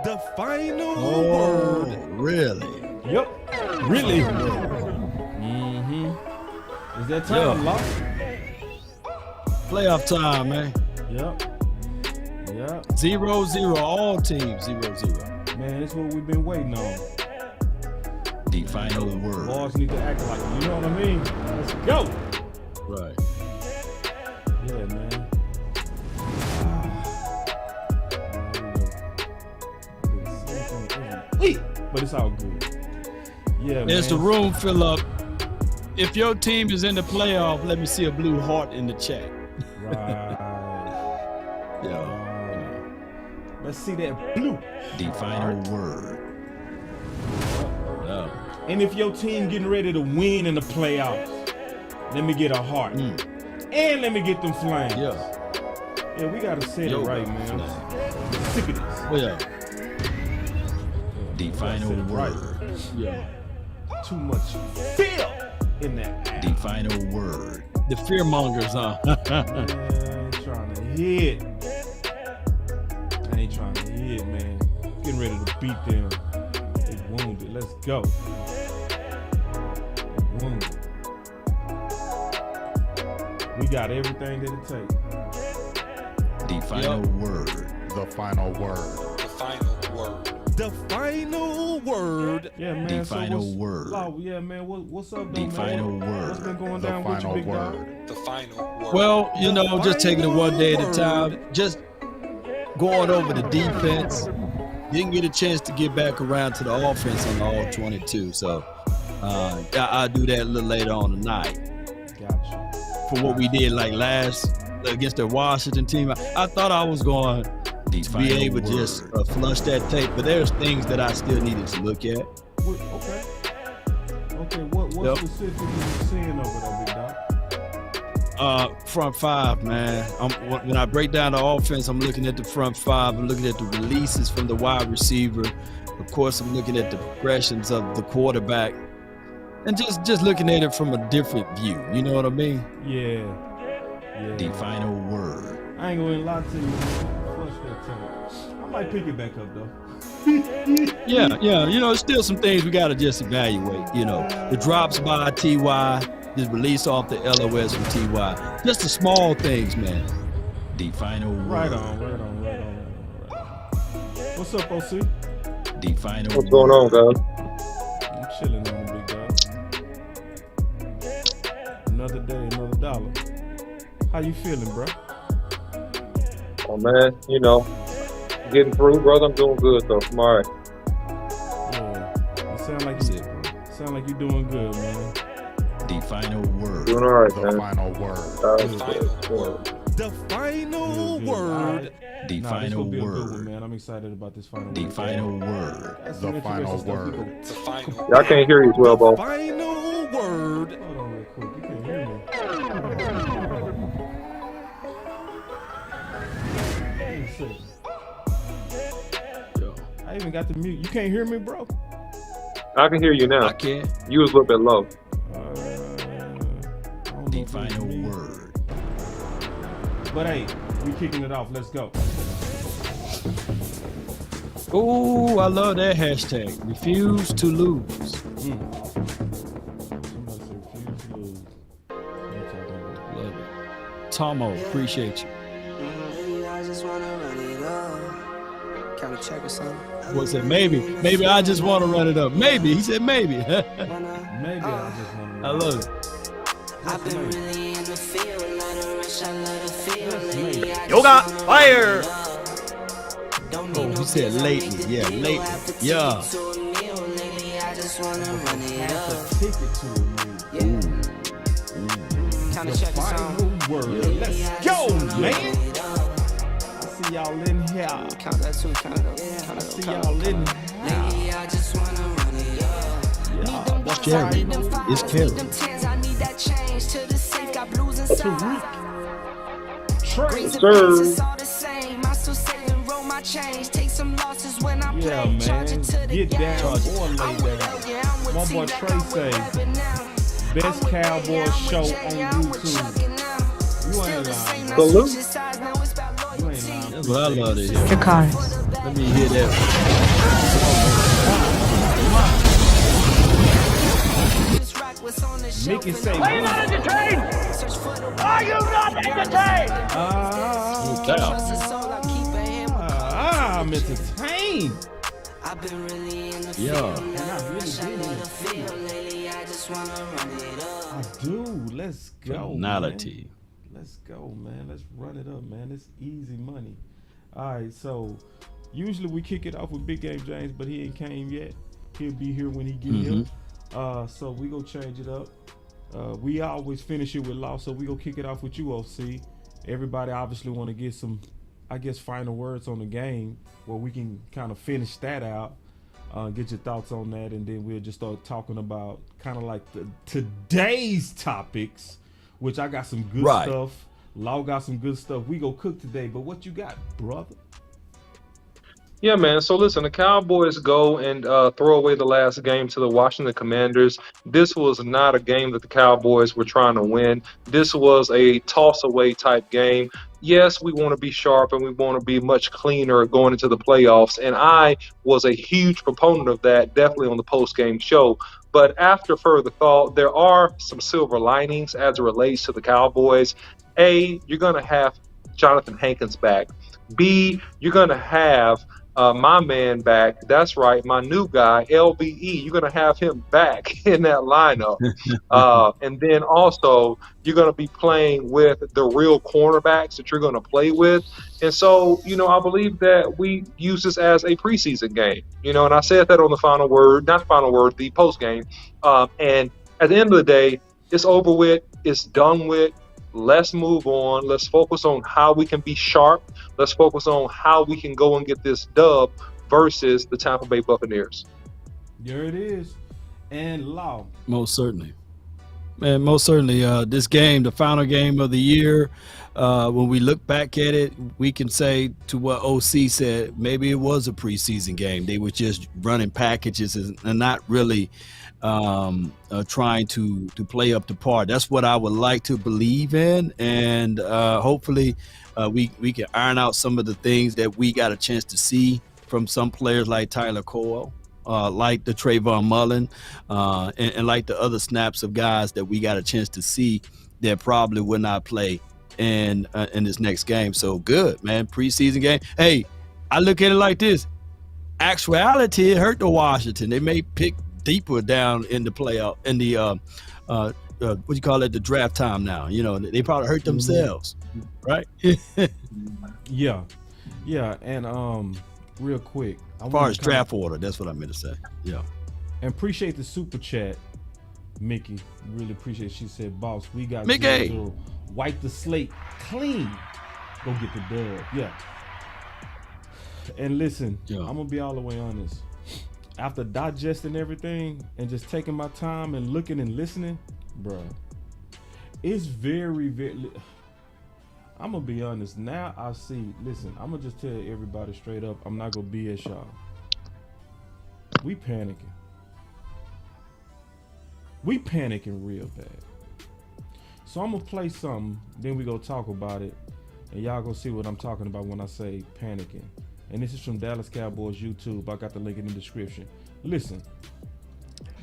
The final word. Really? Yep. Really? Mm-hmm. Is that time locked? Playoff time, man. Yep. Yep. 0-0. All teams 0-0. Man, that's what we've been waiting on. The final word. Boys need to act like it. You know what I mean? Let's go. Right. Yeah, man. But it's all good. Yeah, There's man. the room fill up. If your team is in the playoff, let me see a blue heart in the chat. Right. Yeah. Let's see that blue. The final word. Yeah. And if your team getting ready to win in the playoffs, let me get a heart. And let me get them flames. Yeah. Yeah, we gotta say it right, man. I'm sick of this. Oh, yeah. The final word. Right. Yeah. Too much fear in that. The final word. The fear mongers, huh? I ain't trying to hit. I ain't trying to hit, man. Getting ready to beat them. They wounded. Let's go. They wounded. We got everything that it takes. The final word. The final word. The final word. The final word. Yeah, man. The final word. Yeah, man. What's up, though, The man? final word. What's been going The down with you, final big dog? word. The final word. Well, you The know, just taking it one day at a final time. Just going over the defense. Didn't get a chance to get back around to the offense on the all 22. So I'll do that a little later on tonight. Gotcha. For what we did like last against the Washington team, I thought I was going to be able to just flush that tape, but there's things that I still needed to look at. Okay. Okay, what specifically you seeing over there, big dog? Front five, man. When I break down the offense, I'm looking at the front five. I'm looking at the releases from the wide receiver. Of course, I'm looking at the progressions of the quarterback, and just looking at it from a different view. You know what I mean? Yeah. The final word. I ain't gonna lie to you, man. Flush that tape. I might pick it back up though. Yeah. You know, there's still some things we gotta just evaluate. You know, the drops by TY, the release off the LOS from TY. Just the small things, man. The final word. Right on. What's up, OC? The final What's going on, guys? I'm chilling on the big dog. Another day, another dollar. How you feeling, bro? Oh man, you know, getting through, brother. I'm doing good though. I'm all right. Yeah. You sound like you're doing good, man. The final word. Doing all right, The man. final word. The final word. The This final gonna be a good one, word. man. I'm excited about this final The word. final word. That's some The final interesting stuff. word. The final Y'all can't hear you as well, Bo. Final word. Hold on real quick. You can't hear me. Wait a second. I even got the mute. You can't hear me, bro? I can hear you now. I can. You was a little bit low. I don't know The if it's final me. word. But hey, we kicking it off. Let's go. Oh, I love that hashtag. Refuse to lose. Somebody say refuse to lose. Love it. Tomo, appreciate you. I just wanna run it up. Can we check or something? What's it? Maybe I just want to run it up. Maybe he said maybe. Maybe I just want to. I love it. I've been really in the field, let her rush, I let her feel. Lately, I just Yoga wanna fire. run it up. Don't Oh, need he no said bill, lately. make the Yeah, deal, lately. have to take Yeah. it to a meal. Lately, I just wanna run it up. Take it to a meal. Kinda check or something. Final word. Let's go, man. I see y'all in here. Count that too, count it up. I Count see it up. y'all in here. Lately, I just wanna run it up. That's Carrie. It's Carrie. Them tens, I need that change to the safe. Got blues inside. Grades and Sir. beats, it's all the same. I still save and roll my change. Take some losses when I Yeah, play. Charge man. it to the Get game. down or lay I'm down. with L, yeah, I'm with My T, boy like Trey I'm with says, Rabbit now. best I'm with Cowboy Kanye, I'm show with on Jay, I'm with YouTube. Chuck and now. You Still ain't the lying. same, now Salute. switching sides, now it's about You ain't loyalty. lying. That's what I love to hear. For the Let me hear that. Mickey say, Are you not entertained? Are you not entertained? I'm entertained. I've been really in the Yeah. field, And I really I do. love the feel lately. I just wanna run it up. I do. Let's go. Tonality. Man. Let's go, man. Let's run it up, man. It's easy money. All right, so usually we kick it off with Big Game James, but he ain't came yet. He'll be here when he get here. So we go change it up. We always finish it with Law, so we go kick it off with you, OC. Everybody obviously want to get some, I guess, final words on the game where we can kind of finish that out. Get your thoughts on that, and then we'll just start talking about kind of like today's topics, which I got some good stuff. Law got some good stuff. We go cook today, but what you got, brother? Yeah, man. So listen, the Cowboys go and throw away the last game to the Washington Commanders. This was not a game that the Cowboys were trying to win. This was a toss-away type game. Yes, we want to be sharp and we want to be much cleaner going into the playoffs. And I was a huge proponent of that, definitely on the post-game show. But after further thought, there are some silver linings as it relates to the Cowboys. A, you're going to have Jonathan Hankins back. B, you're going to have my man back. That's right, my new guy, LBE. You're going to have him back in that lineup. And then also, you're going to be playing with the real cornerbacks that you're going to play with. And so, I believe that we use this as a preseason game. And I said that on the the post game. And at the end of the day, it's over with. It's done with. Let's move on. Let's focus on how we can be sharp. Let's focus on how we can go and get this dub versus the Tampa Bay Buccaneers. There it is. And Law. Most certainly. Man, most certainly. This game, the final game of the year, when we look back at it, we can say to what OC said, maybe it was a preseason game. They were just running packages and not really trying to play up to par. That's what I would like to believe in, and hopefully we can iron out some of the things that we got a chance to see from some players like Tyler Cole, like the Trayvon Mullen, and like the other snaps of guys that we got a chance to see that probably will not play in this next game. So good, man. Preseason game. Hey, I look at it like this. Actuality, it hurt the Washington. They may pick deeper down in the playoff, in the what do you call it, the draft time now. They probably hurt themselves, right? Yeah, and real quick, As far as draft order, that's what I meant to say. Yeah. And appreciate the super chat, Mickey. Really appreciate it. She said, boss, we got Mickey to wipe the slate clean. Go get the dub. Yeah. And listen, I'm gonna be all the way honest. After digesting everything and just taking my time and looking and listening, bro, it's very, very. I'm gonna be honest. Now I see. Listen, I'm gonna just tell everybody straight up. I'm not gonna BS y'all. We panicking. We panicking real bad. So I'm gonna play something. Then we go talk about it, and y'all gonna see what I'm talking about when I say panicking. And this is from Dallas Cowboys YouTube. I got the link in the description. Listen.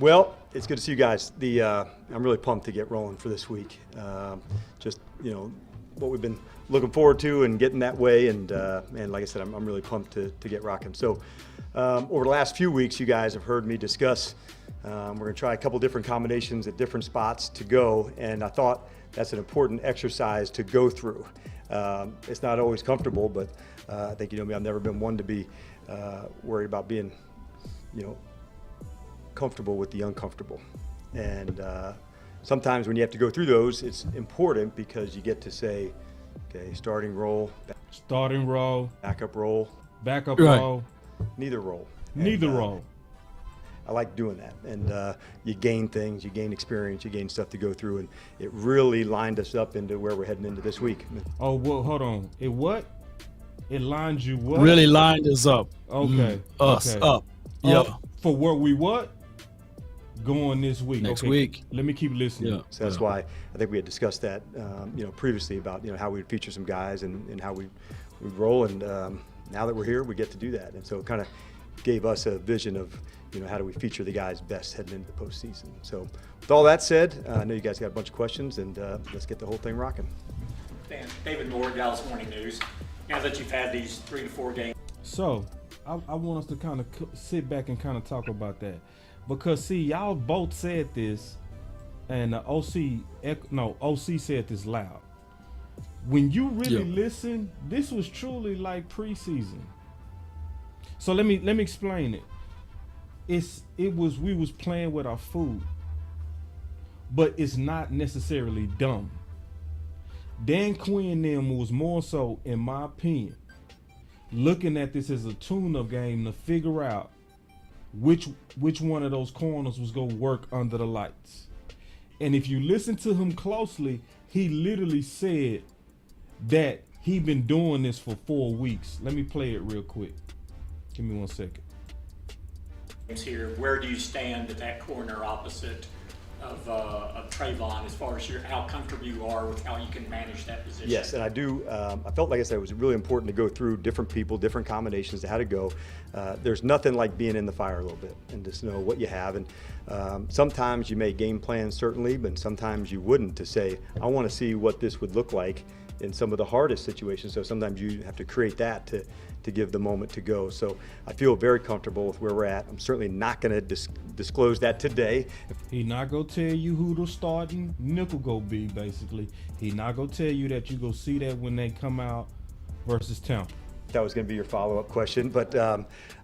Well, it's good to see you guys. I'm really pumped to get rolling for this week. Just what we've been looking forward to and getting that way. And like I said, I'm really pumped to get rocking. So over the last few weeks, you guys have heard me discuss. We're going to try a couple different combinations at different spots to go. And I thought that's an important exercise to go through. It's not always comfortable, but I think me, I've never been one to be worried about being, comfortable with the uncomfortable. And sometimes when you have to go through those, it's important because you get to say, okay, starting roll, backup roll, right. roll, neither roll. Neither roll. I like doing that. And you gain things, you gain experience, you gain stuff to go through. And it really lined us up into where we're heading into this week. Oh, well, hold on. It what? It lined you what? Really lined us up. Okay. Us up. Yeah. For where we what? Going this week. Next week. Let me keep listening. Yeah. So that's why I think we had discussed that, previously about, how we would feature some guys and how we roll. And now that we're here, we get to do that. And so it kind of gave us a vision of, how do we feature the guys best heading into the postseason. So with all that said, I know you guys got a bunch of questions, and let's get the whole thing rocking. David Moore, Dallas Morning News. Now that you've had these 3 to 4 games. So I want us to kind of sit back and kind of talk about that, because see, y'all both said this, and OC said this loud. When you really listen, this was truly like preseason. So let me explain it. We was playing with our food, but it's not necessarily dumb. Dan Quinn them was more so, in my opinion, looking at this as a tune-up game to figure out which one of those corners was gonna work under the lights. And if you listen to him closely, he literally said that he been doing this for 4 weeks. Let me play it real quick. Give me 1 second. Here, where do you stand at that corner opposite of Trayvon as far as how comfortable you are with how you can manage that position? Yes, and I do. I felt like I said it was really important to go through different people, different combinations to how to go. There's nothing like being in the fire a little bit and just know what you have. And sometimes you may game plan certainly, but sometimes you wouldn't, to say, I want to see what this would look like in some of the hardest situations. So sometimes you have to create that to give the moment to go. So I feel very comfortable with where we're at. I'm certainly not going to disclose that today. He not going to tell you who the starting nickel go be, basically. He not going to tell you that you go see that when they come out versus Tampa. That was going to be your follow-up question, but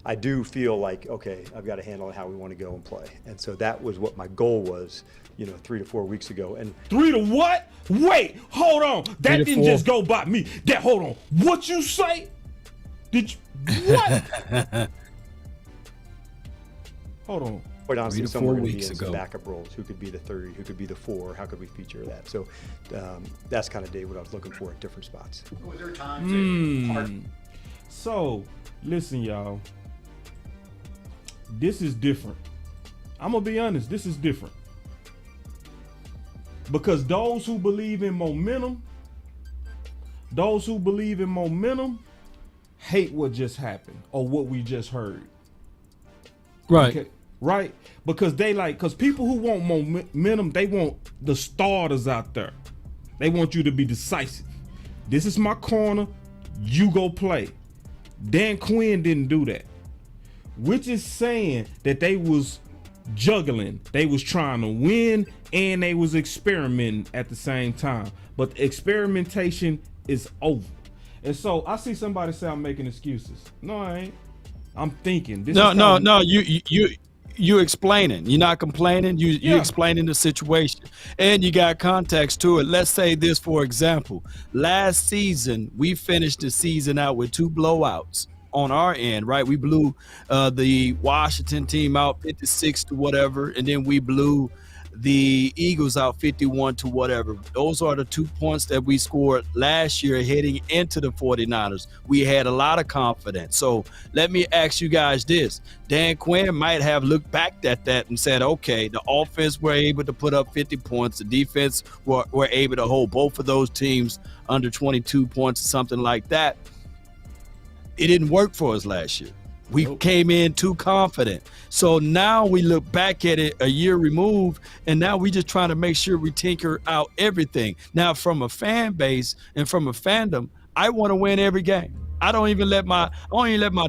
I do feel like, okay, I've got to handle how we want to go and play. And so that was what my goal was, 3 to 4 weeks ago. And 3 to what? Wait, hold on. That didn't 4. just go by me. Hold on. What you say? Did you, what? Hold on. Quite honestly, 3 to 4 somewhere going to be weeks in ago. some backup roles. Who could be the 3? Who could be the 4? How could we feature that? So that's kind of, Dave, what I was looking for at different spots. Was there times So, listen, y'all. This is different. I'm going to be honest. This is different. Because those who believe in momentum hate what just happened or what we just heard. Right. Okay? Right? Because people who want momentum, they want the starters out there. They want you to be decisive. This is my corner. You go play. Dan Quinn didn't do that. Which is saying that they was juggling. They was trying to win and they was experimenting at the same time. But the experimentation is over. And so I see somebody say I'm making excuses. No, I ain't. I'm thinking. No. You explaining. You're not complaining. You explaining the situation, and you got context to it. Let's say this, for example. Last season, we finished the season out with 2 blowouts on our end, right? We blew the Washington team out 56 to whatever, and then we blew the Eagles out 51 to whatever. Those are the 2 points that we scored last year heading into the 49ers. We had a lot of confidence. So let me ask you guys this. Dan Quinn might have looked back at that and said, okay, the offense were able to put up 50 points. The defense were able to hold both of those teams under 22 points or something like that. It didn't work for us last year. We came in too confident. So now we look back at it a year removed, and now we just trying to make sure we tinker out everything. Now, from a fan base and from a fandom, I want to win every game. I don't even let my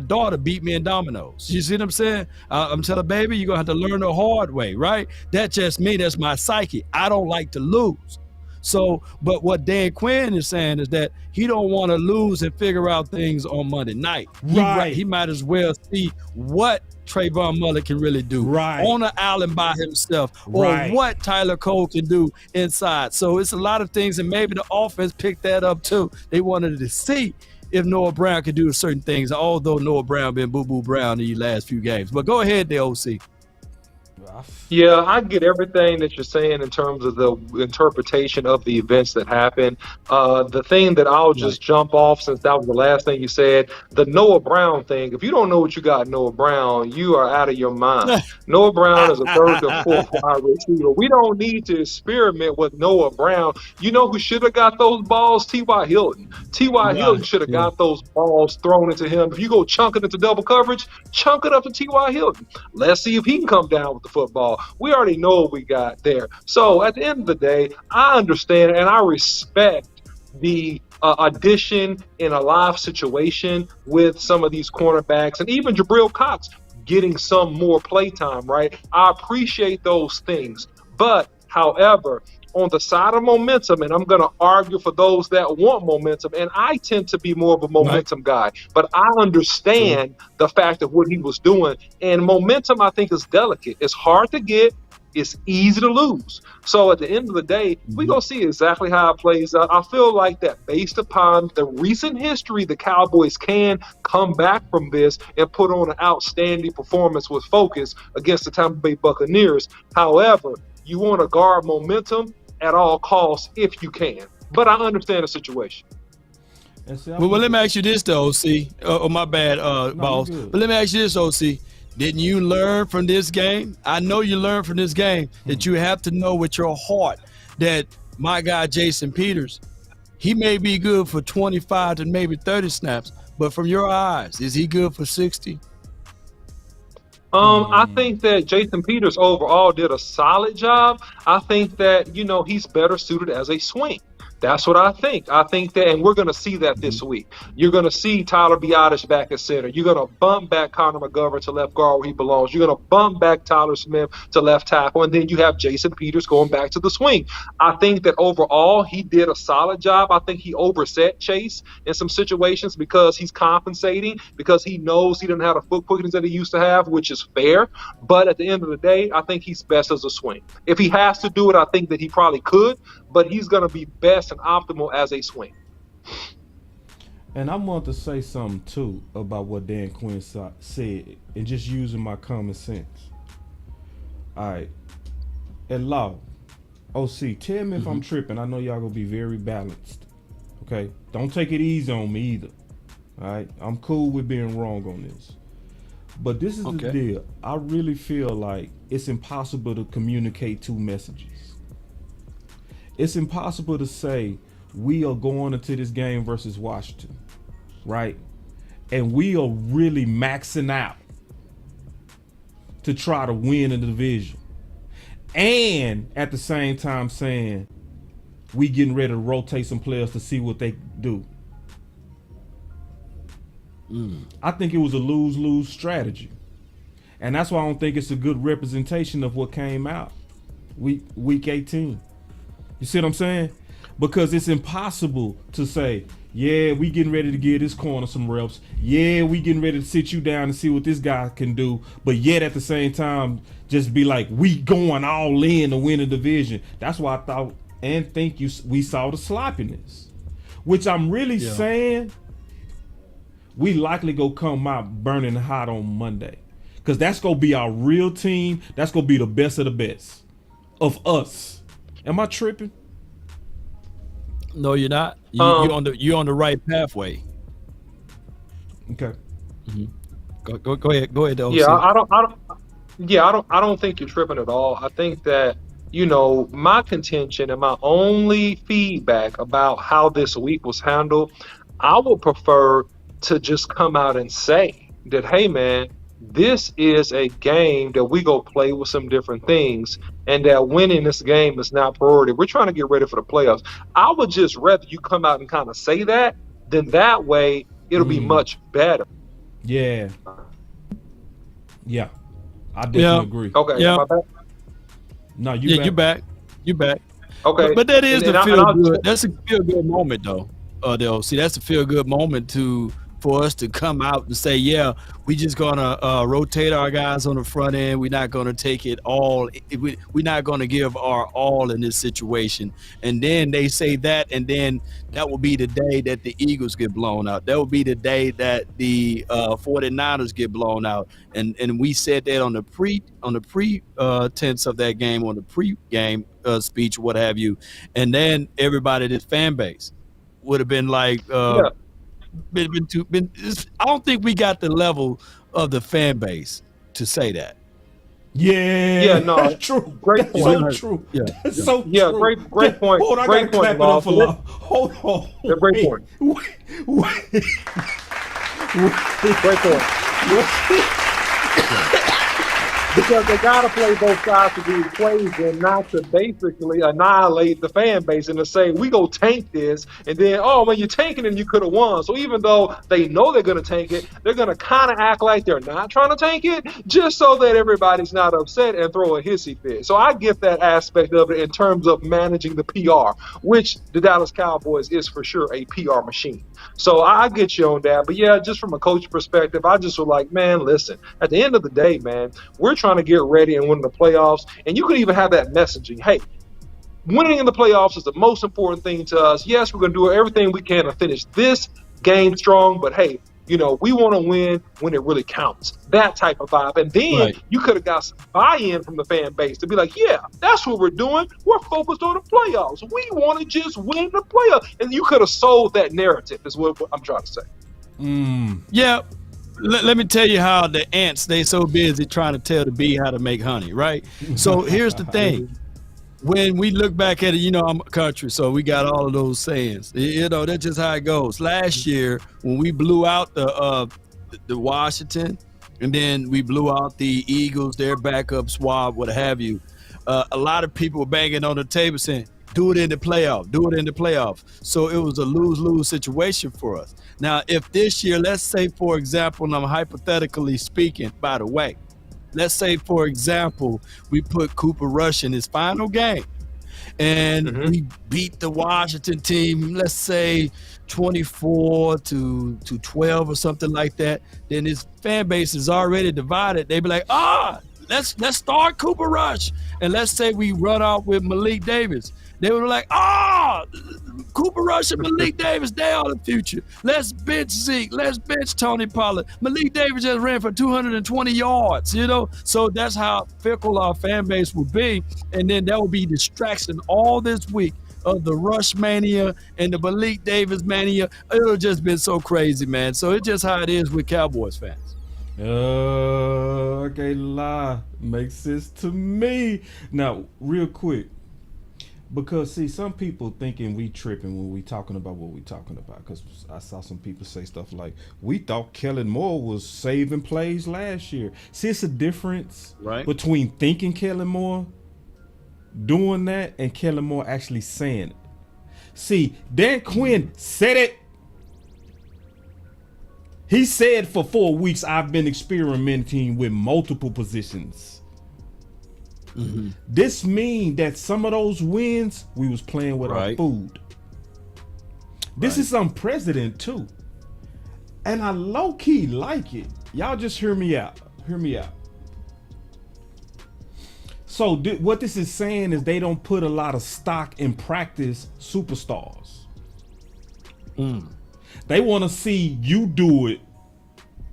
daughter beat me in dominoes. You see what I'm saying? I'm telling baby, you're going to have to learn the hard way, right? That's just me. That's my psyche. I don't like to lose. So, but what Dan Quinn is saying is that he don't want to lose and figure out things on Monday night. Right. He might as well see what Trayvon Mullen can really do on an island by himself, or what Tyler Cole can do inside. So it's a lot of things, and maybe the offense picked that up too. They wanted to see if Noah Brown could do certain things, although Noah Brown been boo-boo Brown in these last few games. But go ahead there, OC. Yeah, I get everything that you're saying in terms of the interpretation of the events that happened. The thing that I'll just jump off, since that was the last thing you said, the Noah Brown thing. If you don't know what you got, Noah Brown, you are out of your mind. Noah Brown is a third or fourth wide receiver. We don't need to experiment with Noah Brown. You know who should have got those balls? T.Y. Hilton. T.Y. Hilton should have got those balls thrown into him. If you go chunk it into double coverage, chunk it up to T.Y. Hilton. Let's see if he can come down with the football. We already know what we got there. So at the end of the day, I understand and I respect the addition in a live situation with some of these cornerbacks and even Jabril Cox getting some more play time, right? I appreciate those things. But, however, on the side of momentum, and I'm going to argue for those that want momentum, and I tend to be more of a momentum guy, but I understand the fact of what he was doing. And momentum, I think, is delicate. It's hard to get. It's easy to lose. So at the end of the day, we're going to see exactly how it plays out. I feel like that based upon the recent history, the Cowboys can come back from this and put on an outstanding performance with focus against the Tampa Bay Buccaneers. However, you want to guard momentum at all costs if you can. But I understand the situation. Well, let me ask you this, though, OC. Oh, my bad, boss. But let me ask you this, OC. Didn't you learn from this game? I know you learned from this game that you have to know with your heart that my guy Jason Peters, he may be good for 25 to maybe 30 snaps, but from your eyes, is he good for 60? I think that Jason Peters overall did a solid job. I think that, he's better suited as a swing. That's what I think. I think that, and we're going to see that this week. You're going to see Tyler Biadasz back at center. You're going to bump back Connor McGovern to left guard where he belongs. You're going to bump back Tyler Smith to left tackle, and then you have Jason Peters going back to the swing. I think that overall he did a solid job. I think he overset Chase in some situations because he's compensating, because he knows he doesn't have the foot quickness that he used to have, which is fair. But at the end of the day, I think he's best as a swing. If he has to do it, I think that he probably could, but he's going to be best and optimal as a swing. And I want to say something too about what Dan Quinn said, and just using my common sense. All right, and Law, OC, tell me if I'm tripping. I know y'all gonna be very balanced. Okay, don't take it easy on me either. All right, I'm cool with being wrong on this, but this is the deal. I really feel like it's impossible to communicate two messages. It's impossible to say we are going into this game versus Washington, right? And we are really maxing out to try to win in the division. And at the same time saying we getting ready to rotate some players to see what they do. I think it was a lose-lose strategy. And that's why I don't think it's a good representation of what came out week 18. You see what I'm saying? Because it's impossible to say, yeah, we getting ready to give this corner some reps. Yeah, we getting ready to sit you down and see what this guy can do. But yet at the same time, just be like, we going all in to win the division. That's why I thought and think we saw the sloppiness. Which I'm really saying, we likely go come out burning hot on Monday. Because that's going to be our real team. That's going to be the best of the best of us. Am I tripping? No, you're not. You're on the right pathway. Okay. Go ahead. OC. Yeah, I don't think you're tripping at all. I think that my contention and my only feedback about how this week was handled, I would prefer to just come out and say that, hey man, this is a game that we go play with some different things, and that winning this game is not priority. We're trying to get ready for the playoffs. I would just rather you come out and kind of say that, then that way it'll be much better. Yeah. I definitely agree. Okay. Yeah. No, you're back. Okay. But that is the feel good. That's a feel good moment though. See, that's a feel good moment for us to come out and say, yeah, we just gonna rotate our guys on the front end. We're not gonna take it all. We're not gonna give our all in this situation. And then they say that, and then that will be the day that the Eagles get blown out. That will be the day that the 49ers get blown out. And we said that on the pre-tense of that game, on the pre-game speech, what have you. And then everybody, this fan base, would have been like, I don't think we got the level of the fan base to say that. Yeah, no, that's true. Great That's point. so true. Yeah. That's so Yeah, true. great point. Hold on, Great I gotta point, clap it Law. up for Law. Hold on. Yeah, great point. Wait. Great point. Because they got to play both sides of the equation, not to basically annihilate the fan base and to say, we go tank this, and then, oh, man, you're tanking and you could have won. So even though they know they're going to tank it, they're going to kind of act like they're not trying to tank it, just so that everybody's not upset and throw a hissy fit. So I get that aspect of it in terms of managing the PR, which the Dallas Cowboys is for sure a PR machine. So I get you on that. But yeah, just from a coach perspective, I just was like, man, listen, at the end of the day, man, we're trying to get ready and win the playoffs. And you could even have that messaging. Hey, winning in the playoffs is the most important thing to us. Yes, we're going to do everything we can to finish this game strong. But hey, you know, we want to win when it really counts. That type of vibe. And then you could have got some buy-in from the fan base to be like, yeah, that's what we're doing. We're focused on the playoffs. We want to just win the playoffs. And you could have sold that narrative is what I'm trying to say. Yeah. Let me tell you how the ants, they so busy trying to tell the bee how to make honey, right? So here's the thing. When we look back at it, you know, I'm a country, so we got all of those sayings. You know, that's just how it goes. Last year, when we blew out the Washington, and then we blew out the Eagles, their backup squad, what have you, a lot of people were banging on the table saying, do it in the playoff, do it in the playoff. So it was a lose-lose situation for us. Now, if this year, let's say, for example, and I'm hypothetically speaking, by the way, let's say, for example, we put Cooper Rush in his final game and we beat the Washington team, let's say 24-12 or something like that, then his fan base is already divided. They'd be like, let's start Cooper Rush. And let's say we run out with Malik Davis. They were like, Cooper Rush and Malik Davis, they are the future. Let's bench Zeke. Let's bench Tony Pollard. Malik Davis just ran for 220 yards, you know? So that's how fickle our fan base will be. And then there will be distraction all this week of the Rush mania and the Malik Davis mania. It'll just been so crazy, man. So it's just how it is with Cowboys fans. I can't lie. Makes sense to me. Now, real quick. Because, see, some people thinking we tripping when we talking about what we talking about. Because I saw some people say stuff like, we thought Kellen Moore was saving plays last year. See, it's a difference between thinking Kellen Moore doing that and Kellen Moore actually saying it. See, Dan Quinn said it. He said for 4 weeks, I've been experimenting with multiple positions. This means that some of those wins, we was playing with our food. This is unprecedented too. And I low-key like it. Y'all just hear me out. Hear me out. So what this is saying is they don't put a lot of stock in practice superstars. They want to see you do it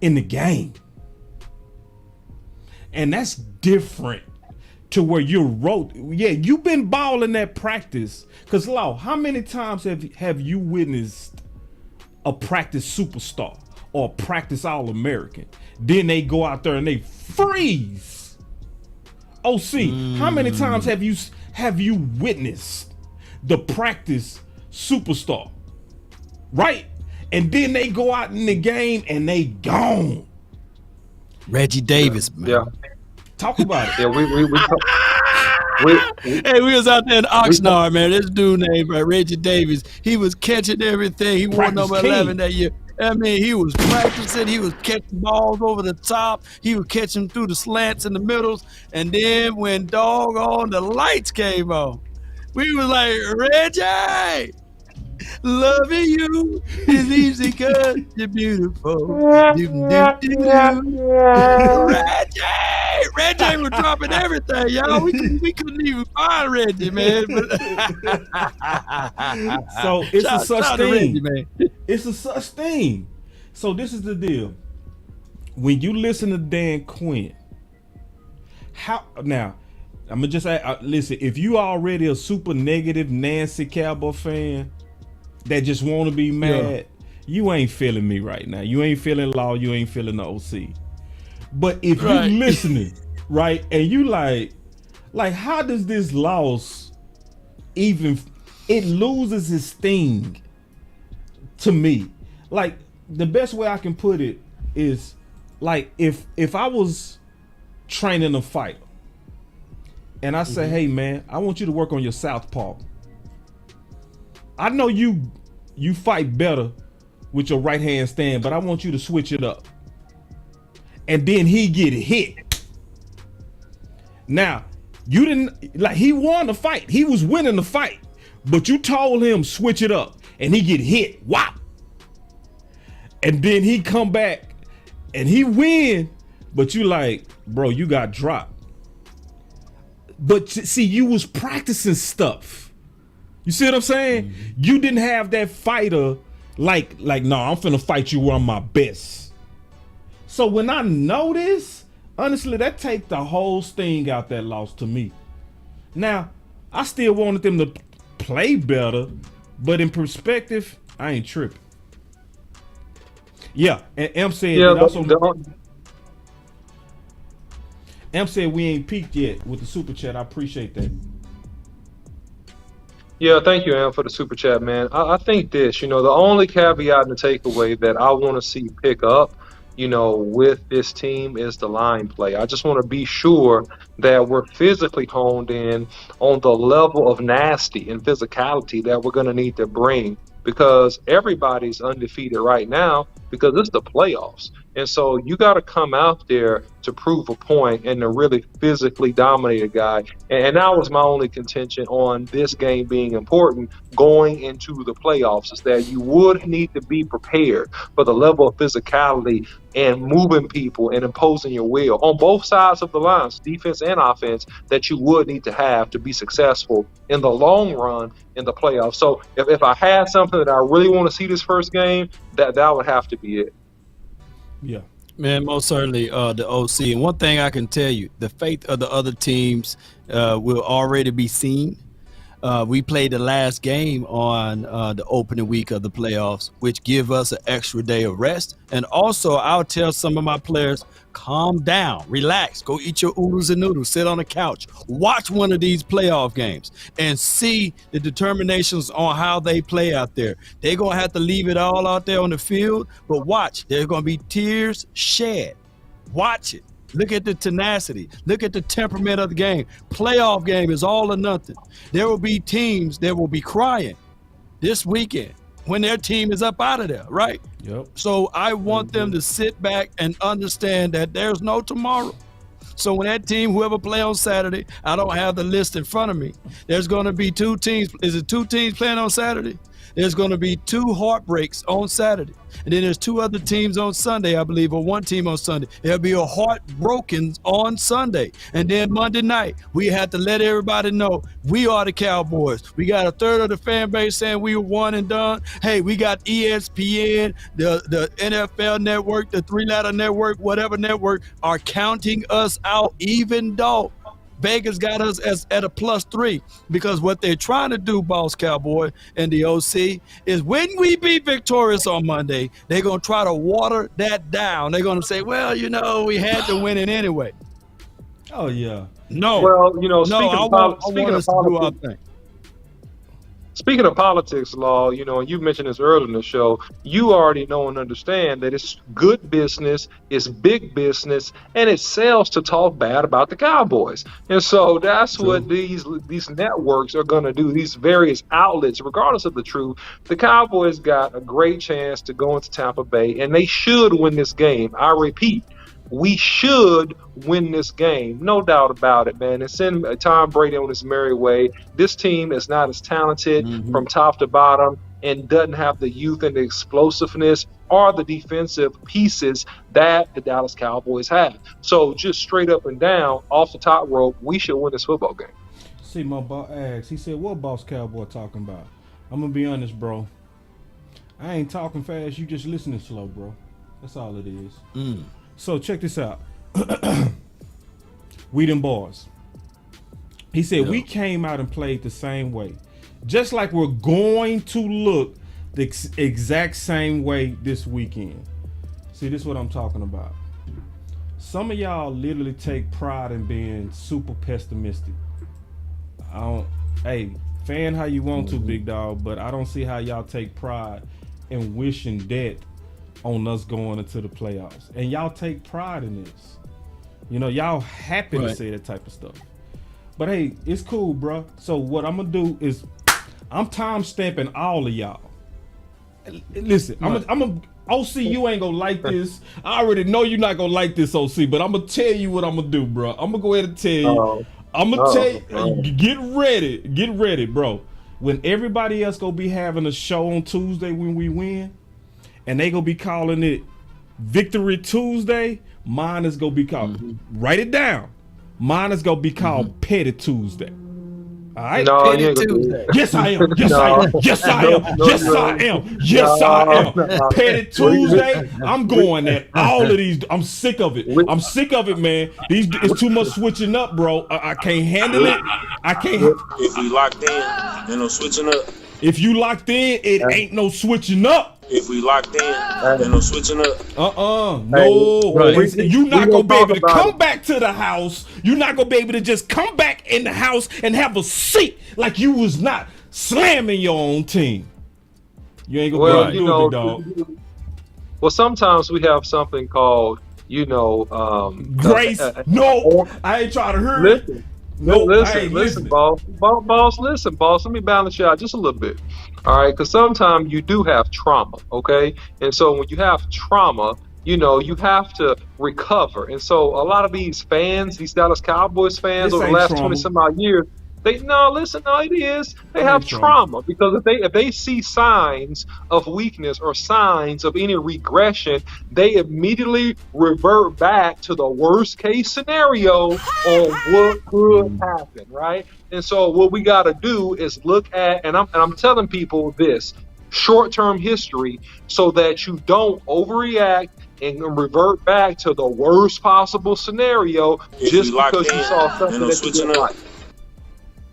in the game. And that's different to where you've been balling at practice. Because, Law, how many times have you witnessed a practice superstar or a practice All-American? Then they go out there and they freeze. OC, how many times have you witnessed the practice superstar? Right? And then they go out in the game and they gone. Reggie Davis, man. Yeah. Talk about it. Yeah, we was out there in Oxnard, man. This dude named Reggie Davis. He was catching everything. He won number 11 that year. I mean, he was practicing. He was catching balls over the top. He was catching through the slants in the middles. And then when doggone the lights came on, we was like, Reggie, Loving you is easy cause you're beautiful. Reggie was dropping everything, y'all. We couldn't even find Reggie, man. So it's a such shout to thing. Reggie, man. It's a such thing. So this is the deal. When you listen to Dan Quinn, how now? I'm gonna just listen. If you already a super negative Nancy Cowboy fan that just want to be mad, you ain't feeling me right now. You ain't feeling Law. You ain't feeling the OC. But if you listening, right, and you like how does this loss even? It loses its sting to me. Like the best way I can put it is like if I was training a fighter and I say, hey man, I want you to work on your southpaw. I know you fight better with your right hand stand, but I want you to switch it up. And then he get hit. Now, you didn't like he won the fight. He was winning the fight, but you told him switch it up and he get hit. Wow. And then he come back and he win, but you like, bro, you got dropped. But see, you was practicing stuff. You see what I'm saying? You didn't have that fighter like, no, I'm finna fight you where I'm my best. So when I know this, honestly, that take the whole sting out that loss to me. Now, I still wanted them to play better, but in perspective, I ain't tripping. Yeah, and M said M said we ain't peaked yet with the super chat. I appreciate that. Yeah, thank you, Am, for the super chat, man. I think this, the only caveat and the takeaway that I want to see pick up, with this team is the line play. I just want to be sure that we're physically honed in on the level of nasty and physicality that we're going to need to bring, because everybody's undefeated right now because it's the playoffs. And so you got to come out there to prove a point and to really physically dominate a guy. And that was my only contention on this game being important going into the playoffs, is that you would need to be prepared for the level of physicality and moving people and imposing your will on both sides of the lines, defense and offense, that you would need to have to be successful in the long run in the playoffs. So if I had something that I really want to see this first game, that would have to be it. Yeah. Man, most certainly the OC. And one thing I can tell you, the faith of the other teams will already be seen. We played the last game on the opening week of the playoffs, which give us an extra day of rest. And also, I'll tell some of my players, calm down, relax, go eat your oodles and noodles, sit on the couch, watch one of these playoff games and see the determinations on how they play out there. They're going to have to leave it all out there on the field, but watch, there's going to be tears shed. Watch it. Look at the tenacity. Look at the temperament of the game. Playoff game is all or nothing. There will be teams that will be crying this weekend when their team is up out of there, right? Yep. So I want them to sit back and understand that there's no tomorrow. So when that team, whoever play on Saturday, I don't have the list in front of me. There's going to be two teams. Is it two teams playing on Saturday? There's going to be two heartbreaks on Saturday. And then there's two other teams on Sunday, I believe, or one team on Sunday. There'll be a heartbroken on Sunday. And then Monday night, we have to let everybody know we are the Cowboys. We got a third of the fan base saying we were one and done. Hey, we got ESPN, the NFL network, the three-letter network, whatever network, are counting us out, even though Vegas got us at a +3, because what they're trying to do, Boss Cowboy and the OC, is when we be victorious on Monday, they're going to try to water that down. They're going to say, well, we had to win it anyway. Oh, yeah. No. Well, Speaking of politics, Law, and you mentioned this earlier in the show, you already know and understand that it's good business, it's big business, and it sells to talk bad about the Cowboys. And so that's what these networks are going to do, these various outlets, regardless of the truth. The Cowboys got a great chance to go into Tampa Bay, and they should win this game. I repeat, we should win this game, no doubt about it, man. And send Tom Brady on his merry way. This team is not as talented from top to bottom and doesn't have the youth and the explosiveness or the defensive pieces that the Dallas Cowboys have. So just straight up and down, off the top rope, we should win this football game. See, my boss asked, he said, what boss Cowboy talking about? I'm going to be honest, bro. I ain't talking fast. You just listening slow, bro. That's all it is. So check this out. We them boys. He said, we came out and played the same way. Just like we're going to look the exact same way this weekend. See, this is what I'm talking about. Some of y'all literally take pride in being super pessimistic. Hey, fan how you want to, big dog, but I don't see how y'all take pride in wishing death on us going into the playoffs. And y'all take pride in this. You know, y'all happy to say that type of stuff. But hey, it's cool, bro. So what I'm gonna do is I'm time stamping all of y'all. Listen, I'm a OC, you ain't gonna like this. I already know you're not gonna like this, OC, but I'm gonna tell you what I'm gonna do, bro. I'm gonna go ahead and tell you. I'm gonna tell you, get ready, bro. When everybody else gonna be having a show on Tuesday when we win, and they gonna be calling it Victory Tuesday, mine is gonna be called, write it down. Mine is gonna be called Petty Tuesday. All right? No, Petty Tuesday. Yes, I am. Yes, I am. Yes, I am. Yes, I am. Yes, I am. Petty Tuesday. I'm going at all of these. I'm sick of it. I'm sick of it, man. It's too much switching up, bro. I can't handle it. I can't. If we locked in, ain't no switching up. If you locked in, it ain't no switching up. If we locked in, ain't no switching up. No. You're not gonna be able to come back to the house. You're not gonna be able to just come back in the house and have a seat like you was not slamming your own team. You ain't gonna be able to do it, dog. Well, sometimes we have something called, grace. No, I ain't trying to hurt it. No, listen, boss. Listen, boss. Let me balance you out just a little bit. All right, because sometimes you do have trauma, okay? And so when you have trauma, you have to recover. And so a lot of these fans, these Dallas Cowboys fans over the last 20 some odd years, it is. They have trauma because if they see signs of weakness or signs of any regression, they immediately revert back to the worst case scenario on what could happen, right? And so what we got to do is look at, and I'm telling people this, short-term history so that you don't overreact and revert back to the worst possible scenario just because you saw something that you didn't like.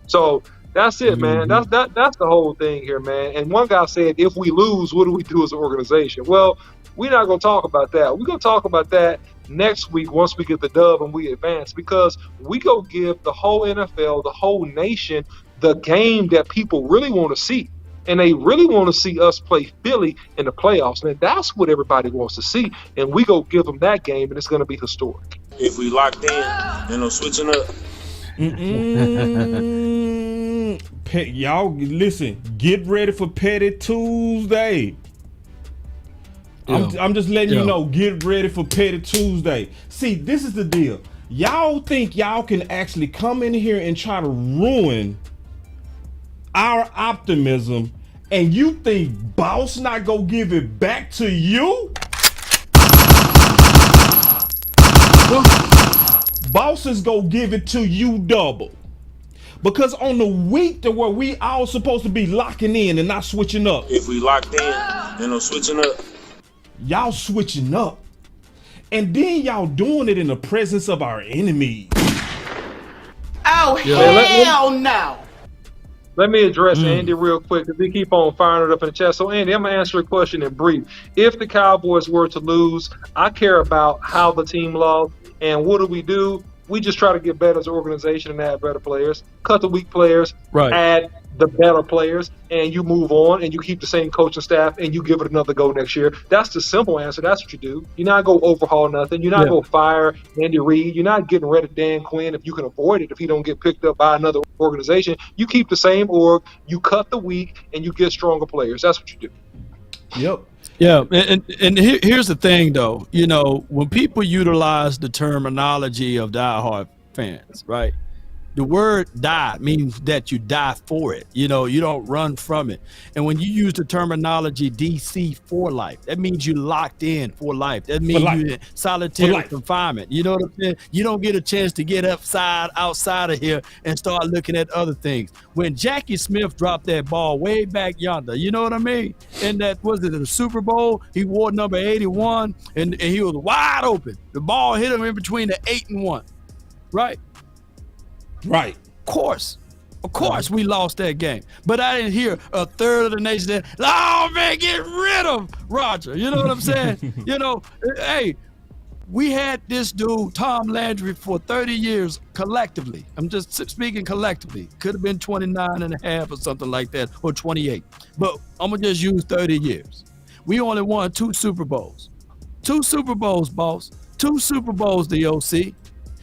So that's it, man. That's the whole thing here, man. And one guy said, if we lose, what do we do as an organization? Well, we're not going to talk about that. We're going to talk about that next week once we get the dub and we advance, because we go give the whole NFL, the whole nation, the game that people really want to see. And they really want to see us play Philly in the playoffs. Man, that's what everybody wants to see. And we go give them that game, and it's going to be historic. If we locked in, ain't no switching up. Y'all listen, get ready for Petty Tuesday. I'm just letting you know, get ready for Petty Tuesday. See, this is the deal. Y'all think y'all can actually come in here and try to ruin our optimism, and you think boss not gonna give it back to you? Boss is gonna give it to you double. Because on the week to where we all supposed to be locking in and not switching up. If we locked in, ain't no switching up. Y'all switching up. And then y'all doing it in the presence of our enemies. Oh, hell no. Let me address Andy real quick, because we keep on firing it up in the chat. So, Andy, I'm going to answer a question in brief. If the Cowboys were to lose, I care about how the team lost. And what do? We just try to get better as an organization and add better players, cut the weak players, add the better players, and you move on and you keep the same coaching staff and you give it another go next year. That's the simple answer. That's what you do. You're not going to overhaul nothing. You're not going to fire Andy Reid. You're not getting rid of Dan Quinn if you can avoid it, if he don't get picked up by another organization. You keep the same org, you cut the weak, and you get stronger players. That's what you do. Yep. Yeah, and here's the thing, though. When people utilize the terminology of diehard fans, right? The word die means that you die for it. You know, you don't run from it. And when you use the terminology DC for life, that means you locked in for life. That means you in solitary confinement. You know what I'm saying? You don't get a chance to get outside of here and start looking at other things. When Jackie Smith dropped that ball way back yonder, you know what I mean? And that was it, the Super Bowl, he wore number 81 and he was wide open. The ball hit him in between the 8 and 1. Right? Right. Of course we lost that game. But I didn't hear a third of the nation that, oh man, get rid of Roger. You know what I'm saying? You know, hey, we had this dude, Tom Landry, for 30 years collectively. I'm just speaking collectively. Could have been 29 and a half or something like that, or 28. But I'm going to just use 30 years. We only won 2 Super Bowls. 2 Super Bowls, boss. 2 Super Bowls, the OC.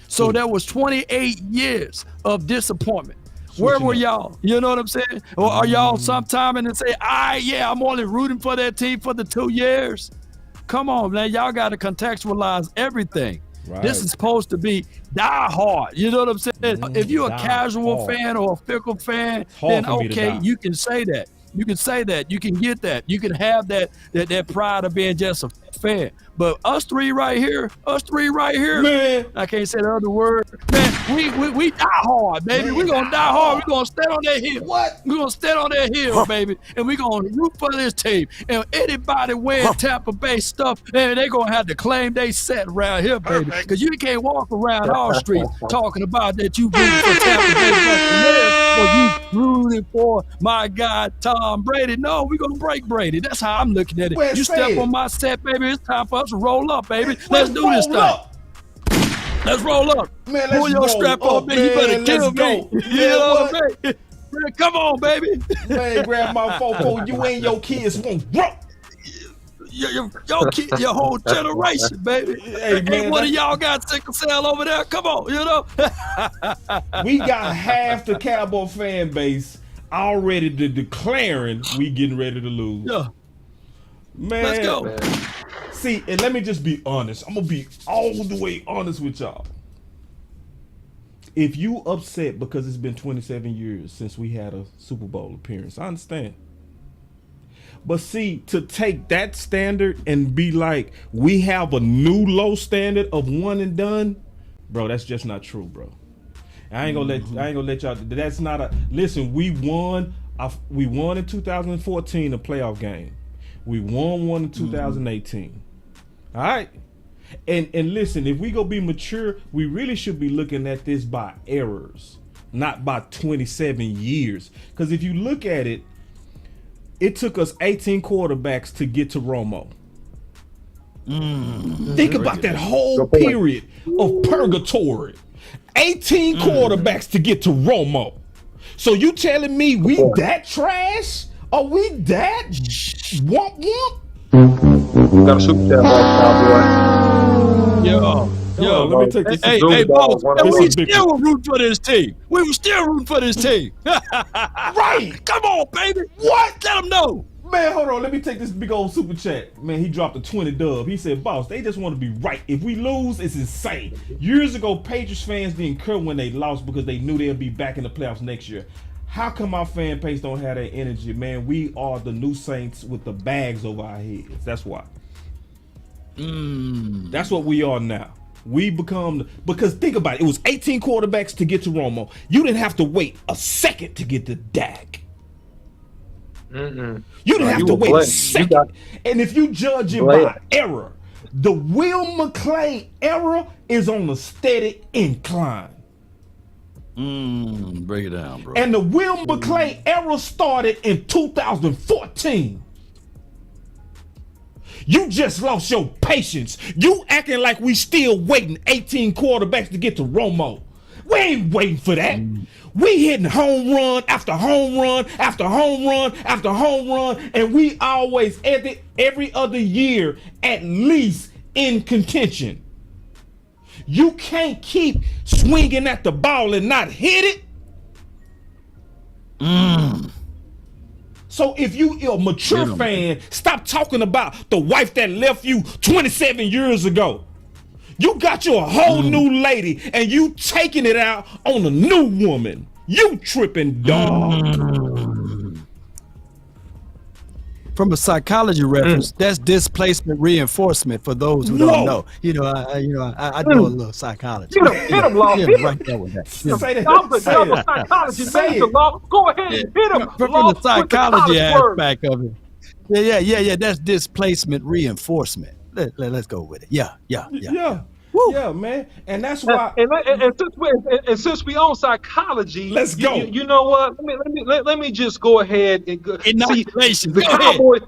So that was 28 years of disappointment. Where were y'all? You know what I'm saying? Or are y'all sometime and say, I'm only rooting for that team for the 2 years? Come on, man. Y'all got to contextualize everything. Right. This is supposed to be die hard. You know what I'm saying? If you're a casual fan or a fickle fan, then okay, you can say that. You can say that. You can get that. You can have that pride of being just a fan. But us three right here, man, I can't say the other word. Man, we die hard, baby. We're going to die hard. We're going to stand on that hill. What? We're going to stand on that hill, baby. And we're going to root for this team. And anybody wearing Tampa Bay stuff, man, they're going to have to claim they set around here, baby. Because you can't walk around our street talking about that you rooting for Tampa Bay or you rooting for, my God, Tom Brady. No, we're going to break Brady. That's how I'm looking at it. You step on my set, baby, it's time for us to roll up, baby. Let's do this thing. Let's roll up. Man, pull your strap on, man. You better kill me. You know what I mean? Man, come on, baby. Man, grandma, Fofo, you and your kids won't grow. Your whole generation, baby. Hey, man, one of y'all got sickle cell over there. Come on, you know. We got half the Cowboy fan base already declaring we getting ready to lose. Yeah. Man, let's go. Man. See, and let me just be honest. I'm gonna be all the way honest with y'all. If you upset because it's been 27 years since we had a Super Bowl appearance, I understand. But see, to take that standard and be like, we have a new low standard of one and done, bro, that's just not true, bro. I ain't gonna let y'all. That's not a. Listen, we won in 2014 a playoff game. We won one in 2018. All right. And listen, if we go be mature, we really should be looking at this by errors, not by 27 years. Because if you look at it, it took us 18 quarterbacks to get to Romo. Think about that whole period of purgatory. 18 quarterbacks to get to Romo. So you telling me we that trash? Are we that womp womp? Got a super chat, Cowboy. Yo, let me take this. Hey, boss, we still rooting for this team. We were still rooting for this team. Right. Come on, baby. What? Let them know. Man, hold on. Let me take this big old super chat. Man, he dropped a 20 dub. He said, boss, they just want to be right. If we lose, it's insane. Years ago, Patriots fans didn't care when they lost because they knew they'd be back in the playoffs next year. How come our fan base don't have that energy, man? We are the new Saints with the bags over our heads. That's why. That's what we are now. We become, because think about it. It was 18 quarterbacks to get to Romo. You didn't have to wait a second to get to Dak. You didn't have to wait a second. And if you judge it by error, the Will McClay era is on a steady incline. Break it down, bro. And the Will McClay era started in 2014. You just lost your patience. You acting like we still waiting 18 quarterbacks to get to Romo. We ain't waiting for that. We hitting home run after home run after home run after home run, and we always every other year at least in contention. You can't keep swinging at the ball and not hit it. So if you're a mature fan, stop talking about the wife that left you 27 years ago. You got you a whole new lady, and you taking it out on a new woman. You tripping, dog. From a psychology reference, that's displacement reinforcement for those who don't know. I do a little psychology. Hit him, Law. Hit him. Right there with that. Say that. I'm the Say double it. psychology Say major, it. Law. Go ahead and hit him. From Law, the psychology with the college word. aspect of it. Yeah. That's displacement reinforcement. Let's go with it. Yeah. Yeah, man. And that's why. And since we own psychology, Let's go. You know what? Let me just go ahead and go. Inoculation. The Go ahead.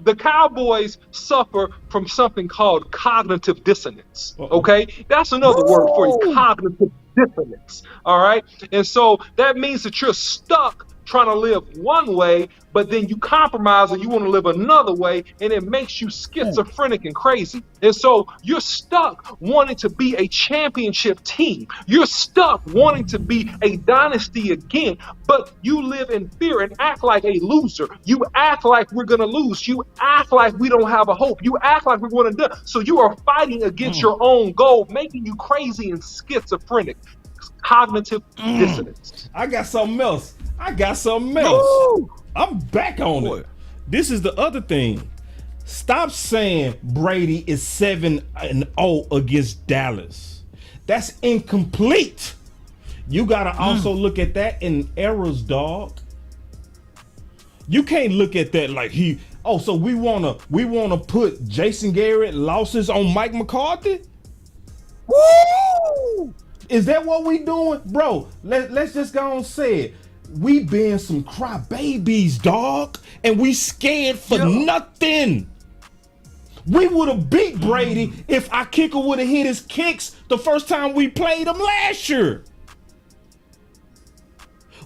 the Cowboys suffer from something called cognitive dissonance. Okay, that's another word for you. Cognitive dissonance. All right, and so that means that you're stuck trying to live one way, but then you compromise and you want to live another way, and it makes you schizophrenic and crazy. And so you're stuck wanting to be a championship team. You're stuck wanting to be a dynasty again, but you live in fear and act like a loser. You act like we're going to lose. You act like we don't have a hope. You act like we're going to die. So you are fighting against your own goal, making you crazy and schizophrenic. Cognitive dissonance. I got something else. Woo! I'm back on it. This is the other thing. Stop saying Brady is 7-0 against Dallas. That's incomplete. You gotta also look at that in errors, dog. You can't look at that like so we wanna put Jason Garrett losses on Mike McCarthy? Woo! Is that what we doing? Bro, let's just go and say it. We been some crybabies, dog, and we scared for nothing. We would have beat Brady if our kicker would have hit his kicks the first time we played him last year.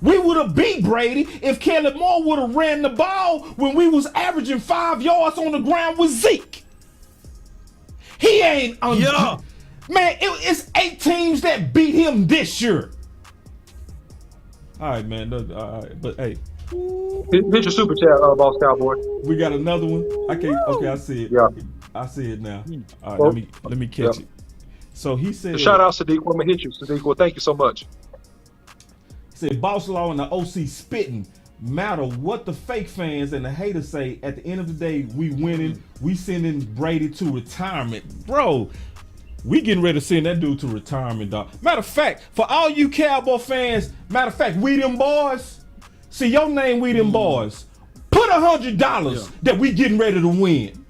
We would have beat Brady if Kelly Moore would have ran the ball when we was averaging 5 yards on the ground with Zeke. He ain't man, it's 8 teams that beat him this year. All right, man. All right, but hey, hit your super chat, Boss Cowboy. We got another one. I can't. Okay, I see it. Yeah, I see it now. All right, let me catch it. So he said, shout out Sadiq. I'm gonna hit you, Sadiq. Well, thank you so much. He said, Boss Law and the OC spitting. Matter what the fake fans and the haters say. At the end of the day, we winning. We sending Brady to retirement, bro. We getting ready to send that dude to retirement, dog. Matter of fact, for all you Cowboy fans, we them boys. See your name, we them boys. Put $100 that we getting ready to win.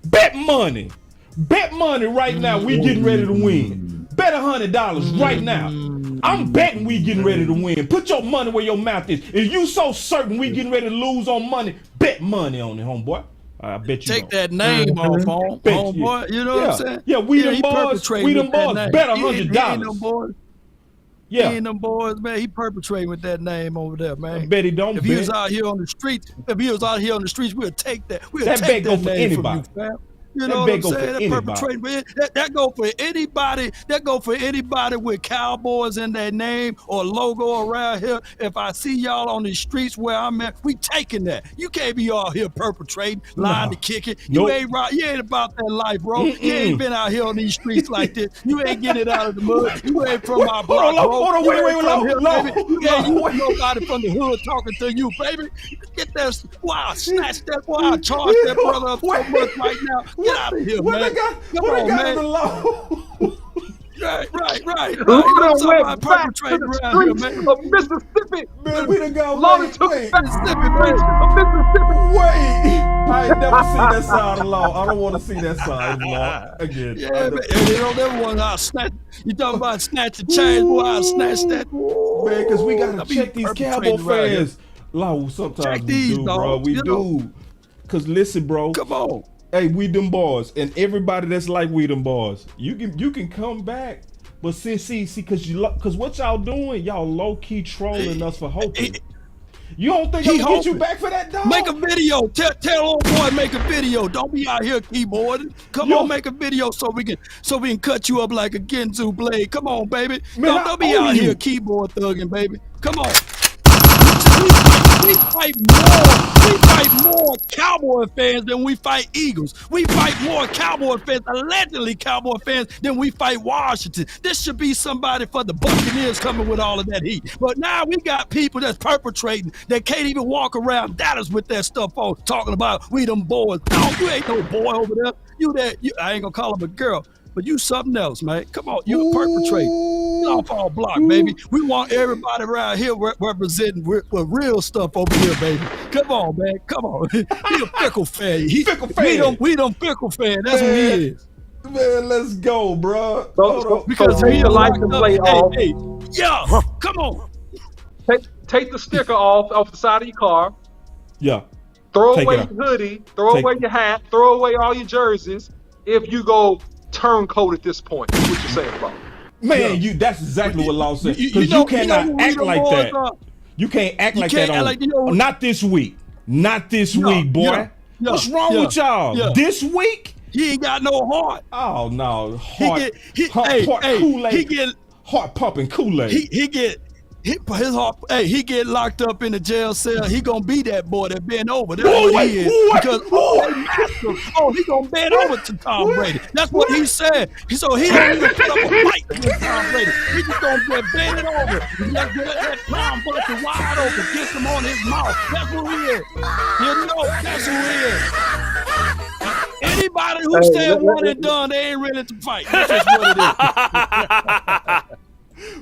Bet money right now. We getting ready to win. Bet $100 right now. I'm betting we getting ready to win. Put your money where your mouth is. If you so certain we getting ready to lose on money, bet money on it, homeboy. I bet you take that name off, homeboy. You know what I'm saying? Yeah, we them boys. We them boys. Bet $100. He ain't them boys, man. He perpetrating with that name over there, man. I bet he don't. If he was out here on the streets, we'll take that. We'll that take bet that go for name anybody. from you, fam. You know what I'm saying? That go for anybody. That go for anybody with Cowboys in their name or logo around here. If I see y'all on the streets where I'm at, we taking that. You can't be all here perpetrating, lying to kick it. You ain't right. You ain't about that life, bro. You ain't been out here on these streets like this. You ain't getting it out of the mud. You ain't from our block, bro. Hold on, wait, You ain't nobody from the hood talking to you, baby. Get that. Wow, snatch that. Wow, charge that brother up so much right now. Get out of here, man. What I got in the law? Right. Somebody perpetrating around here, man. Of Mississippi. Man, we done got Mississippi. Wait. I ain't never seen that side of the law. I don't want to see that side of the law again. Yeah, man. You know that one I snatch. You talking about snatch the chain, boy? I snatch that. Man, because we gotta check these Cowboy fans. Law, sometimes we do, bro. We do. Because listen, bro. Come on. Hey, we them boys, and everybody that's like we them boys, you can come back, but see, cause what y'all doing, y'all low key trolling us for hoping. You don't think I'm gonna get you back for that, dog? Make a video. Tell old boy make a video. Don't be out here keyboarding. Come on, make a video so we can cut you up like a Ginzu blade. Come on, baby. Man, don't be out here keyboard thugging, baby. Come on. We fight more Cowboy fans than we fight Eagles. We fight more Cowboy fans, allegedly Cowboy fans, than we fight Washington. This should be somebody for the Buccaneers coming with all of that heat. But now we got people that's perpetrating that can't even walk around Dallas with that stuff on, talking about we them boys. No, you ain't no boy over there. I ain't gonna call him a girl, but you something else, man. Come on, you perpetrating. Get off our block, baby. We want everybody around here representing real stuff over here, baby. Come on, man. Come on. He a fickle fan. Fickle fan. We them fickle fan. That's what he is. Man, let's go, bro. Because take the license plate off. Hey, yeah, come on. Take the sticker off the side of your car. Yeah. Throw away your hoodie. Throw away your hat. Throw away all your jerseys. If you go turncoat at this point, that's what you're saying, bro. Man, that's exactly what Law said. Because you cannot act like that. You can't act like that on. Not this week. Not this week, boy. What's wrong with y'all? This week? He ain't got no heart. Oh no, heart Kool-Aid. Heart pumping Kool-Aid. His heart. Hey, he get locked up in the jail cell. He gonna be that boy that bent over. That's what he is. Because he gonna bend over to Tom Brady. That's what he said. So he don't even put up a fight against Tom Brady. He just gonna bend it over. Just let that clown buster wide open, kiss him on his mouth. That's who he is. You know, that's who he is. Anybody who said one and done, they ain't ready to fight. That's just what it is.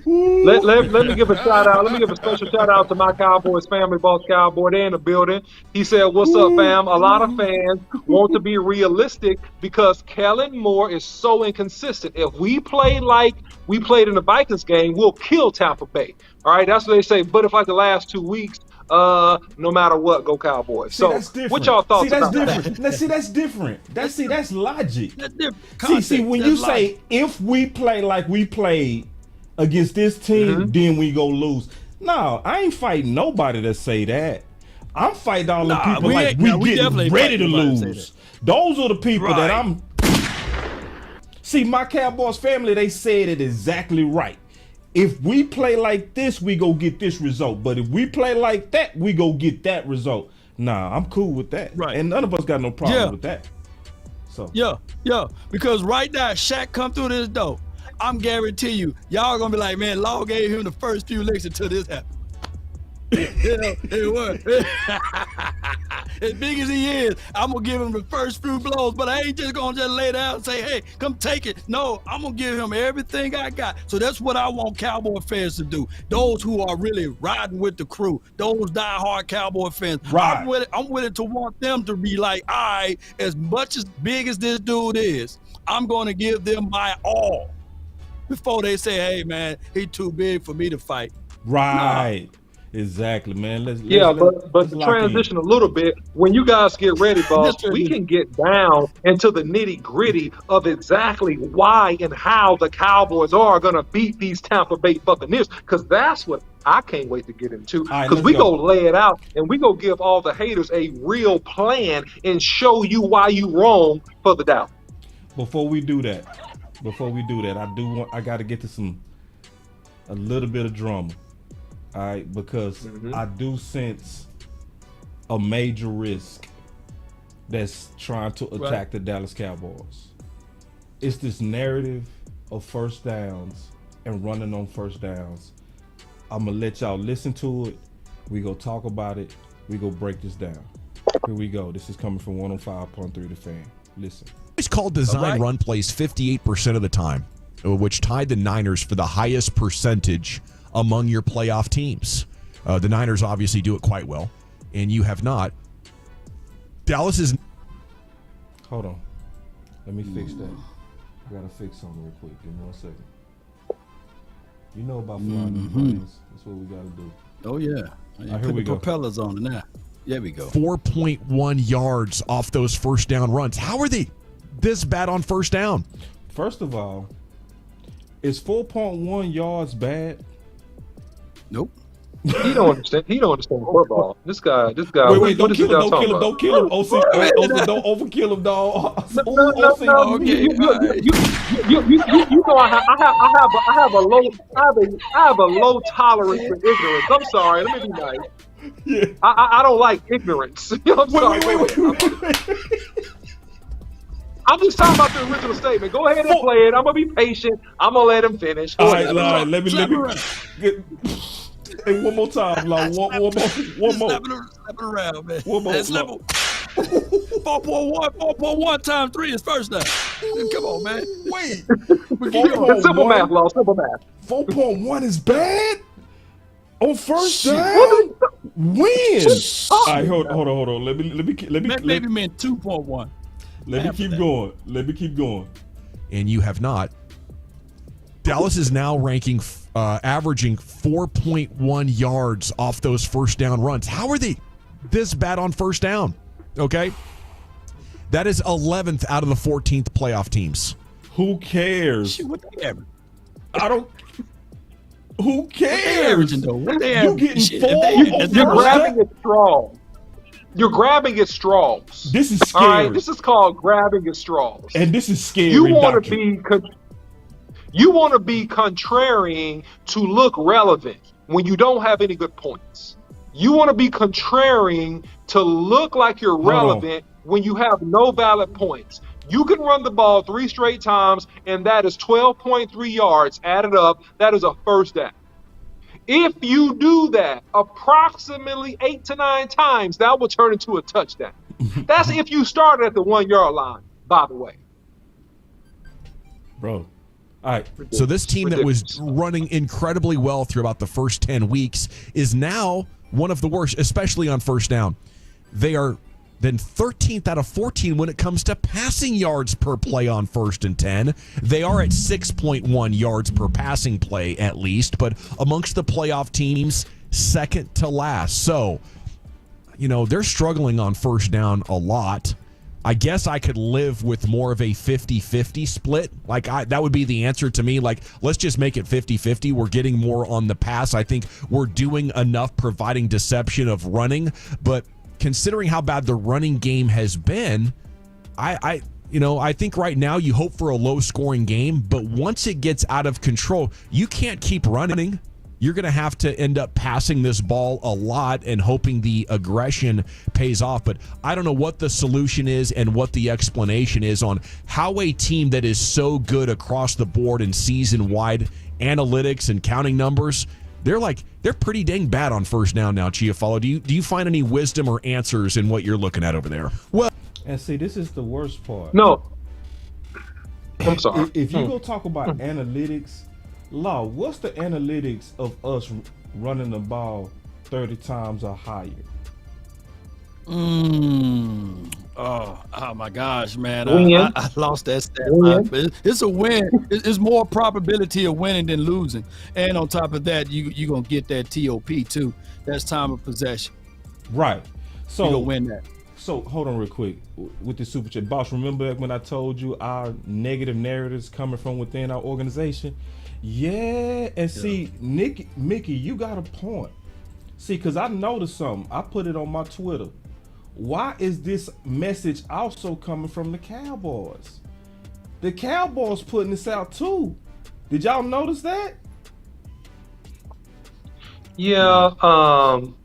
Let me give a shout out. Let me give a special shout out to my Cowboys family, boss Cowboy. They're in the building. He said, "What's up, fam?" A lot of fans want to be realistic because Kellen Moore is so inconsistent. If we play like we played in the Vikings game, we'll kill Tampa Bay. All right, that's what they say. But if like the last 2 weeks, no matter what, go Cowboys. So, what y'all thoughts about that? See, that's different. That's logic. That's different. See, when you say if we play like we played against this team, then we go lose. No, I ain't fighting nobody that say that. I'm fighting all the people we getting ready to lose. Those are the people that I'm. See, my Cowboys family, they said it exactly right. If we play like this, we go get this result. But if we play like that, we go get that result. Nah, I'm cool with that. Right. And none of us got no problem with that. So yeah. Because right now, Shaq come through this door. I'm guarantee you, y'all gonna be like, man, Law gave him the first few licks until this happened. It was. As big as he is, I'm gonna give him the first few blows, but I ain't just gonna lay down and say, hey, come take it. No, I'm gonna give him everything I got. So that's what I want Cowboy fans to do. Those who are really riding with the crew, those diehard Cowboy fans. I'm willing to want them to be like, all right, as much as big as this dude is, I'm gonna give them my all. Before they say, hey, man, he too big for me to fight. Right. Exactly, man. Let's to transition a little bit, when you guys get ready, boss, we can get down into the nitty gritty of exactly why and how the Cowboys are going to beat these Tampa Bay Buccaneers, because that's what I can't wait to get into. Because we go lay it out and we go give all the haters a real plan and show you why you wrong for the doubt. Before we do that, I got to get to a little bit of drama. All right, because I do sense a major risk that's trying to attack the Dallas Cowboys. It's this narrative of first downs and running on first downs. I'm gonna let y'all listen to it. We go talk about it. We go break this down. Here we go. This is coming from 105.3 The Fan. Listen. It's called design run plays 58% of the time, which tied the Niners for the highest percentage among your playoff teams. The Niners obviously do it quite well, and you have not. Dallas is... Hold on. Let me fix that. I gotta fix something real quick. Give me 1 second. You know about flying them planes. That's what we gotta do. Oh, yeah. Put the propellers on it now. There we go. 4.1 yards off those first down runs. How are they this bad on first down? First of all, is 4.1 yards bad? Nope. He don't understand football. This guy. Wait, don't kill him. Don't kill him. OC, don't overkill him, dog. No. You know I have a low tolerance for ignorance. I'm sorry. Let me be nice. Yeah. I don't like ignorance. I'm sorry. Wait. I'm just talking about the original statement. Go ahead and play it. I'm gonna be patient. I'm gonna let him finish. All right, let me. Get, hey, one more time, Law. One more. Slap it around, man. One more. 4.1 times 3 is first down. Come on, man. Wait. Simple math, Law. Simple math. 4.1 is bad on first down. When? All right, hold on. Let me. Maybe meant 2.1. Let me keep going. And you have not. Dallas is now ranking, averaging 4.1 yards off those first down runs. How are they this bad on first down? Okay. That is 11th out of the 14th playoff teams. Who cares? Shit, what they average? I don't. Who cares? What they averaging though? What they You averaging? getting 4? You're grabbing at straws. You're grabbing at straws. This is scary. All right, this is called grabbing at straws. And this is scary. You want to be contrarian to look relevant when you don't have any good points. You want to be contrarian to look like you're relevant when you have no valid points. You can run the ball 3 straight times, and that is 12.3 yards added up. That is a first down. If you do that approximately 8 to 9 times, that will turn into a touchdown. That's if you start at the 1 yard line, by the way. Bro. All right. So this team that was running incredibly well through about the first 10 weeks is now one of the worst, especially on first down. They are then 13th out of 14 when it comes to passing yards per play on first and 10. They are at 6.1 yards per passing play at least, but amongst the playoff teams, second to last. So, they're struggling on first down a lot. I guess I could live with more of a 50-50 split. That would be the answer to me. Let's just make it 50-50. We're getting more on the pass. I think we're doing enough providing deception of running, but considering how bad the running game has been, I think right now you hope for a low-scoring game, but once it gets out of control, you can't keep running. You're going to have to end up passing this ball a lot and hoping the aggression pays off. But I don't know what the solution is and what the explanation is on how a team that is so good across the board in season-wide analytics and counting numbers, they're pretty dang bad on first down now, Chiafalo. Do you find any wisdom or answers in what you're looking at over there? Well, and see, this is the worst part. No. I'm sorry. If you go talk about analytics, Law, what's the analytics of us running the ball 30 times or higher? Oh my gosh, man. I lost that stat. It's a win. It's more probability of winning than losing. And on top of that, you're going to get that TOP too. That's time of possession. Right. So you're going to win that. So hold on real quick with the super chat. Boss, remember when I told you our negative narratives coming from within our organization? Yeah, and see, Mickey, you got a point. See, because I noticed something. I put it on my Twitter. Why is this message also coming from the Cowboys? The Cowboys putting this out too. Did y'all notice that? Yeah,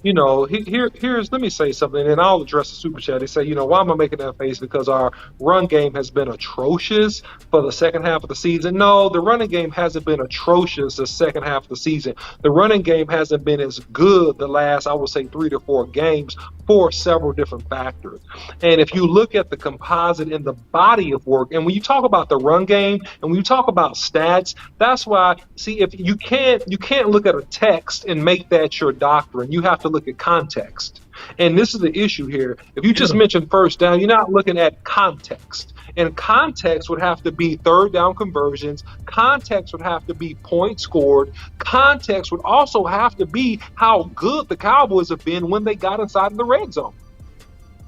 here's let me say something, and I'll address the super chat. They say, why am I making that face? Because our run game has been atrocious for the second half of the season. No, the running game hasn't been atrocious the second half of the season. The running game hasn't been as good the last, I would say, 3 to 4 games for several different factors. And if you look at the composite in the body of work, and when you talk about the run game, and when you talk about stats, that's why, see, if you can't look at a text and make that your doctrine. You have to look at context. And this is the issue here. If you just mention first down, you're not looking at context. And context would have to be third down conversions. Context would have to be points scored. Context would also have to be how good the Cowboys have been when they got inside of the red zone.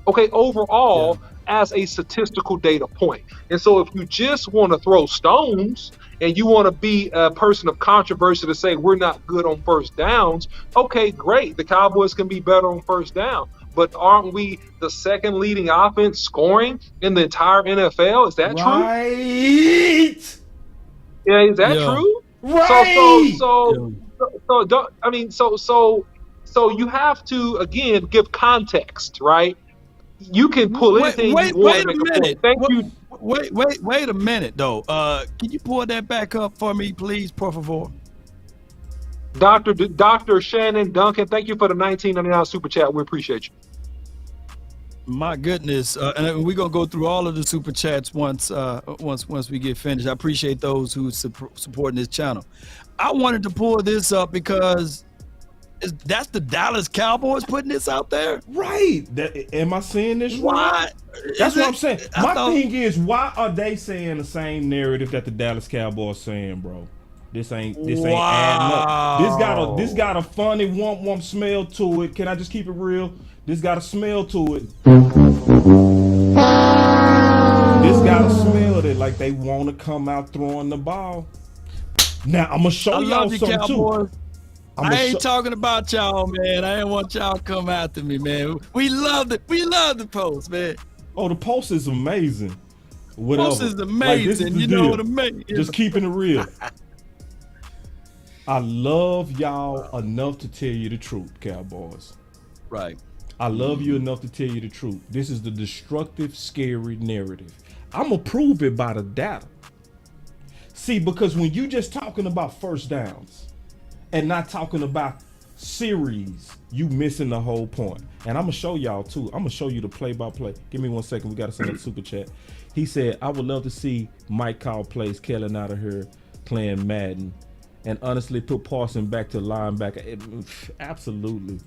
Okay, overall, as a statistical data point. And so if you just want to throw stones and you want to be a person of controversy to say we're not good on first downs, okay, great. The Cowboys can be better on first down. But aren't we the second leading offense scoring in the entire NFL? Is that true? Right. Yeah, is that true? Right. So you have to, again, give context, right? You can pull anything you want to make a point. Thank you. Wait a minute, though. Can you pull that back up for me, please, por favor? Dr. Shannon Duncan, thank you for the $19.99 super chat. We appreciate you. My goodness, and we're gonna go through all of the super chats once we get finished. I appreciate those who supporting this channel. I wanted to pull this up because that's the Dallas Cowboys putting this out there, right? Am I saying this right? That's what I'm saying. My thing is, why are they saying the same narrative that the Dallas Cowboys saying, bro? This ain't adding up. This got a funny womp smell to it. Can I just keep it real? This got a smell to it. This got a smell that like they want to come out throwing the ball. Now I'm gonna show y'all something too. I ain't talking about y'all, man. I ain't want y'all to come after me, man. We love the post, man. Oh, the post is amazing. Whatever. Post is amazing. Like, you know what I mean? Just keeping it real. I love y'all enough to tell you the truth, Cowboys. Right. I love you enough to tell you the truth. This is the destructive, scary narrative. I'm gonna prove it by the data. See, because when you just talking about first downs and not talking about series, you missing the whole point. And I'm gonna show y'all too. I'm gonna show you the play-by-play. Give me 1 second. We gotta send a super chat. He said, I would love to see Mike call plays Kellen out of here playing Madden and honestly put Parson back to linebacker. Absolutely.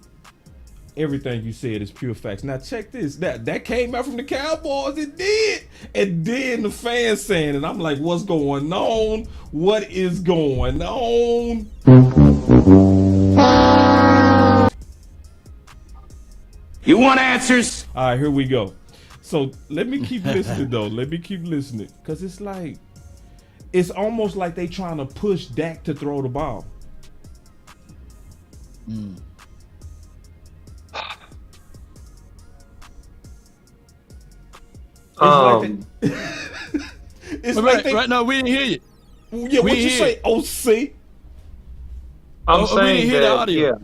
Everything you said is pure facts. Now check this. That came out from the Cowboys. It did. And then the fans saying it. I'm like, what's going on? What is going on? You want answers? All right, here we go. So let me keep listening though. Let me keep listening. Cause it's like, it's almost like they trying to push Dak to throw the ball. It's right now we didn't hear you. Yeah, what you say, OC? I'm saying we didn't hear that, the audio. Yeah.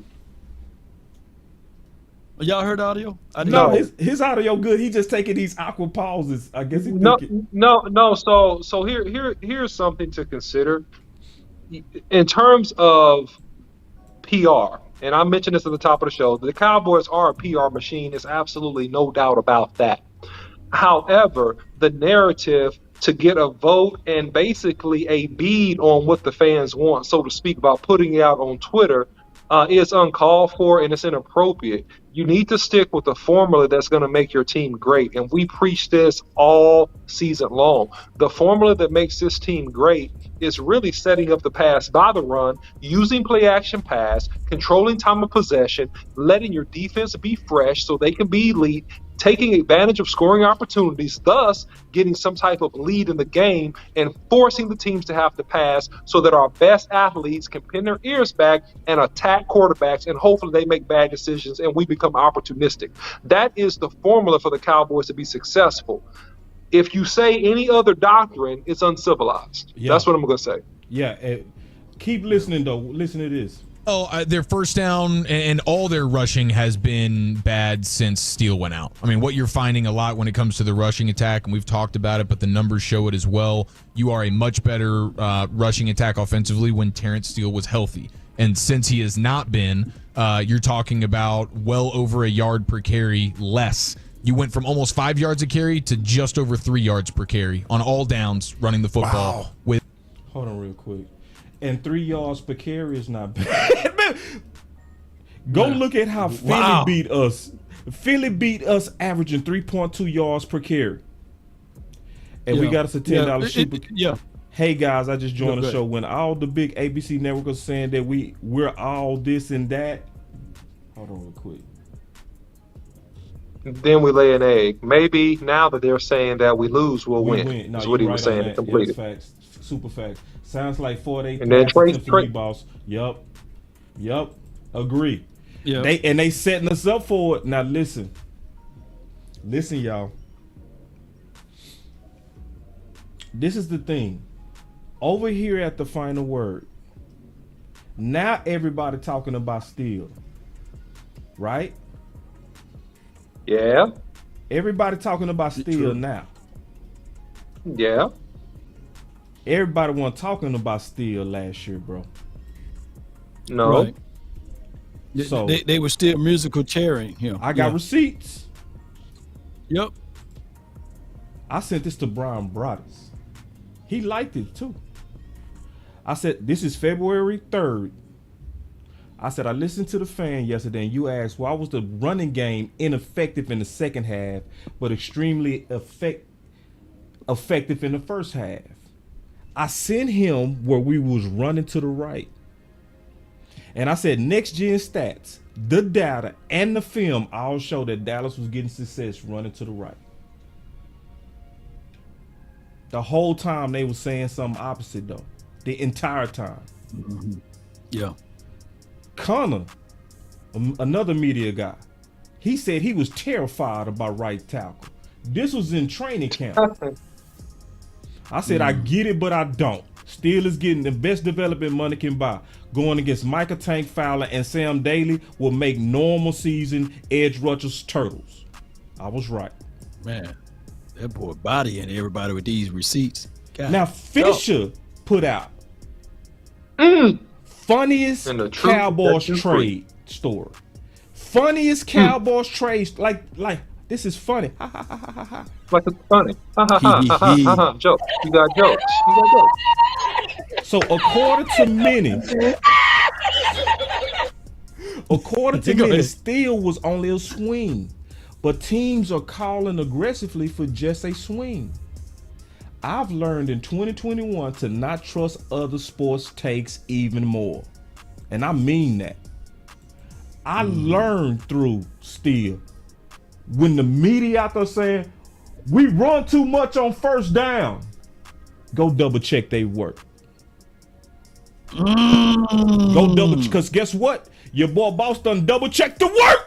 Y'all heard the audio? No, his audio good. He just taking these awkward pauses. I guess he No. So here's something to consider in terms of PR. And I mentioned this at the top of the show. The Cowboys are a PR machine. There's absolutely no doubt about that. However, the narrative to get a vote and basically a bead on what the fans want, so to speak, about putting it out on Twitter is uncalled for and it's inappropriate. You need to stick with the formula that's going to make your team great. And we preach this all season long. The formula that makes this team great is really setting up the pass by the run, using play action pass, controlling time of possession, letting your defense be fresh so they can be elite, taking advantage of scoring opportunities, thus getting some type of lead in the game and forcing the teams to have to pass so that our best athletes can pin their ears back and attack quarterbacks, and hopefully they make bad decisions and we become opportunistic. That is the formula for the Cowboys to be successful. If you say any other doctrine, it's uncivilized. Yeah. That's what I'm going to say. Yeah. Keep listening, though. Listen to this. Oh, their first down and all their rushing has been bad since Steele went out. I mean, what you're finding a lot when it comes to the rushing attack, and we've talked about it, but the numbers show it as well. You are a much better rushing attack offensively when Terrence Steele was healthy. And since he has not been, you're talking about well over a yard per carry less. You went from almost 5 yards a carry to just over 3 yards per carry on all downs running the football. Wow. Hold on real quick. And 3 yards per carry is not bad. Go look at how Philly beat us. Philly beat us averaging 3.2 yards per carry. And we got us a $10 super. Hey guys, I just joined the show. When all the big ABC networks are saying that we're all this and that. Hold on real quick. Then we lay an egg. Maybe now that they're saying that we lose, we'll win. That's what he was saying. Completed. Facts. Super facts. Sounds like 48 and then Trey boss. Yup. Agree. Yeah. They setting us up for it. Now listen, y'all. This is the thing. Over here at the final word. Now everybody talking about Steele. right? Yeah. Everybody talking about Steele now. Yeah. Everybody wasn't talking about Steele last year, bro. No. Right. So they were still musical chairing him. I got receipts. Yep. I sent this to Brian Broaddus. He liked it too. I said, this is February 3rd. I said, I listened to the fan yesterday and you asked, why was the running game ineffective in the second half, but extremely effective in the first half? I sent him where we was running to the right. And I said, next gen stats, the data and the film all show that Dallas was getting success running to the right. The whole time they were saying something opposite though. The entire time. Mm-hmm. Yeah. Connor, another media guy, he said he was terrified about right tackle. This was in training camp. I said, I get it, but I don't. Steele is getting the best development money can buy. Going against Micah Tank Fowler and Sam Daly will make normal season edge rushers turtles. I was right. Man, that boy bodying everybody with these receipts. God. Now Fisher put out funniest Cowboys trade story. Funniest Cowboys trade. Like this is funny. Ha ha ha ha ha. Like it's funny. Ha ha ha ha ha ha. Jokes. You got jokes. You got jokes. So according to many, Steele was only a swing, but teams are calling aggressively for just a swing. I've learned in 2021 to not trust other sports takes even more. And I mean that. I learned through Steele. When the media out there saying, we run too much on first down, go double check they work. Go double check, because guess what? Your boy Boss done double check the work.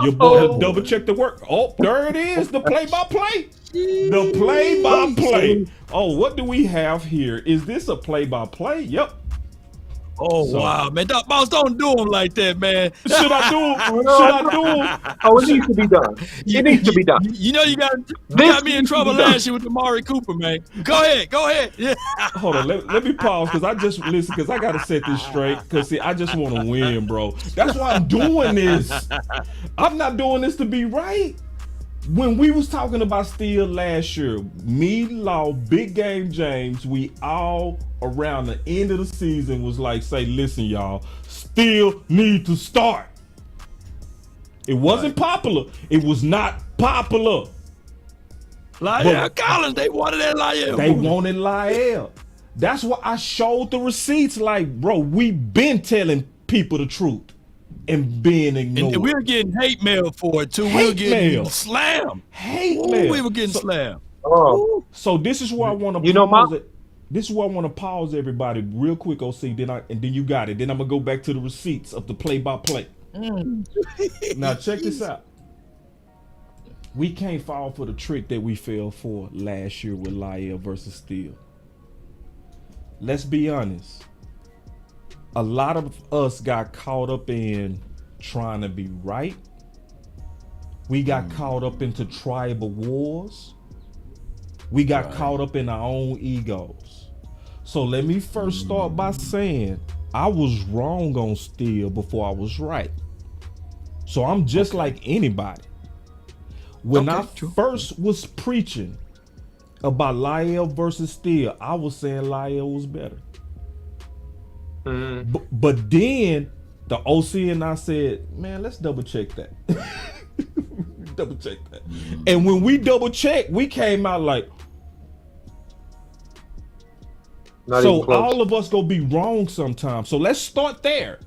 Your boy double check the work. Oh, there it is, the play-by-play. The play-by-play. Oh, what do we have here? Is this a play-by-play? Yep. Oh, wow, man. Boss, don't do him like that, man. Should I do him? Should I do him? Oh, it needs to be done. It needs to be done. You know you got me in trouble last year with Amari Cooper, man. Go ahead. Yeah. Hold on, let me pause because I got to set this straight because see, I just want to win, bro. That's why I'm doing this. I'm not doing this to be right. When we was talking about Steele last year, me, Law, Big Game James, we all around the end of the season was like, say, listen, y'all, Steele need to start. It wasn't popular. It was not popular. Lyle Collins, they wanted that Lyle. They wanted Lyle. That's why I showed the receipts like, bro, we been telling people the truth. And being ignored. And we were getting hate mail for it too. We were getting slammed. Hate mail. We were getting slammed. So this is where I want to pause it. This is where I want to pause everybody real quick, OC. And then you got it. Then I'm gonna go back to the receipts of the play-by-play. Now check this out. We can't fall for the trick that we fell for last year with Lyle versus Steele. Let's be honest. A lot of us got caught up in trying to be right. We got caught up into tribal wars. We got caught up in our own egos. So let me first start by saying I was wrong on Steele before I was right. So I'm just like anybody. When I first was preaching about Lyle versus Steele, I was saying Lyle was better. But then the OC and I said, man, let's double check that. Double check that. And when we double checked, we came out like, so all of us gonna be wrong sometimes. So let's start there.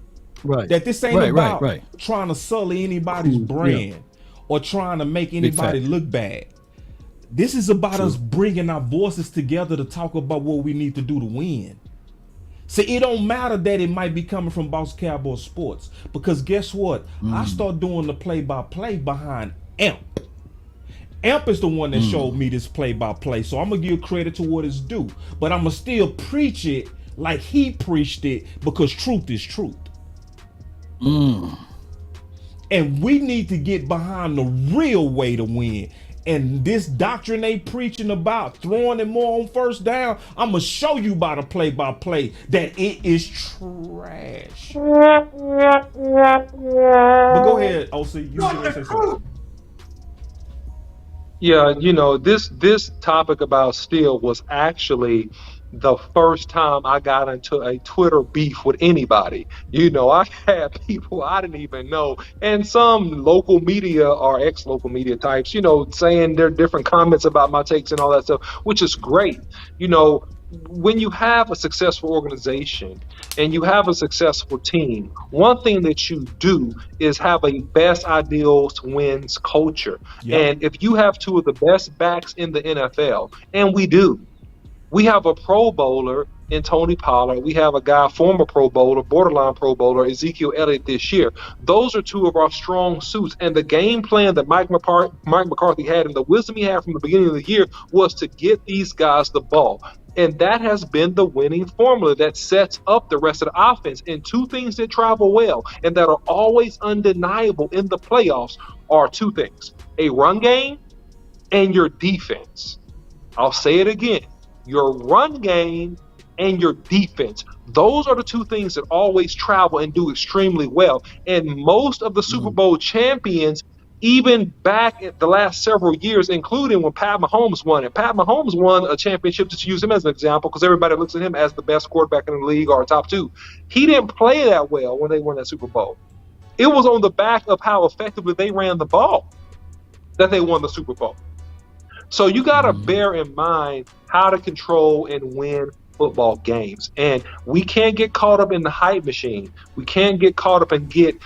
Right. That this ain't about trying to sully anybody's brand or trying to make anybody look bad. This is about us bringing our voices together to talk about what we need to do to win. See, it don't matter that it might be coming from Boss Cowboy Sports, because guess what? I start doing the play-by-play behind Amp. Amp is the one that showed me this play-by-play, so I'm gonna give credit to what it's due, but I'm gonna still preach it like he preached it because truth is truth. And we need to get behind the real way to win. And this doctrine they preaching about throwing it more on first down, I'm gonna show you by the play-by-play that it is trash. But go ahead, OC. You gonna say something? Yeah, you know, this topic about steel was actually the first time I got into a Twitter beef with anybody. You know, I had people I didn't even know, and some local media or ex-local media types, you know, saying their different comments about my takes and all that stuff, which is great. You know, when you have a successful organization and you have a successful team, one thing that you do is have a best ideals wins culture. Yep. And if you have two of the best backs in the NFL, and we do, we have a Pro Bowler in Tony Pollard. We have a guy, former Pro Bowler, borderline Pro Bowler, Ezekiel Elliott this year. Those are two of our strong suits. And the game plan that Mike McCarthy had and the wisdom he had from the beginning of the year was to get these guys the ball. And that has been the winning formula that sets up the rest of the offense. And two things that travel well and that are always undeniable in the playoffs are two things: a run game and your defense. I'll say it again. Your run game and your defense. Those are the two things that always travel and do extremely well. And most of the Super Bowl champions, even back at the last several years, including when Pat Mahomes won it. Pat Mahomes won a championship, just to use him as an example, because everybody looks at him as the best quarterback in the league or top two. He didn't play that well when they won that Super Bowl. It was on the back of how effectively they ran the ball that they won the Super Bowl. So you got to bear in mind how to control and win football games. And we can't get caught up in the hype machine. We can't get caught up and get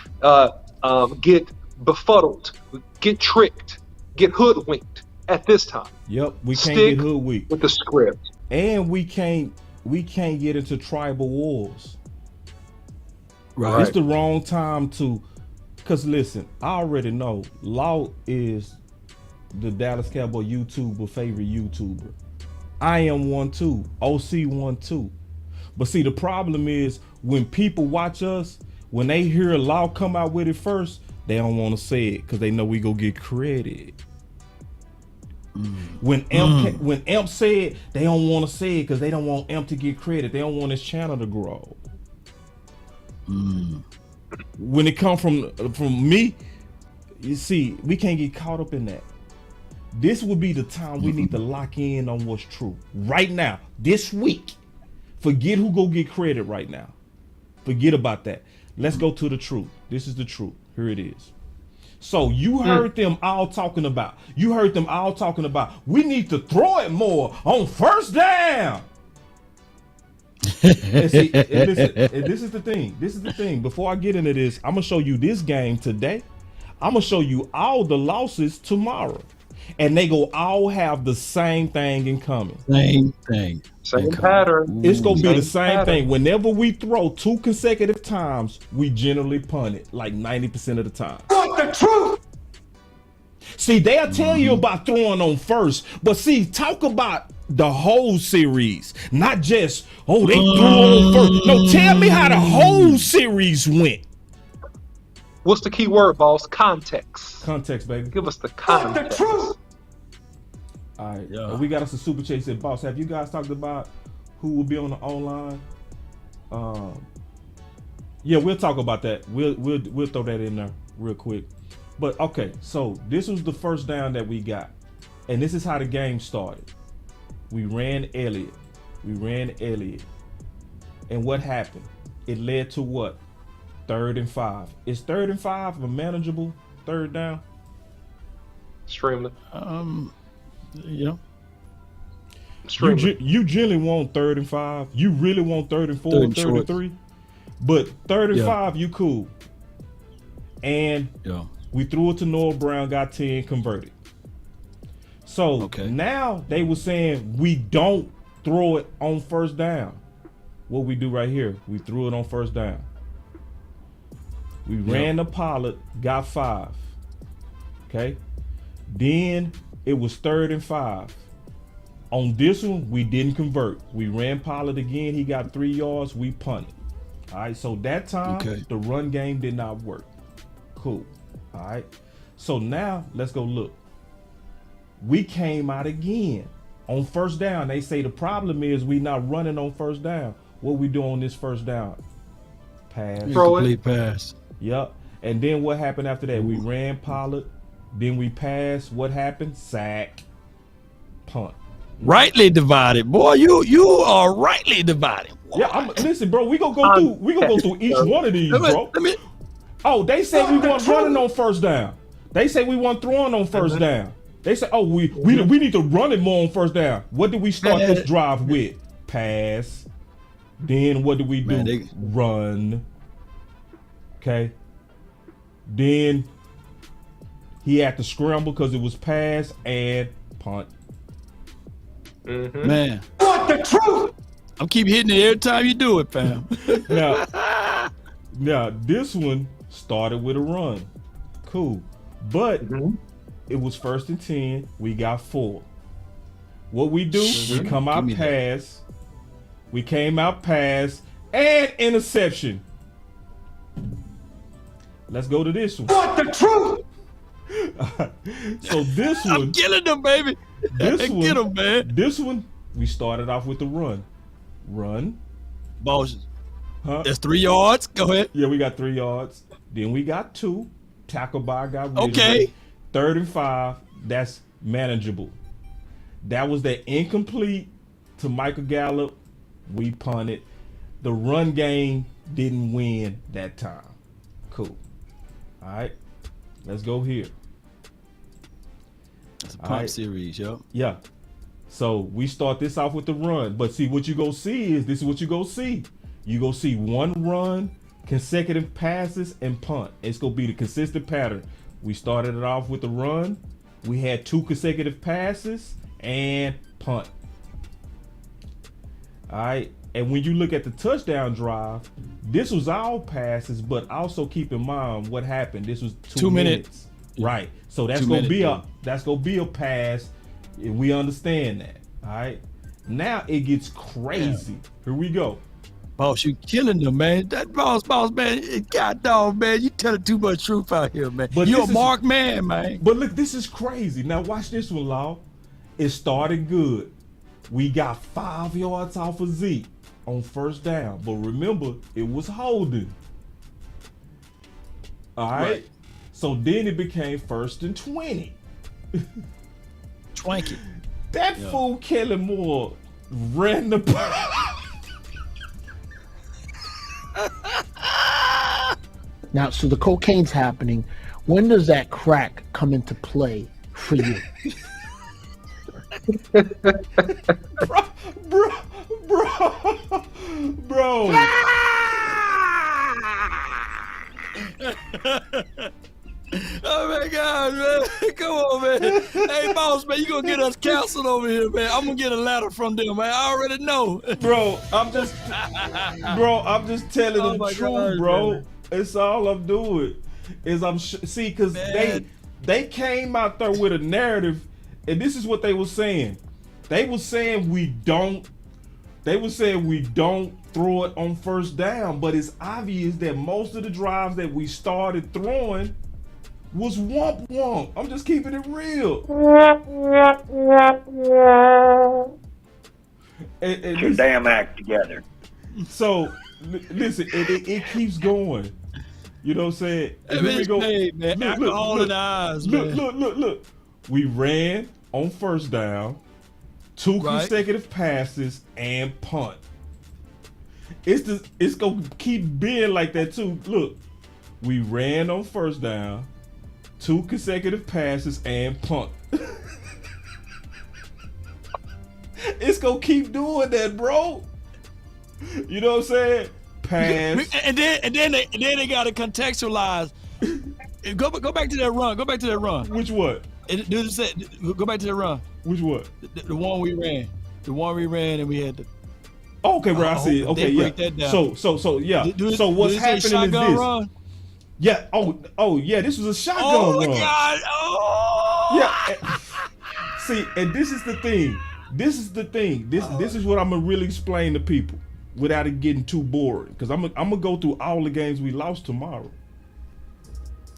befuddled, get tricked, get hoodwinked at this time. Yep, we can't Stick get hoodwinked with the script. And we can't get into tribal wars. Right. It's the wrong time to, because listen, I already know Law is the Dallas Cowboy YouTuber favorite YouTuber. I am one too. OC one too. But see, the problem is when people watch us, when they hear Law come out with it first, they don't want to say it because they know we go get credit. When Imp said, they don't want to say it because they don't want Imp to get credit. They don't want his channel to grow. When it comes from me, you see, we can't get caught up in that. This would be the time we need to lock in on what's true right now, this week. Forget who go get credit right now. Forget about that. Let's go to the truth. This is the truth. Here it is. So you heard them all talking about. We need to throw it more on first down. And see, and listen, and this is the thing. Before I get into this, I'm gonna show you this game today. I'm gonna show you all the losses tomorrow. And they go all have the same thing in common. Same thing. Same pattern. It's going to be the same thing. Whenever we throw 2 consecutive times, we generally punt it like 90% of the time. Want the truth? See, they'll tell you about throwing on first. But see, talk about the whole series. Not just, oh, they threw on first. No, tell me how the whole series went. What's the key word, boss? Context. Context, baby. Give us the context. Want the truth? All right, we got us a super chase at boss. Have you guys talked about who will be on the online? Yeah, we'll talk about that. We'll throw that in there real quick. But okay, so this was the first down that we got, and this is how the game started. We ran Elliott, and what happened? It led to what? 3rd and 5. Is 3rd and 5 a manageable third down? Extremely. Yeah. You generally want 3rd and 5. You really want 3rd and 4, 3rd and 3. But 3rd and 5, you cool. And we threw it to Noah Brown, got 10 converted. So now they were saying we don't throw it on first down. What we do right here, we threw it on first down. We ran the Pollard, got 5. Okay. Then it was 3rd and 5. On this one, we didn't convert. We ran Pollard again. He got 3 yards. We punted. All right. So that time, the run game did not work. Cool. All right. So now let's go look. We came out again on first down. They say the problem is we not running on first down. What we do on this first down? Pass. Incomplete pass. Yep. And then what happened after that? We ran Pollard. Then we passed. What happened? Sack. Punt. Rightly divided, boy. You are rightly divided. Boy. Yeah, listen, bro. We gonna go through each one of these, bro. Oh, they say we weren't running on first down. They say we weren't throwing on first down. They say, oh, we need to run it more on first down. What did we start this drive with? Pass. Then what did we do? Run. Okay. Then he had to scramble because it was pass and punt. Mm-hmm. Man, what the truth? I'm keep hitting it every time you do it, fam. now this one started with a run. Cool. But it was 1st and 10. We got 4. What we do, we come out pass. We came out pass and interception. Let's go to this one. What the truth? So this one, I'm killing them, baby. This one, get them, man. This one, we started off with the run. Balls. Huh? That's 3 yards. Go ahead. Yeah, we got 3 yards. Then we got 2. Tackle by guy. Okay. 3rd and 5. That's manageable. That was the incomplete to Michael Gallup. We punted. The run game didn't win that time. Cool. All right. Let's go here. It's a punt series, yo. Yeah. So we start this off with the run. But see, what you go see is, this is what you go see. You go see one run, consecutive passes, and punt. It's going to be the consistent pattern. We started it off with the run. We had 2 consecutive passes and punt. All right. And when you look at the touchdown drive, this was all passes, but also keep in mind what happened. This was 2 minutes. Right. So that's going to be a pass. And we understand that. All right. Now it gets crazy. Yeah. Here we go. Boss, you killing them, man. That boss, man. God dog, man. You telling too much truth out here, man. But you're a marked man, man. But look, this is crazy. Now watch this one, Law. It started good. We got 5 yards off of Zeke on first down. But remember, it was holding. All right. So then it became 1st and 20. Twanky. That fool Kelly Moore ran the Now, so the cocaine's happening. When does that crack come into play for you? bro. Oh my God, man. Come on, man. Hey, boss, man, you gonna get us counseled over here, man. I'm gonna get a letter from them, man. I already know. Bro, I'm just telling the truth, God, bro. Man. It's all I'm doing. Is see, because they came out there with a narrative, and this is what they were saying. They were saying we don't throw it on first down, but it's obvious that most of the drives that we started throwing was womp womp. I'm just keeping it real. Get your damn act together. So listen, it keeps going. You know what I'm saying? Hey, man, we go. Hey, man, alcohol in the eyes, man. Look. We ran on first down, 2 consecutive passes, and punt. It's gonna keep being like that too. Look, we ran on first down, 2 consecutive passes, and punt. It's gonna keep doing that, bro. You know what I'm saying? Pass. And then they gotta contextualize. Go back to that run. Go back to that run. Which what? Go back to that run. Which what? The one we ran. The one we ran and we had to. Okay, bro. I see it. Okay, yeah. So yeah. So what's happening is this. Run? Yeah. Oh yeah. This was a shotgun run. Oh God. Oh. Yeah. See, and this is the thing. This is what I'm gonna really explain to people without it getting too boring. Because I'm gonna go through all the games we lost tomorrow.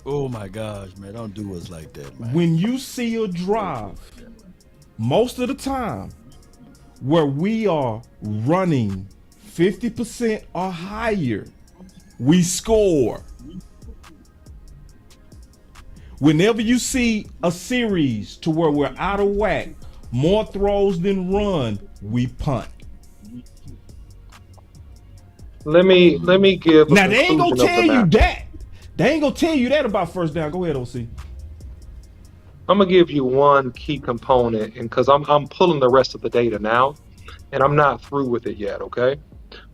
Oh my gosh, man! Don't do us like that, man. When you see a drive, most of the time, where we are running 50% or higher, we score. Whenever you see a series to where we're out of whack, more throws than run, we punt. Let me give. Now they ain't gonna tell you that. They ain't gonna tell you that about first down. Go ahead, OC. I'm gonna give you one key component, and because I'm pulling the rest of the data now, and I'm not through with it yet. Okay,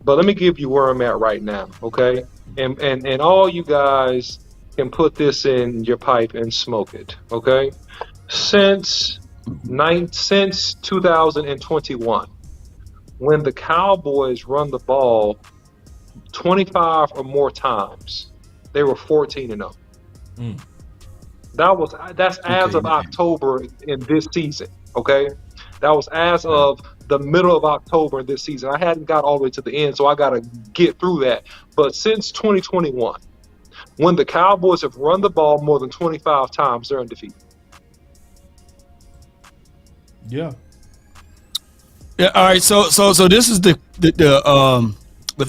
but let me give you where I'm at right now. Okay, and all you guys can put this in your pipe and smoke it. Okay, since 2021, when the Cowboys run the ball 25 or more times, they were 14-0. That's as of October in this season. Okay, that was as of the middle of October this season. I hadn't got all the way to the end, so I got to get through that. But since 2021, when the Cowboys have run the ball more than 25 times, they're undefeated. Yeah. Yeah. All right. So this is the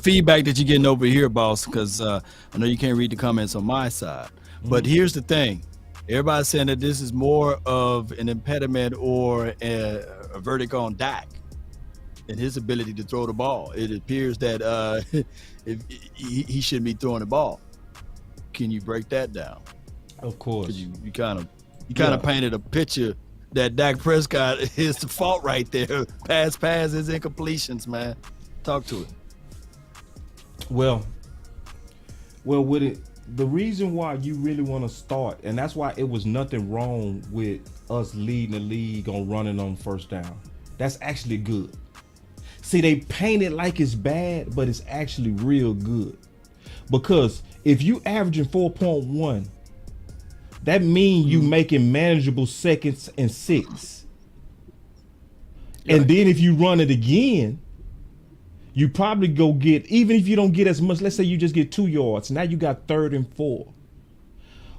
feedback that you're getting over here, boss. Because I know you can't read the comments on my side, but here's the thing: everybody's saying that this is more of an impediment or a verdict on Dak and his ability to throw the ball. It appears that he shouldn't be throwing the ball. Can you break that down? Of course. You kind of painted a picture that Dak Prescott is the fault right there. Passes, incompletions, man. Talk to it. Well, with it, the reason why you really want to start, and that's why it was nothing wrong with us leading the league on running on first down. That's actually good. See, they paint it like it's bad, but it's actually real good. Because if you averaging 4.1, that means you making manageable seconds and 6. Yeah. And then if you run it again, you probably go get, even if you don't get as much, let's say you just get 2 yards. Now you got 3rd and 4.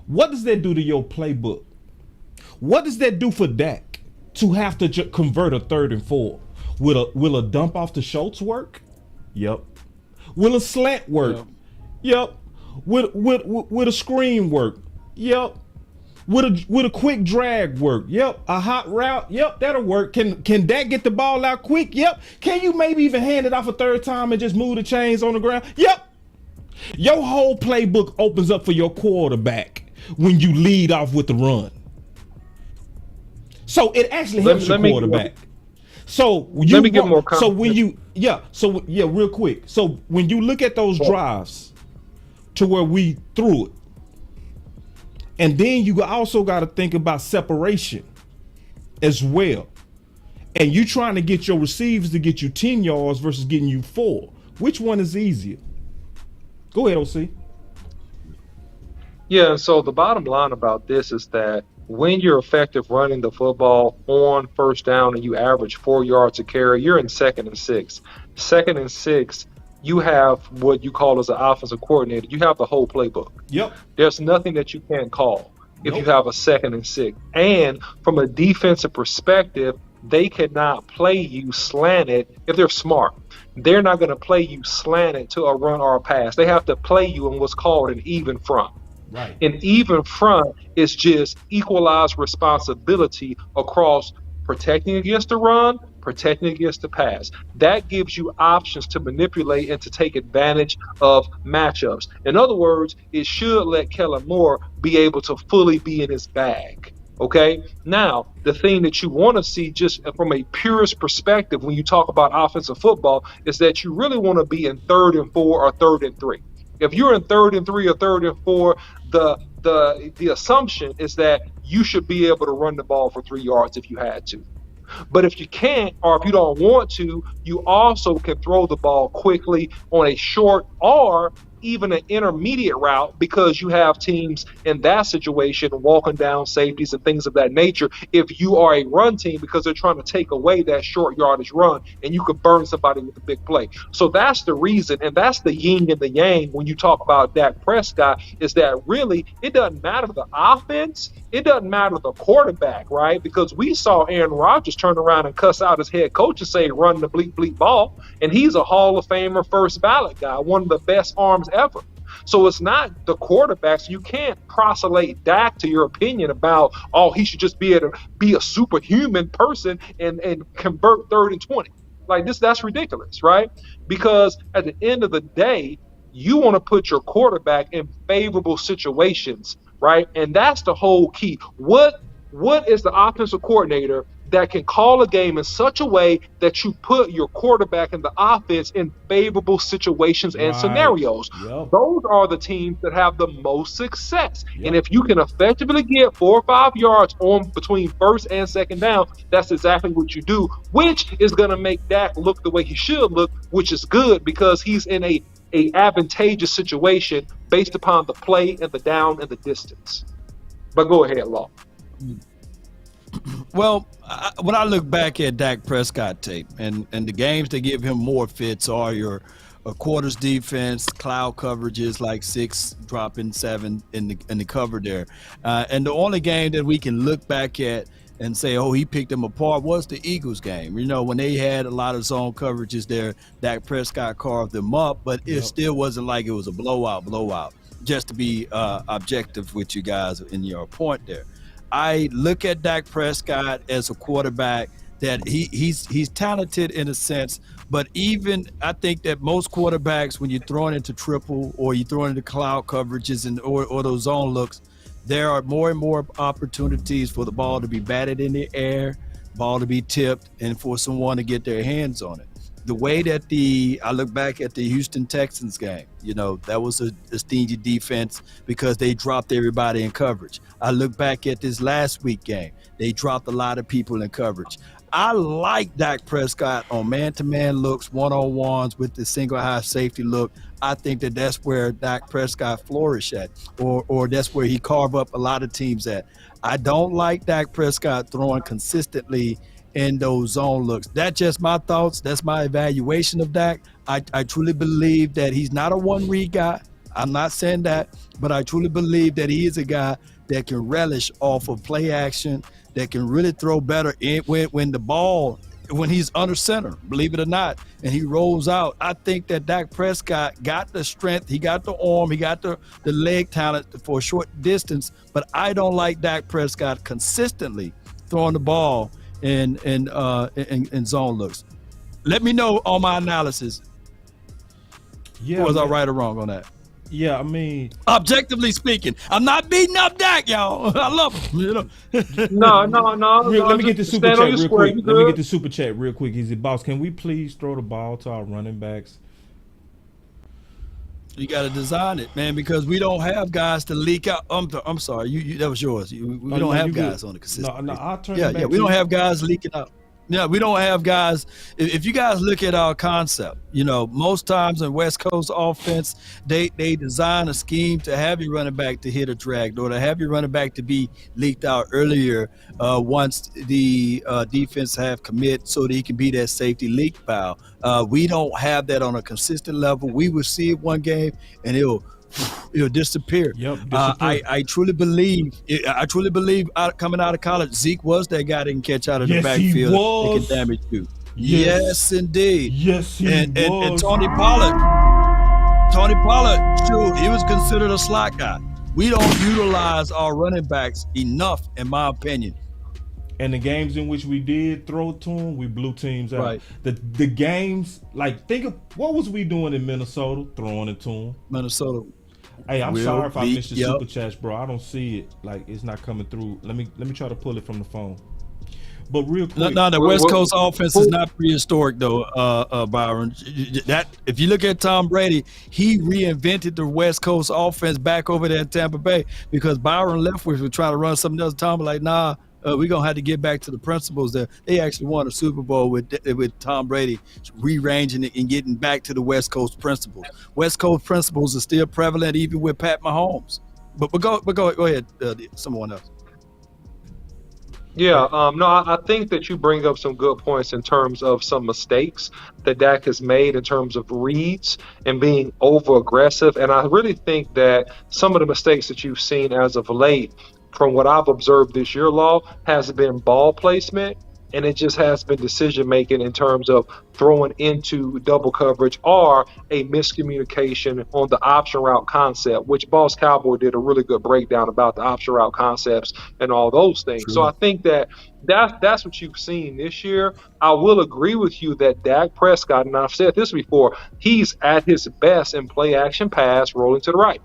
What does that do to your playbook? What does that do for Dak to have to convert a 3rd and 4? Will a dump off the Schultz work? Yep. Will a slant work? Yep. Will a screen work? Yep. Would a quick drag work? Yep. A hot route? Yep, that'll work. Can Dak get the ball out quick? Yep. Can you maybe even hand it off a 3rd time and just move the chains on the ground? Yep. Your whole playbook opens up for your quarterback when you lead off with the run. So it actually helps your quarterback. So you get more confidence. So when you real quick. So when you look at those drives to where we threw it, and then you also got to think about separation as well. And you trying to get your receivers to get you 10 yards versus getting you 4. Which one is easier? Go ahead, OC. Yeah, so the bottom line about this is that when you're effective running the football on first down and you average 4 yards a carry, you're in 2nd and 6. 2nd and 6, you have what you call as an offensive coordinator. You have the whole playbook. Yep. There's nothing that you can't call if you have a 2nd and 6. And from a defensive perspective, they cannot play you slanted if they're smart. They're not going to play you slanted to a run or a pass. They have to play you in what's called an even front. Right. An even front is just equalized responsibility across protecting against the run, protecting against the pass. That gives you options to manipulate and to take advantage of matchups. In other words, it should let Kellen Moore be able to fully be in his bag. Okay. Now, the thing that you want to see just from a purist perspective when you talk about offensive football is that you really want to be in 3rd and 4 or 3rd and 3. If you're in 3rd and 3 or 3rd and 4, the assumption is that you should be able to run the ball for 3 yards if you had to. But if you can't, or if you don't want to, you also can throw the ball quickly on a short or even an intermediate route, because you have teams in that situation walking down safeties and things of that nature if you are a run team, because they're trying to take away that short yardage run and you could burn somebody with a big play. So that's the reason, and that's the yin and the yang when you talk about Dak Prescott, is that really it doesn't matter the offense, it doesn't matter the quarterback, right? Because we saw Aaron Rodgers turn around and cuss out his head coach and say, run the bleep bleep ball, and he's a Hall of Famer first ballot guy, one of the best arms ever. So it's not the quarterbacks. You can't proselyte Dak to your opinion about, oh, he should just be able to be a superhuman person and convert 3rd and 20. Like that's ridiculous, right? Because at the end of the day, you want to put your quarterback in favorable situations, right? And that's the whole key. What is the offensive coordinator that can call a game in such a way that you put your quarterback and the offense in favorable situations and scenarios? Yep. Those are the teams that have the most success. Yep. And if you can effectively get 4 or 5 yards on between first and second down, that's exactly what you do, which is going to make Dak look the way he should look, which is good because he's in a advantageous situation based upon the play and the down and the distance. But go ahead, Law. Well, when I look back at Dak Prescott tape and the games that give him more fits are your quarters defense, cloud coverages like 6, dropping 7 in the cover there. And the only game that we can look back at and say, oh, he picked them apart was the Eagles game. You know, when they had a lot of zone coverages there, Dak Prescott carved them up, but it still wasn't like it was a blowout, just to be objective with you guys in your point there. I look at Dak Prescott as a quarterback that he's talented in a sense, but even I think that most quarterbacks, when you're throwing into triple or you're throwing into cloud coverages and or those zone looks, there are more and more opportunities for the ball to be batted in the air, ball to be tipped, and for someone to get their hands on it. The way that I look back at the Houston Texans game, you know, that was a stingy defense because they dropped everybody in coverage. I look back at this last week game. They dropped a lot of people in coverage. I like Dak Prescott on man-to-man looks, one-on-ones with the single high safety look. I think that's where Dak Prescott flourished at, or that's where he carved up a lot of teams at. I don't like Dak Prescott throwing consistently in those zone looks. That's just my thoughts. That's my evaluation of Dak. I truly believe that he's not a one-read guy. I'm not saying that, but I truly believe that he is a guy that can relish off of play action, that can really throw better when the ball, when he's under center, believe it or not, and he rolls out. I think that Dak Prescott got the strength, he got the arm, he got the leg talent for a short distance, but I don't like Dak Prescott consistently throwing the ball in zone looks. Let me know on my analysis. Yeah, was I right or wrong on that? Yeah, I mean, objectively speaking, I'm not beating up Dak, y'all. I love him. You know. No. Let me get the super chat real quick. Let me get the super chat real quick. Easy boss, can we please throw the ball to our running backs? You got to design it, man, because we don't have guys to leak out. I'm sorry, you that was yours. We don't have guys on the consistent. No, I'll turn yeah, it back yeah. We don't have guys leaking out. Yeah, we don't have guys. If you guys look at our concept, you know, most times in West Coast offense, they design a scheme to have your running back to hit a drag or to have your running back to be leaked out earlier once the defense have commit so that he can be that safety leak valve. We don't have that on a consistent level. We will see it one game and it'll disappear. Yep, I truly believe coming out of college, Zeke was that guy that can catch out of the backfield and can damage you. Yes, indeed. Yes, he and, was. And Tony Pollard, shoot, he was considered a slot guy. We don't utilize our running backs enough, in my opinion. And the games in which we did throw to them, we blew teams out. Right. The games, like, think of what was we doing in Minnesota, throwing it to them. Minnesota. Hey, I'm sorry if I missed the super chats, bro. I don't see it. Like, it's not coming through. Let me try to pull it from the phone. But real quick, no, the West Coast offense is not prehistoric though, Byron. That if you look at Tom Brady, he reinvented the West Coast offense back over there in Tampa Bay because Byron Leftwich was trying to run something else. Tom was like, nah, we're gonna have to get back to the principles that they actually won a Super Bowl with Tom Brady rearranging it and getting back to the West Coast principles. West Coast principles are still prevalent even with Pat Mahomes. But go ahead, someone else. Yeah, no, I think that you bring up some good points in terms of some mistakes that Dak has made in terms of reads and being over aggressive. And I really think that some of the mistakes that you've seen as of late, from what I've observed this year, Law, has been ball placement. And it just has been decision making in terms of throwing into double coverage or a miscommunication on the option route concept, which Boss Cowboy did a really good breakdown about the option route concepts and all those things. True. So I think that's what you've seen this year. I will agree with you that Dak Prescott, and I've said this before, he's at his best in play action pass rolling to the right.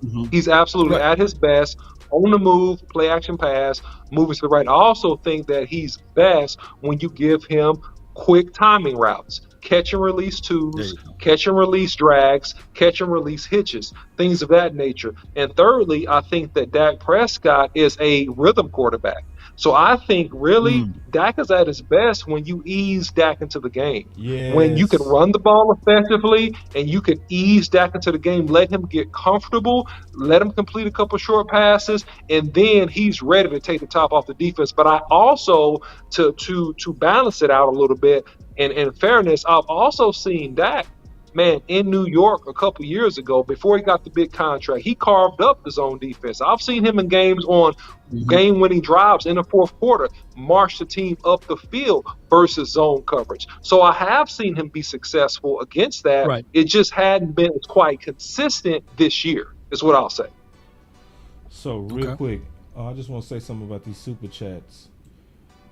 Mm-hmm. He's absolutely at his best on the move, play action pass, moving to the right. I also think that he's best when you give him quick timing routes, catch and release twos, catch and release drags, catch and release hitches, things of that nature. And thirdly, I think that Dak Prescott is a rhythm quarterback. So I think really Dak is at his best when you ease Dak into the game. Yes. When you can run the ball effectively and you can ease Dak into the game, let him get comfortable, let him complete a couple short passes, and then he's ready to take the top off the defense. But I also, to balance it out a little bit, and in fairness, I've also seen Dak, man, in New York a couple years ago, before he got the big contract, he carved up his own defense. I've seen him in games on game-winning drives in the fourth quarter, march the team up the field versus zone coverage. So I have seen him be successful against that. Right. It just hadn't been quite consistent this year, is what I'll say. So real quick, I just want to say something about these super chats.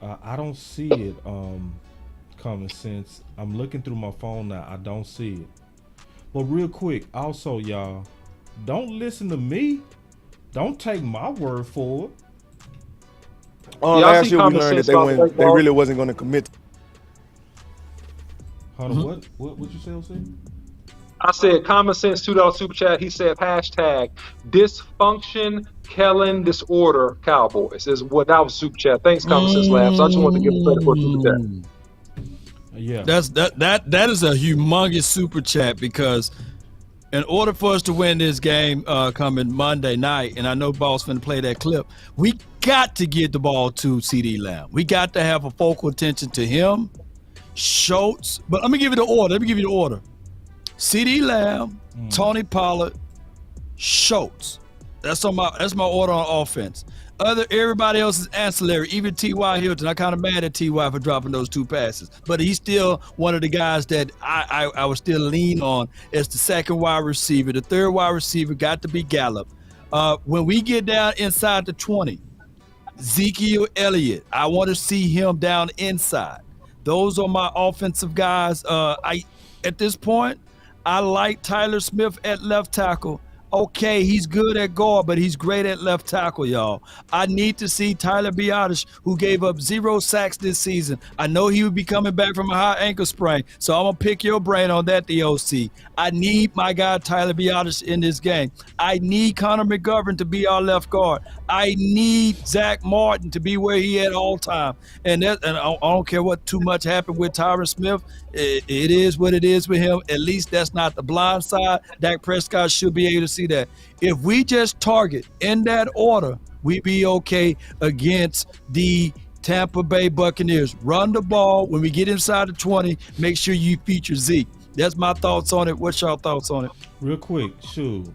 I don't see it. Common sense. I'm looking through my phone now. I don't see it. But real quick, also, y'all, don't listen to me. Don't take my word for it. Last year we learned that they really wasn't going to commit. Hold on, what you say, OC? I said common sense $2 super chat. He said hashtag dysfunction Kellen disorder Cowboys is what that was super chat. Thanks, common sense labs. I just wanted to give credit for super chat. Yeah, that is a humongous super chat, because in order for us to win this game coming Monday night, and I know Boss finna play that clip, we got to get the ball to CeeDee Lamb. We got to have a focal attention to him, Schultz. But let me give you the order. CeeDee Lamb, Tony Pollard, Schultz. That's my order on offense. Everybody else is ancillary, even T.Y. Hilton. I'm kind of mad at T.Y. for dropping those two passes, but he's still one of the guys that I would still lean on as the second wide receiver. The third wide receiver got to be Gallup. When we get down inside the 20, Ezekiel Elliott, I want to see him down inside. Those are my offensive guys. At this point, I like Tyler Smith at left tackle. Okay, he's good at guard, but he's great at left tackle, y'all. I need to see Tyler Biadasz, who gave up 0 sacks this season. I know he would be coming back from a high ankle sprain, so I'm going to pick your brain on that, DOC. I need my guy Tyler Biadasz in this game. I need Connor McGovern to be our left guard. I need Zach Martin to be where he at all time. And I don't care what too much happened with Tyron Smith. It is what it is with him. At least that's not the blind side. Dak Prescott should be able to see that. If we just target in that order, we be okay against the Tampa Bay Buccaneers. Run the ball. When we get inside the 20, make sure you feature Zeke. That's my thoughts on it. What's your thoughts on it? Real quick, shoot.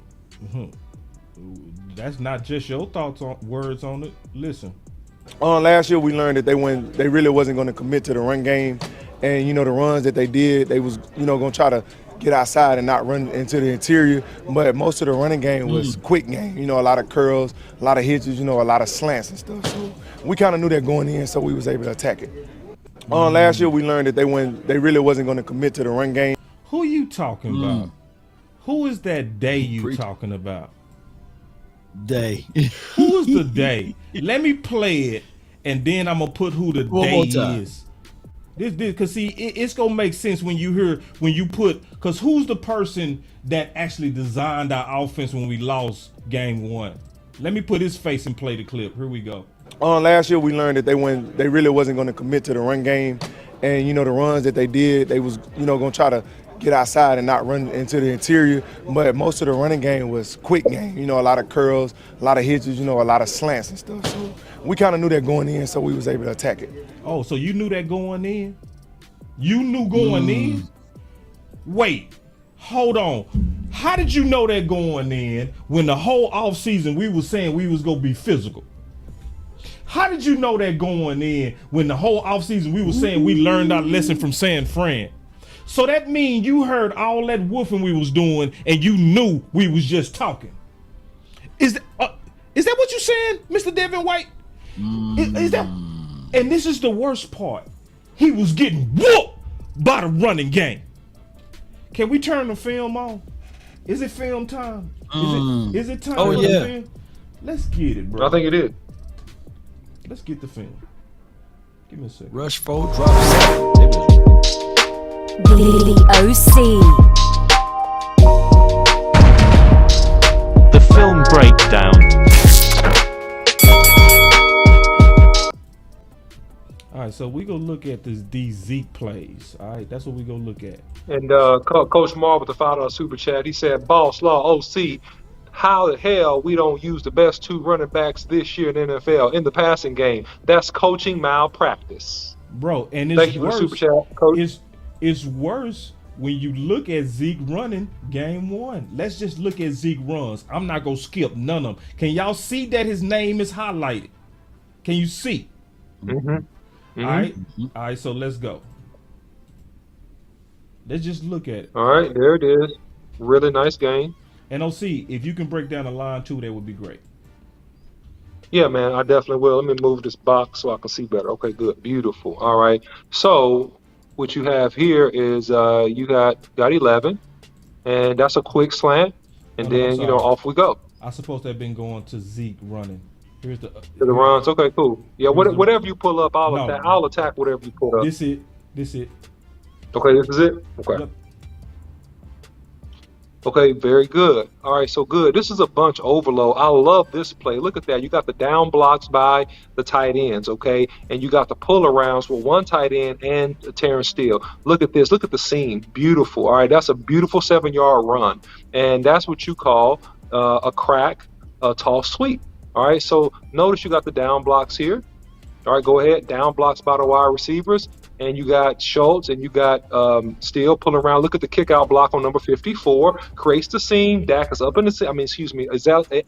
That's not just your thoughts on words on it. Listen. Last year we learned that they really wasn't going to commit to the run game, and the runs that they did, they was going to try to get outside and not run into the interior. But most of the running game was quick game. A lot of curls, a lot of hitches, a lot of slants and stuff. So we kind of knew that going in, so we was able to attack it. Last year we learned that they really wasn't going to commit to the run game. Who you talking about? Who is that they you talking about? Day. Who is the day? Let me play it, and then I'm gonna put who the day is. This because see, it's gonna make sense when you put, because who's the person that actually designed our offense when we lost game 1? Let me put his face and play the clip. Here we go. Last year we learned that they really wasn't going to commit to the run game, and you know the runs that they did, they was going to try to get outside and not run into the interior. But most of the running game was quick game. You know, a lot of curls, a lot of hitches, a lot of slants and stuff. So we kind of knew that going in, so we was able to attack it. Oh, so you knew that going in? You knew going in? Wait, hold on. How did you know that going in when the whole offseason we was saying we was gonna be physical? How did you know that going in when the whole offseason we was saying we learned our lesson from San Fran? So that means you heard all that woofing we was doing and you knew we was just talking. Is that what you saying, Mr. Devin White? Is that? And this is the worst part. He was getting whooped by the running game. Can we turn the film on? Is it film time? Is it time for the film? Let's get it, bro. I think it is. Let's get the film. Give me a second. Rush 4, drop 7. The OC. The film breakdown. All right, so we gonna look at these Zeke plays. All right, that's what we gonna look at. And Coach Marv with the $5 super chat, he said, "Boss Law OC, how the hell we don't use the best 2 running backs this year in the NFL in the passing game? That's coaching malpractice." Bro, and thank you for the super chat, Coach. It's worse when you look at Zeke running game 1. Let's just look at Zeke runs. I'm not gonna skip none of them. Can y'all see that his name is highlighted? Can you see? Mm-hmm. All right, so let's go. Let's just look at it. All right, there it is. Really nice game. And OC, if you can break down the line too, that would be great. Yeah, man, I definitely will. Let me move this box so I can see better. Okay, good. Beautiful. All right. So what you have here is you got 11, and that's a quick slant, and then, off we go. I supposed to have been going to Zeke running. Here's the runs. Okay, cool. Yeah, whatever you pull up, I'll attack whatever you pull up. This it. Okay, this is it? Okay. Yep. Okay, very good. All right, so good. This is a bunch overload. I love this play. Look at that. You got the down blocks by the tight ends, okay? And you got the pull arounds with one tight end and Terrence Steele. Look at this. Look at the seam. Beautiful. All right, that's a beautiful 7-yard run. And that's what you call a crack, a toss sweep. All right, so notice you got the down blocks here. All right, go ahead. Down blocks by the wide receivers. And you got Schultz and you got Steele pulling around. Look at the kick out block on number 54. Creates the seam. Dak is up in the seam.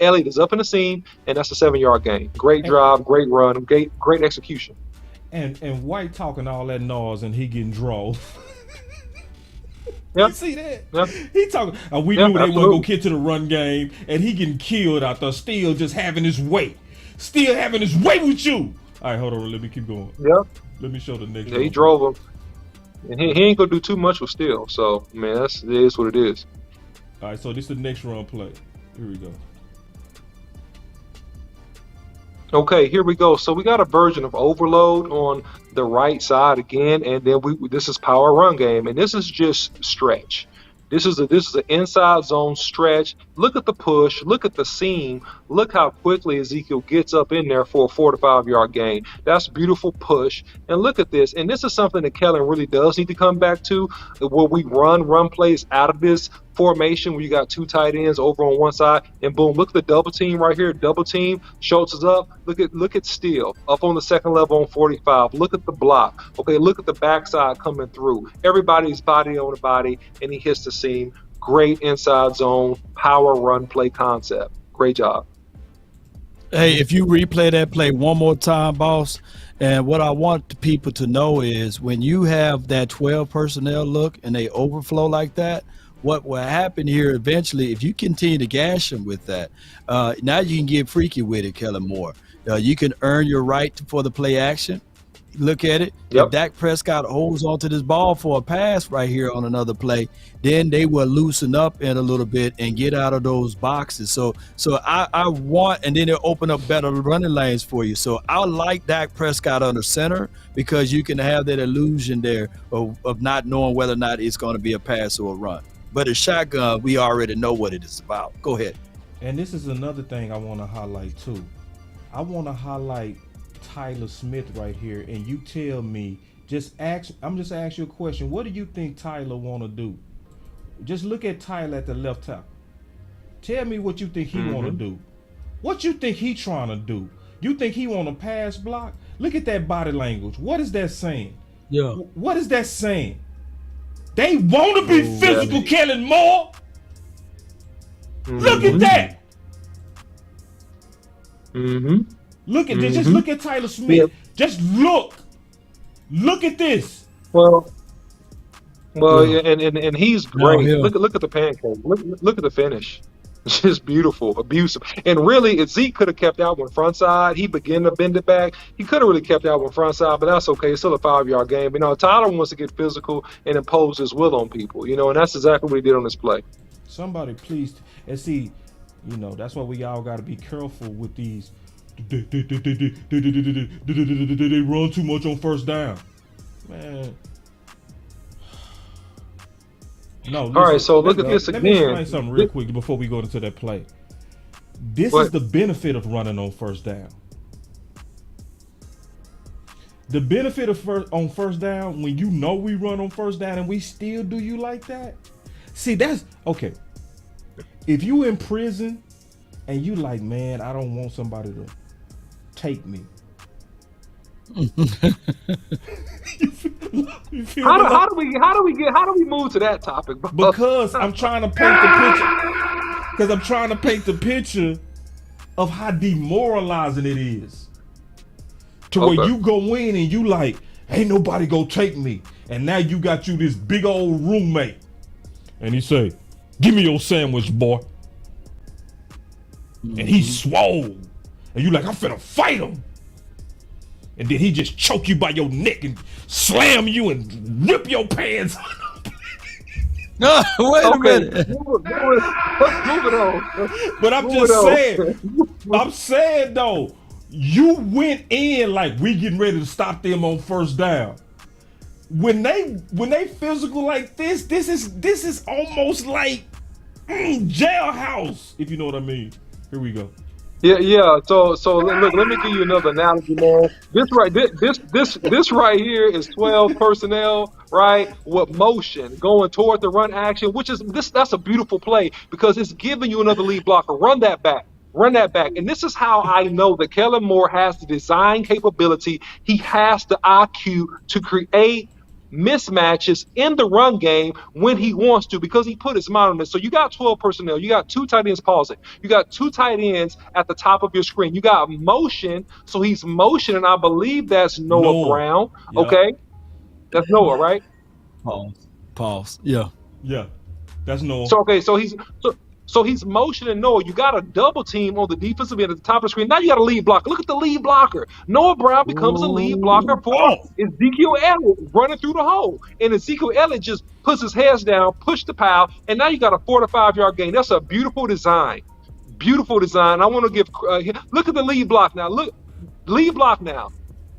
Elliott is up in the seam. And that's a 7-yard gain. Great drive, great run, great execution. And White talking all that noise and he getting drove. Yep. You see that? Yep. He talking. We knew they wasn't gonna get to the run game, and he getting killed out there. Still just having his way. Still having his way with you. All right, hold on. Let me keep going. Yep. Let me show the next. Yeah, he drove him, and he ain't gonna do too much with Steele. So man, it is what it is. All right, so this is the next run play. Here we go. Okay, here we go. So we got a version of overload on the right side again, and then this is power run game, and this is just stretch. This is an inside zone stretch. Look at the push. Look at the seam. Look how quickly Ezekiel gets up in there for a 4 to 5 yard gain. That's beautiful push. And look at this. And this is something that Kellen really does need to come back to, where we run plays out of this formation where you got 2 tight ends over on one side, and boom, look at the double team right here. Double team. Schultz is up. Look at Steele up on the second level on 45. Look at the block. Okay, look at the backside coming through. Everybody's body on the body, and he hits the seam. Great inside zone power run play concept. Great job. Hey, if you replay that play one more time, boss, and what I want the people to know is when you have that 12 personnel look and they overflow like that, what will happen here eventually, if you continue to gash them with that, now you can get freaky with it, Kellen Moore. You can earn your right for the play action. Look at it. Yep. If Dak Prescott holds onto this ball for a pass right here on another play, then they will loosen up in a little bit and get out of those boxes. So I want, and then they'll open up better running lanes for you. So I like Dak Prescott under center because you can have that illusion there of not knowing whether or not it's going to be a pass or a run. But a shotgun, we already know what it is about. Go ahead. And this is another thing I want to highlight too. I want to highlight Tyler Smith right here, and you tell me, I'm just asking you a question. What do you think Tyler want to do? Just look at Tyler at the left tackle. Tell me what you think he want to do. What you think he trying to do? You think he want to pass block? Look at that body language. What is that saying? Yeah. What is that saying? They want to be physical, Kellen Moore. Look at that. Look at this. Just look at Tyler Smith. Just look. Look at this. Well, and he's great. Look at the pancake. Look at the finish. It's just beautiful, abusive. And really, Zeke could have kept out one front side. He began to bend it back. He could have really kept out one front side, but that's okay. It's still a 5-yard game. You know, Tyler wants to get physical and impose his will on people, you know, and that's exactly what he did on this play. Somebody please, and see, you know, that's why we all got to be careful with these. They run too much on first down. Man. No. Listen, all right, so look at this again. again. Let me explain something real quick before we go into that play. This is the benefit of running on first down. The benefit of on first down, when you know we run on first down and we still do you like that. See, that's okay. If you in prison and you like, man, I don't want somebody to take me. How do we move to that topic? Bro? Because I'm trying to paint the picture. Because I'm trying to paint the picture of how demoralizing it is. To where you go in and you like, ain't nobody gonna take me. And now you got you this big old roommate. And he say, give me your sandwich, boy. And he's swole. And you like, I'm finna fight him. And then he just choke you by your neck and slam you and rip your pants. No, wait a minute. Let's move it on. But I'm just saying. I'm saying though, you went in like we getting ready to stop them on first down. When they physical like this is almost like jailhouse, if you know what I mean. Here we go. Yeah. So look, let me give you another analogy, man. This right here is 12 personnel, right, with motion going toward the run action, which is that's a beautiful play because it's giving you another lead blocker. Run that back. And this is how I know that Kellen Moore has the design capability. He has the IQ to create mismatches in the run game when he wants to because he put his mind on it. So you got 12 personnel. You got 2 tight ends, pause it. You got 2 tight ends at the top of your screen. You got motion. So he's motioning. I believe that's Noah Brown. Yep. Okay. That's Noah, right? Pause. Yeah. That's Noah. So he's motioning Noah. You got a double team on the defensive end at the top of the screen. Now you got a lead blocker. Look at the lead blocker. Noah Brown becomes a lead blocker for Ezekiel Elliott running through the hole. And Ezekiel Elliott just puts his hands down, push the pile, and now you got a 4 to 5 yard gain. That's a beautiful design. Beautiful design. I want to give look at the lead block now. Look, lead block now.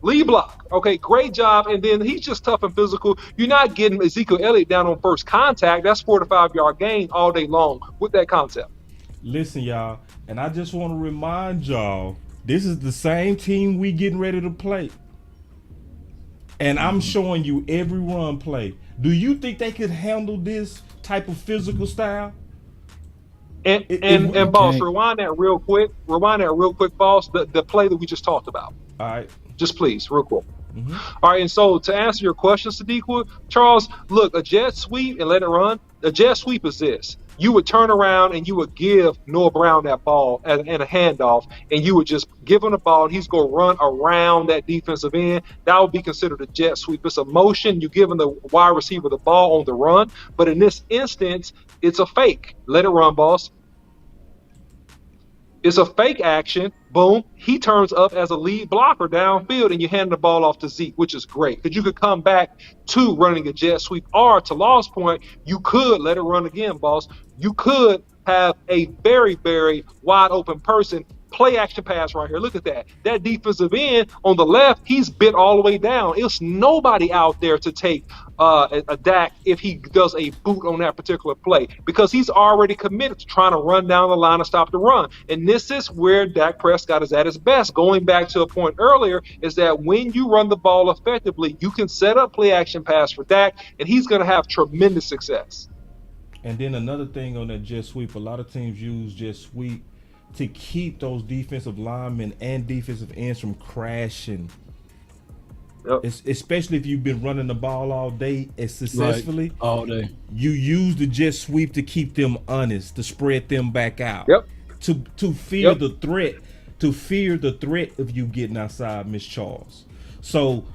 Lead block. Okay, great job. And then he's just tough and physical. You're not getting Ezekiel Elliott down on first contact. That's 4 to 5 yard gain all day long with that concept. Listen, y'all, and I just want to remind y'all, this is the same team we getting ready to play. And I'm showing you every run play. Do you think they could handle this type of physical style? And boss, rewind that real quick, boss, the play that we just talked about. All right. Just please, real quick. All right, and so to answer your question, Sadiq, Charles, look, a jet sweep and let it run. A jet sweep is this. You would turn around and you would give Noah Brown that ball and a handoff, and you would just give him the ball, and he's going to run around that defensive end. That would be considered a jet sweep. It's a motion. You're giving the wide receiver the ball on the run. But in this instance, it's a fake. Let it run, boss. It's a fake action. Boom. He turns up as a lead blocker downfield, and you hand the ball off to Zeke, which is great because you could come back to running a jet sweep. Or to Law's point, you could let it run again, boss. You could have a very, very wide open person play action pass right here. Look at that. That defensive end on the left, he's bit all the way down. It's nobody out there to take a Dak if he does a boot on that particular play, because he's already committed to trying to run down the line and stop the run. And this is where Dak Prescott is at his best. Going back to a point earlier, is that when you run the ball effectively, you can set up play action pass for Dak, and he's going to have tremendous success. And then another thing on that jet sweep, a lot of teams use jet sweep to keep those defensive linemen and defensive ends from crashing. Yep. Especially if you've been running the ball all day successfully. Right. All day. You use the jet sweep to keep them honest, to spread them back out. Yep. To fear the threat. To fear the threat of you getting outside, Miss Charles. So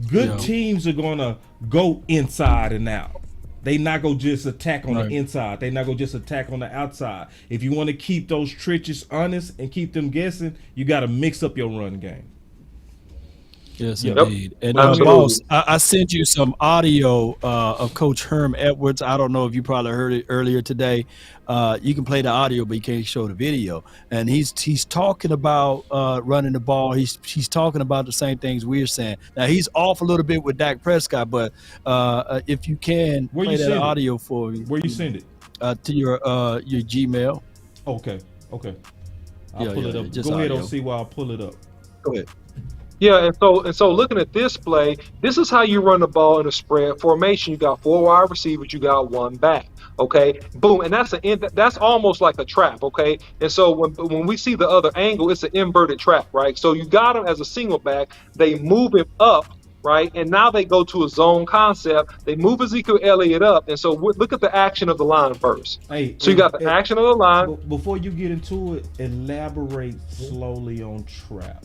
good teams are gonna go inside and out. They not go just attack on the inside. They not go just attack on the outside. If you want to keep those trenches honest and keep them guessing, you got to mix up your run game. Yes, indeed. And boss, I sent you some audio of Coach Herm Edwards. I don't know if you probably heard it earlier today. You can play the audio, but you can't show the video. And he's talking about running the ball. He's talking about the same things we're saying. Now he's off a little bit with Dak Prescott, but if you can play that audio for me. Where you send it? To your Gmail. Okay. I'll pull it up. Go ahead and see while I pull it up. Go ahead. Yeah, and so looking at this play, this is how you run the ball in a spread formation. You got 4 wide receivers, you got 1 back. Okay, boom, and that's almost like a trap. Okay, and so when we see the other angle, it's an inverted trap, right? So you got him as a single back, they move him up, right, and now they go to a zone concept. They move Ezekiel Elliott up, and so look at the action of the line first. Hey, so you got the action of the line. Before you get into it, elaborate slowly on trap,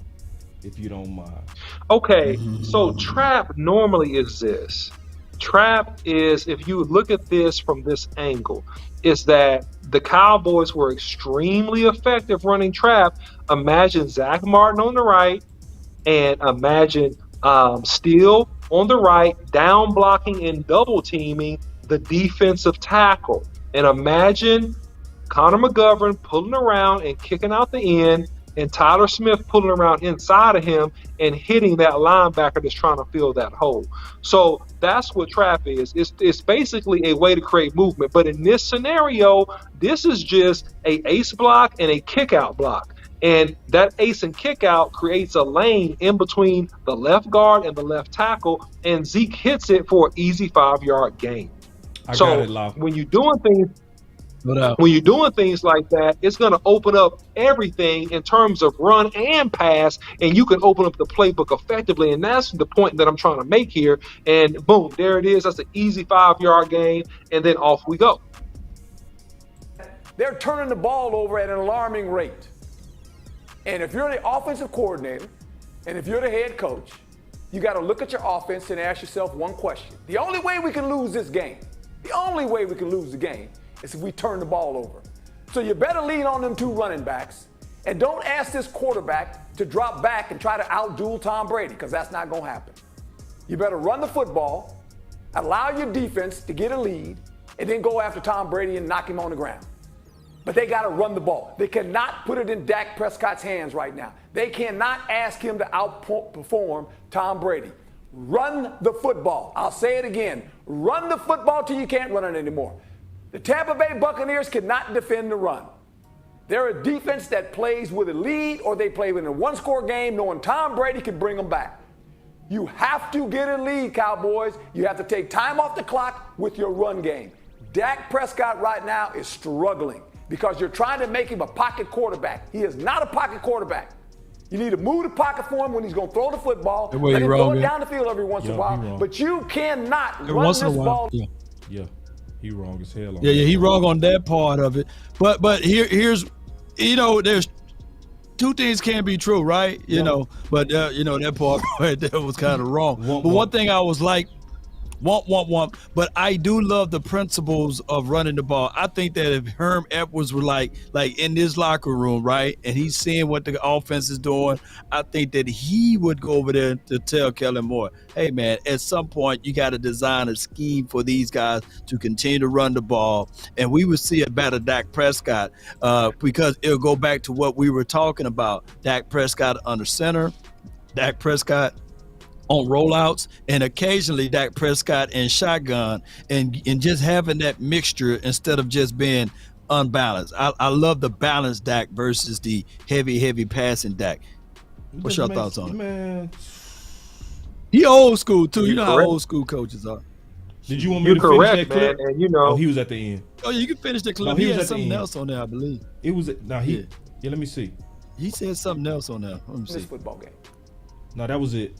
if you don't mind. Okay, so trap normally is this. Trap is, if you look at this from this angle, is that the Cowboys were extremely effective running trap. Imagine Zach Martin on the right, and imagine Steele on the right, down blocking and double teaming the defensive tackle. And imagine Connor McGovern pulling around and kicking out the end, and Tyler Smith pulling around inside of him and hitting that linebacker that's trying to fill that hole. So that's what trap is. It's basically a way to create movement. But in this scenario, this is just a ace block and a kick out block. And that ace and kick out creates a lane in between the left guard and the left tackle, and Zeke hits it for an easy 5-yard gain. When you're doing things, when you're doing things like that, it's going to open up everything in terms of run and pass, and you can open up the playbook effectively. And that's the point that I'm trying to make here. And boom, there it is. That's an easy 5-yard gain, and then off we go. They're turning the ball over at an alarming rate. And if you're the offensive coordinator, and if you're the head coach, you got to look at your offense and ask yourself one question. The only way we can lose this game, the only way we can lose the game, is if we turn the ball over. So you better lean on them 2 running backs, and don't ask this quarterback to drop back and try to outduel Tom Brady, because that's not going to happen. You better run the football, allow your defense to get a lead, and then go after Tom Brady and knock him on the ground. But they got to run the ball. They cannot put it in Dak Prescott's hands right now. They cannot ask him to outperform Tom Brady. Run the football. I'll say it again. Run the football till you can't run it anymore. The Tampa Bay Buccaneers cannot defend the run. They're a defense that plays with a lead, or they play in a 1-score game knowing Tom Brady can bring them back. You have to get a lead, Cowboys. You have to take time off the clock with your run game. Dak Prescott right now is struggling because you're trying to make him a pocket quarterback. He is not a pocket quarterback. You need to move the pocket for him when he's going to throw the football. Let him throw it down the field every once in a while. But you cannot run this ball. Yeah. He wrong as hell. He wrong on that part of it. But here's, there's 2 things can be true, right? You know, but that part right there was kind of wrong. But one thing I was like, womp. But I do love the principles of running the ball. I think that if Herm Edwards were like in this locker room, right, and he's seeing what the offense is doing, I think that he would go over there to tell Kellen Moore, hey, man, at some point you got to design a scheme for these guys to continue to run the ball. And we would see a better Dak Prescott because it'll go back to what we were talking about. Dak Prescott under center, Dak Prescott on rollouts, and occasionally Dak Prescott in shotgun, and just having that mixture instead of just being unbalanced. I love the balanced Dak versus the heavy passing Dak. What's your thoughts on it? Man, he old school too. You know how correct. old school coaches are. Did you want me You're to finish correct, that clip? man, and you know. Oh, he was at the end. Oh, you can finish the clip. No, he he was had at the something end. else on there, I believe. It was yeah, let me see. He said something else on there. Let me see. This football game. No, that was it.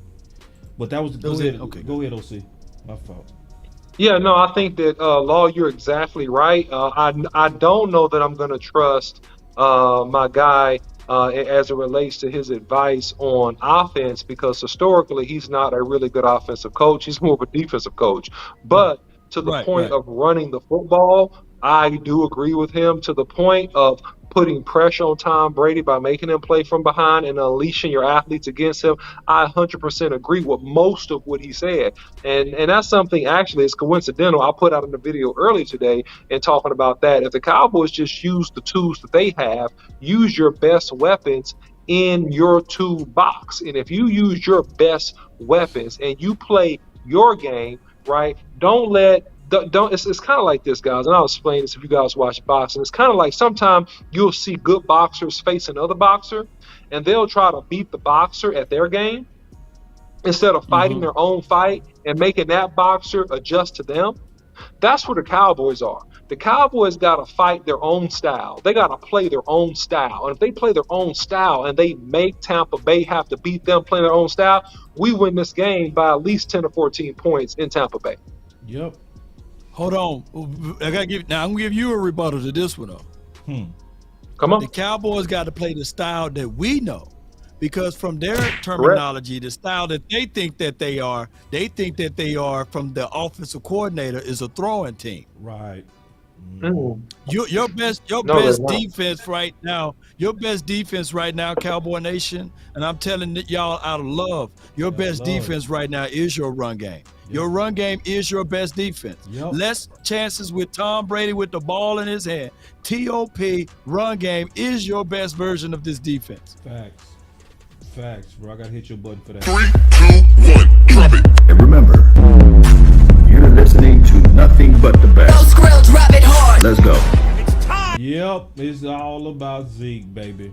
But that was was ahead. it? Okay. Go ahead, OC. My fault. Yeah, no, I think that Law, you're exactly right. I don't know that I'm going to trust my guy as it relates to his advice on offense, because historically he's not a really good offensive coach. He's more of a defensive coach. But to the point of running the football, I do agree with him to the point of putting pressure on Tom Brady by making him play from behind and unleashing your athletes against him. I 100% agree with most of what he said. And that's something, actually, it's coincidental. I put out in the video earlier today and talking about that. If the Cowboys just use the tools that they have, use your best weapons in your toolbox. And if you use your best weapons and you play your game, right, don't it's kind of like this, guys, and I'll explain this if you guys watch boxing. It's kind of like sometimes you'll see good boxers face another boxer, and they'll try to beat the boxer at their game instead of fighting their own fight and making that boxer adjust to them. That's where the Cowboys are. The Cowboys got to fight their own style. They got to play their own style. And if they play their own style and they make Tampa Bay have to beat them playing their own style, we win this game by at least 10 or 14 points in Tampa Bay. Yep. Hold on. I'm gonna give you a rebuttal to this one though. Come on. The Cowboys got to play the style that we know, because from their terminology, the style that they think that they are from the offensive coordinator is a throwing team. Right. Your best defense right now, Cowboy Nation, and I'm telling y'all out of love, your best defense right now is your run game. Your run game is your best defense. Less chances with Tom Brady with the ball in his hand. TOP run game is your best version of this defense. Facts, bro. I gotta hit your button for that. 3, 2, 1, drop it. And remember, you're listening to nothing but the best. Drop it hard. Let's go. Yep, it's all about Zeke, baby.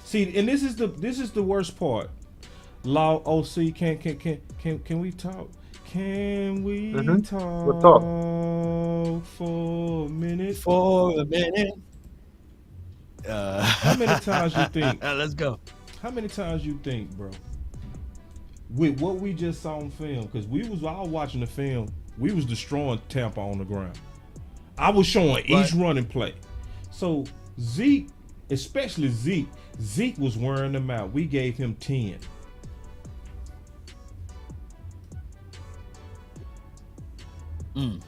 See, and this is the worst part. Law, OC, can we talk? Can we talk for a minute? How many times you think? Let's go. How many times you think, bro? With what we just saw on film, because we was all watching the film, we was destroying Tampa on the ground. I was showing each running play. So Zeke, especially Zeke was wearing them out. We gave him 10. Mm.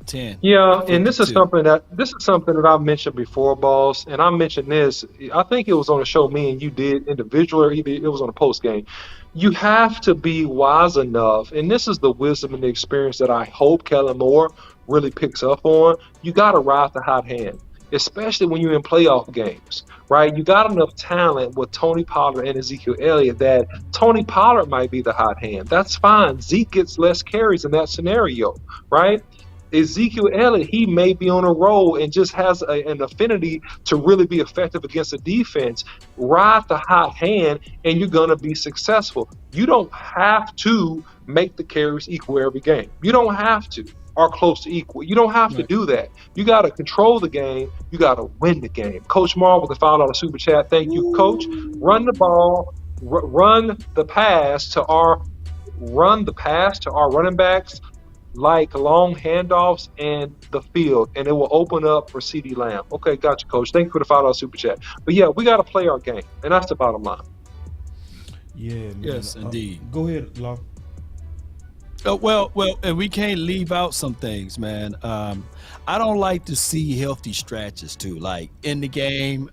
10. Yeah, and this is something that I mentioned before, boss. And I mentioned this. I think it was on a show me and you did individually, or either it was on a post game. You have to be wise enough, and this is the wisdom and the experience that I hope Kellen Moore really picks up on. You got to ride the hot hand, especially when you're in playoff games, right? You got enough talent with Tony Pollard and Ezekiel Elliott that Tony Pollard might be the hot hand. That's fine. Zeke gets less carries in that scenario, right? Ezekiel Elliott, he may be on a roll and just has an affinity to really be effective against the defense. Ride the hot hand and you're going to be successful. You don't have to make the carries equal every game. You don't have to, or close to equal. You don't have to do that. You got to control the game. You got to win the game. Coach Marr with the $5 super chat. Thank you, Coach. Run the ball, run the pass to our running backs, like long handoffs and the field, and it will open up for CeeDee Lamb. Okay, gotcha, Coach. Thank you for the $5 super chat. But yeah, we got to play our game, and that's the bottom line. Yeah, man. Yes, indeed. Go ahead, Law. Well, and we can't leave out some things, man. I don't like to see healthy stretches too, like in the game.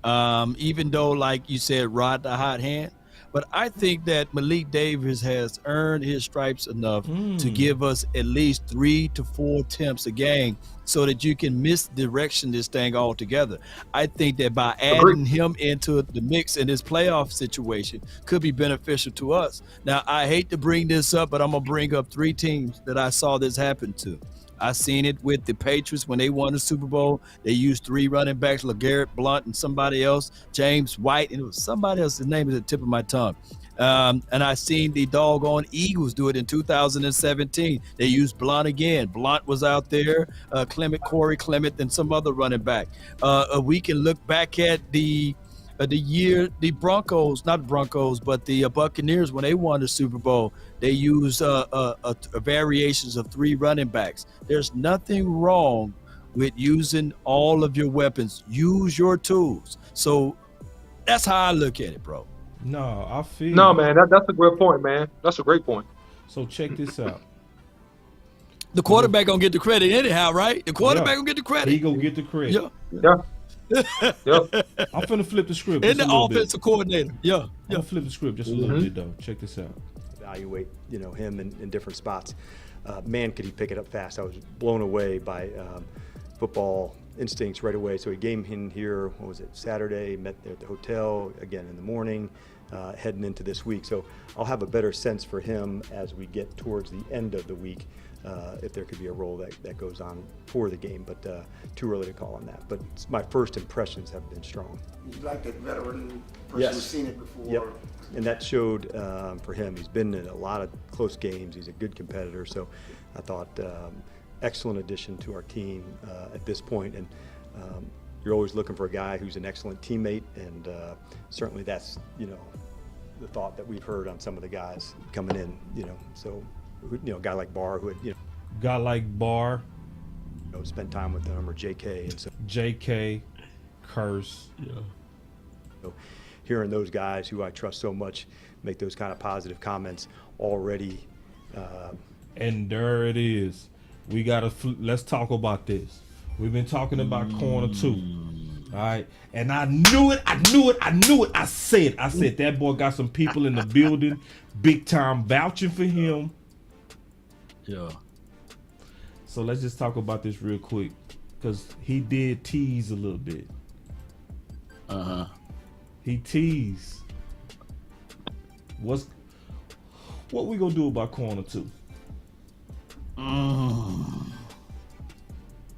Even though, like you said, Rod the hot hand, but I think that Malik Davis has earned his stripes enough to give us at least 3 to 4 attempts a game, so that you can misdirection this thing altogether. I think that by adding him into the mix in this playoff situation could be beneficial to us. Now, I hate to bring this up, but I'm gonna bring up 3 teams that I saw this happen to. I seen it with the Patriots when they won the Super Bowl. They used 3 running backs, LeGarrette Blount and somebody else, James White, and it was somebody else. His name is at the tip of my tongue. And I seen the doggone Eagles do it in 2017. They used Blount again. Blount was out there, Corey Clement, and some other running back. We can look back at the year the Broncos, not Broncos, but the Buccaneers, when they won the Super Bowl, they used variations of 3 running backs. There's nothing wrong with using all of your weapons. Use your tools. So that's how I look at it, bro. No, I feel. No, man, that's a great point, man. That's a great point. So check this out. The quarterback gonna get the credit anyhow, right? The quarterback gonna get the credit. He gonna get the credit. Yeah. I'm finna flip the script. And the offensive coordinator. Yeah. I'm gonna flip the script just a little bit though. Check this out. Evaluate, him in different spots. Man, could he pick it up fast? I was blown away by football instincts right away. So he came in here, what was it, Saturday, met there at the hotel, again in the morning, heading into this week. So I'll have a better sense for him as we get towards the end of the week, if there could be a role that goes on for the game, but too early to call on that. But my first impressions have been strong. You like a veteran person Yes. who's seen it before. Yep. And that showed for him. He's been in a lot of close games. He's a good competitor. So I thought excellent addition to our team at this point. And you're always looking for a guy who's an excellent teammate. And certainly that's, the thought that we've heard on some of the guys coming in, So, a guy like Barr who had, Guy like Barr, spent time with them, or JK. And so JK, Curse. Yeah. So hearing those guys who I trust so much make those kind of positive comments already. And there it is. We gotta let's talk about this. We've been talking about corner 2. All right, and I knew it. I said that boy got some people in the building, big time vouching for him. Yeah. So let's just talk about this real quick, because he did tease a little bit. He teased. What we gonna do about corner 2?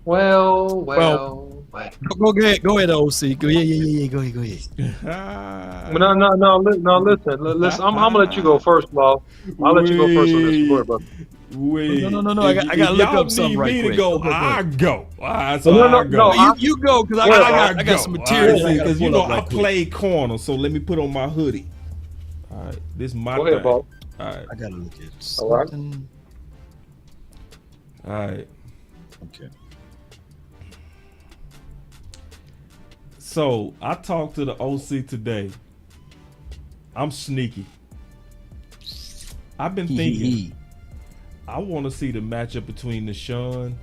Well. Go ahead, OC. Go ahead. No, listen. I'm gonna let you go first, Law. I'll let you go first on this. Go ahead, brother. Wait. No. I gotta look up something right quick. I go. You go, because I got some material. Because I play corner, so let me put on my hoodie. All right, this is my Go ahead, Bob. All right, I gotta look at something. All right. Okay. So I talked to the OC today. I'm sneaky. I've been thinking. I want to see the matchup between Deshaun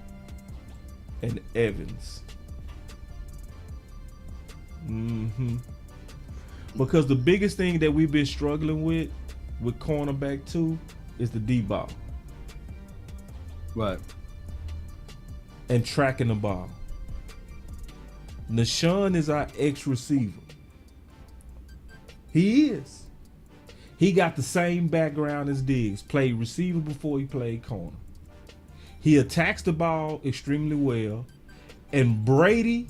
and Evans. Because the biggest thing that we've been struggling with cornerback 2 is the D-ball. Right. And tracking the ball. Deshaun is our ex-receiver. He is. He got the same background as Diggs. Played receiver before he played corner. He attacks the ball extremely well. And Brady,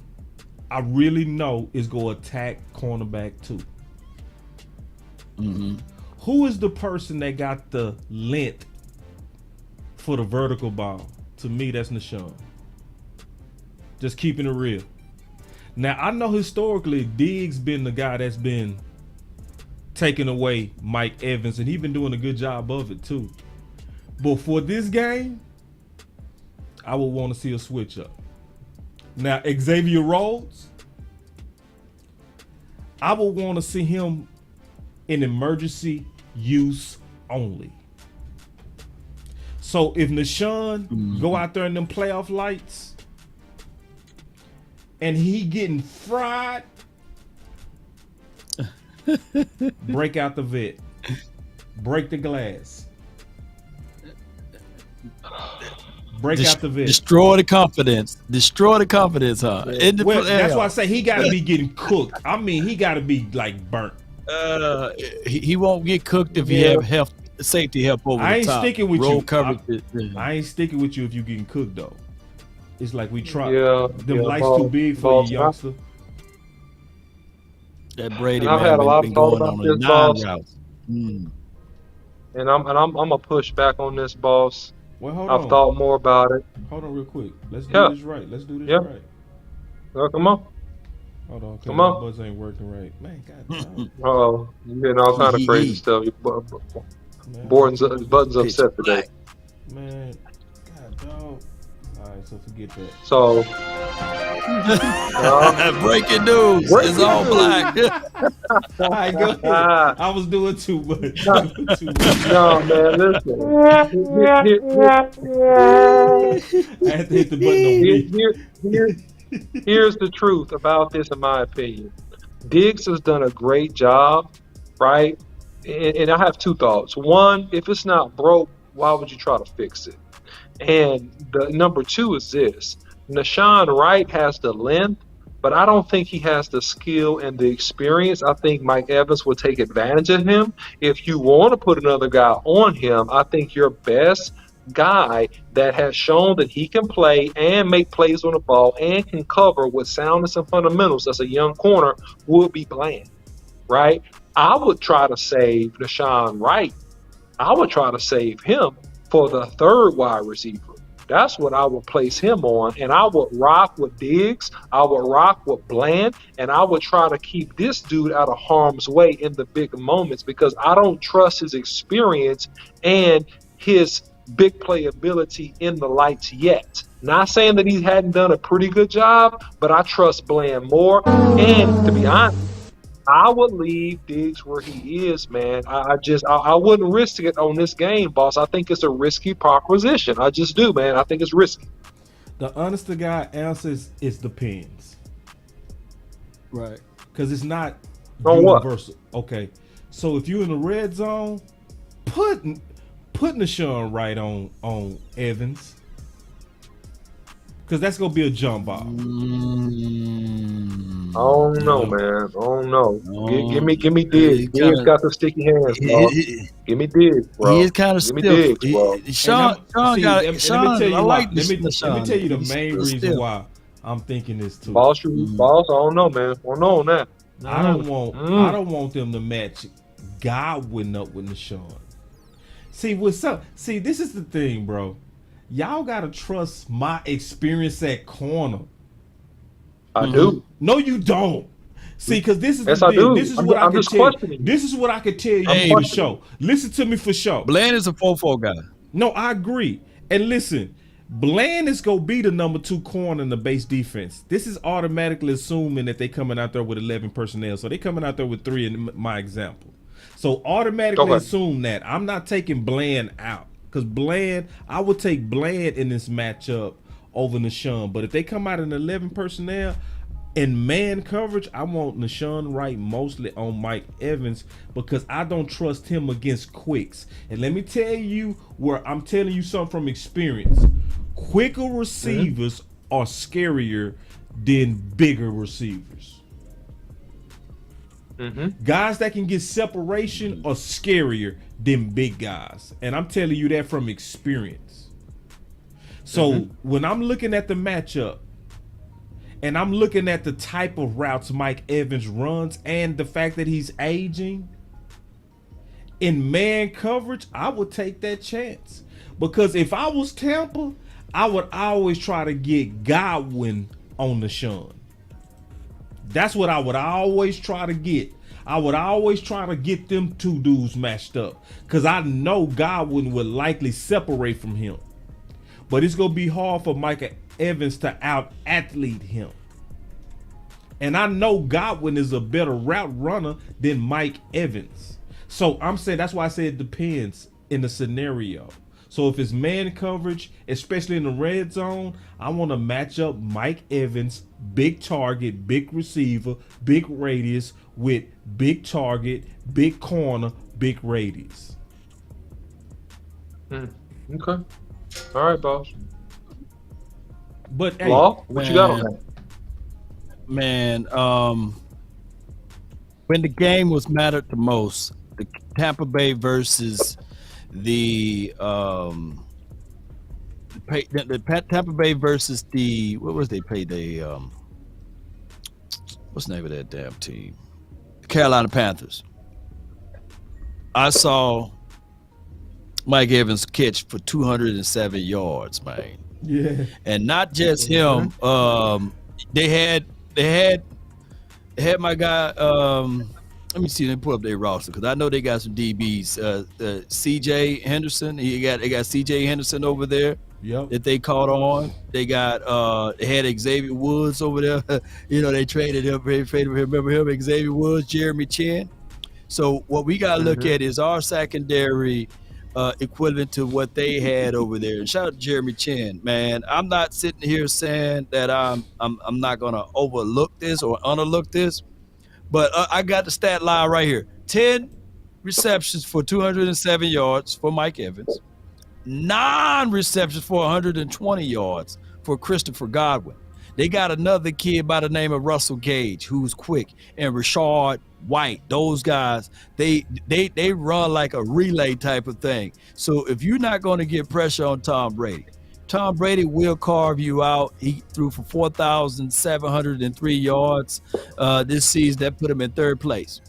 I really know, is going to attack cornerback 2. Who is the person that got the length for the vertical ball? To me, that's Deshaun. Just keeping it real. Now, I know historically Diggs been the guy that's been taking away Mike Evans, and he's been doing a good job of it too. But for this game, I would want to see a switch up. Now, Xavier Rhodes, I would want to see him in emergency use only. So if Nashawn go out there in them playoff lights and he getting fried, break out the vet. Break the glass. Break out the vet. Destroy the confidence. Destroy the confidence, huh? Well, that's why I say he got to be getting cooked. I mean, he got to be like burnt. He won't get cooked if he have safety help over I the ain't top. sticking with Roll you. coverage. I ain't sticking with you if you getting cooked though. It's like we try. Them lights balls, too big for you, balls, youngster. That Brady And I've man had a lot been of thought going about on this, a 9 boss. routes. And I'm gonna push back on this, boss. Well, hold I've on. thought more about it. Hold on real quick. Let's do this right. Let's do this right. Oh, come on. Hold on. Come on. My buzz ain't working right. Man, goddamn. Oh, you're getting all kind of crazy stuff. Buttons upset today. Man, god dog. Alright, so forget that. So breaking news. It's all black. Alright, go ahead. I was doing too much. No, man, listen. I had to hit the button on me. Here's the truth about this, in my opinion. Diggs has done a great job, right? And I have two thoughts. One, if it's not broke, why would you try to fix it? And the number two is this. Nashawn Wright has the length, but I don't think he has the skill and the experience. I think Mike Evans will take advantage of him. If you want to put another guy on him, I think your best guy that has shown that he can play and make plays on the ball and can cover with soundness and fundamentals as a young corner would be Bland, right? I would try to save Nashawn Wright. I would try to save him for the third wide receiver. That's what I would place him on, and I would rock with Diggs. I would rock with Bland, and I would try to keep this dude out of harm's way in the big moments because I don't trust his experience and his big playability in the lights yet. Not saying that he hadn't done a pretty good job, but I trust Bland more. And to be honest, I would leave Diggs where he is, man. I wouldn't risk it on this game, boss. I think it's a risky proposition. I just do, man. I think it's risky. The honest to God answer is depends. Right. Because it's not on universal. What? Okay. So if you're in the red zone, put Nashawn Wright on Evans. Because that's going to be a jump ball. I don't know, man. I don't know. Give me Diggs. Diggs got the sticky hands, bro. Give me Diggs, bro. He is kind of stiff. Give me Diggs, bro. Sean got let me tell you the main reason stiff. why I'm thinking this too. Boss, I don't know, man. I don't know on that. I don't want them to match Godwin up with Nashawn. See, this is the thing, bro. Y'all gotta trust my experience at corner. I do. No, you don't. See, because this is the thing. I do. This is what I can tell you. This is what I can tell you for sure. Listen to me for sure. Bland is a 4-4 guy. No, I agree. And listen, Bland is gonna be the number 2 corner in the base defense. This is automatically assuming that they coming out there with 11 personnel. So they coming out there with 3 in my example. So automatically assume that. I'm not taking Bland out. Because Bland, I would take Bland in this matchup over Nashawn. But if they come out in 11 personnel in man coverage, I want Nashawn Wright mostly on Mike Evans because I don't trust him against quicks. And let me tell you where I'm telling you something from experience. Quicker receivers are scarier than bigger receivers. Guys that can get separation are scarier than big guys. And I'm telling you that from experience. So when I'm looking at the matchup and I'm looking at the type of routes Mike Evans runs and the fact that he's aging, in man coverage, I would take that chance. Because if I was Tampa, I would always try to get Godwin on Nashawn. That's what I would always try to get. I would always try to get them 2 dudes matched up because I know Godwin would likely separate from him. But it's going to be hard for Mike Evans to out-athlete him. And I know Godwin is a better route runner than Mike Evans. So I'm saying that's why I said it depends in the scenario. So if it's man coverage, especially in the red zone, I want to match up Mike Evans, big target, big receiver, big radius with big target, big corner, big radius. Okay. All right, boss. But hey, Law, what you got on that? Man, when the game was mattered the most, the Tampa Bay versus the Tampa Bay versus the what was they played what's the name of that damn team? The Carolina Panthers. I saw Mike Evans catch for 207 yards, man. Yeah. And not just him. They had my guy. Let me see. Let me pull up their roster because I know they got some DBs. CJ Henderson. They got CJ Henderson over there. Yep. That they caught on. They got they had Xavier Woods over there. They traded him. Remember him? Xavier Woods, Jeremy Chin. So what we got to look at is our secondary equivalent to what they had over there. And shout out to Jeremy Chin, man. I'm not sitting here saying that I'm not gonna overlook this or underlook this, but I got the stat line right here: 10 receptions for 207 yards for Mike Evans, 9 receptions for 120 yards for Christopher Godwin. They got another kid by the name of Russell Gage who's quick, and Rashard White. Those guys, they run like a relay type of thing. So if you're not going to get pressure on Tom Brady will carve you out. He threw for 4,703 yards this season. That put him in 3rd place.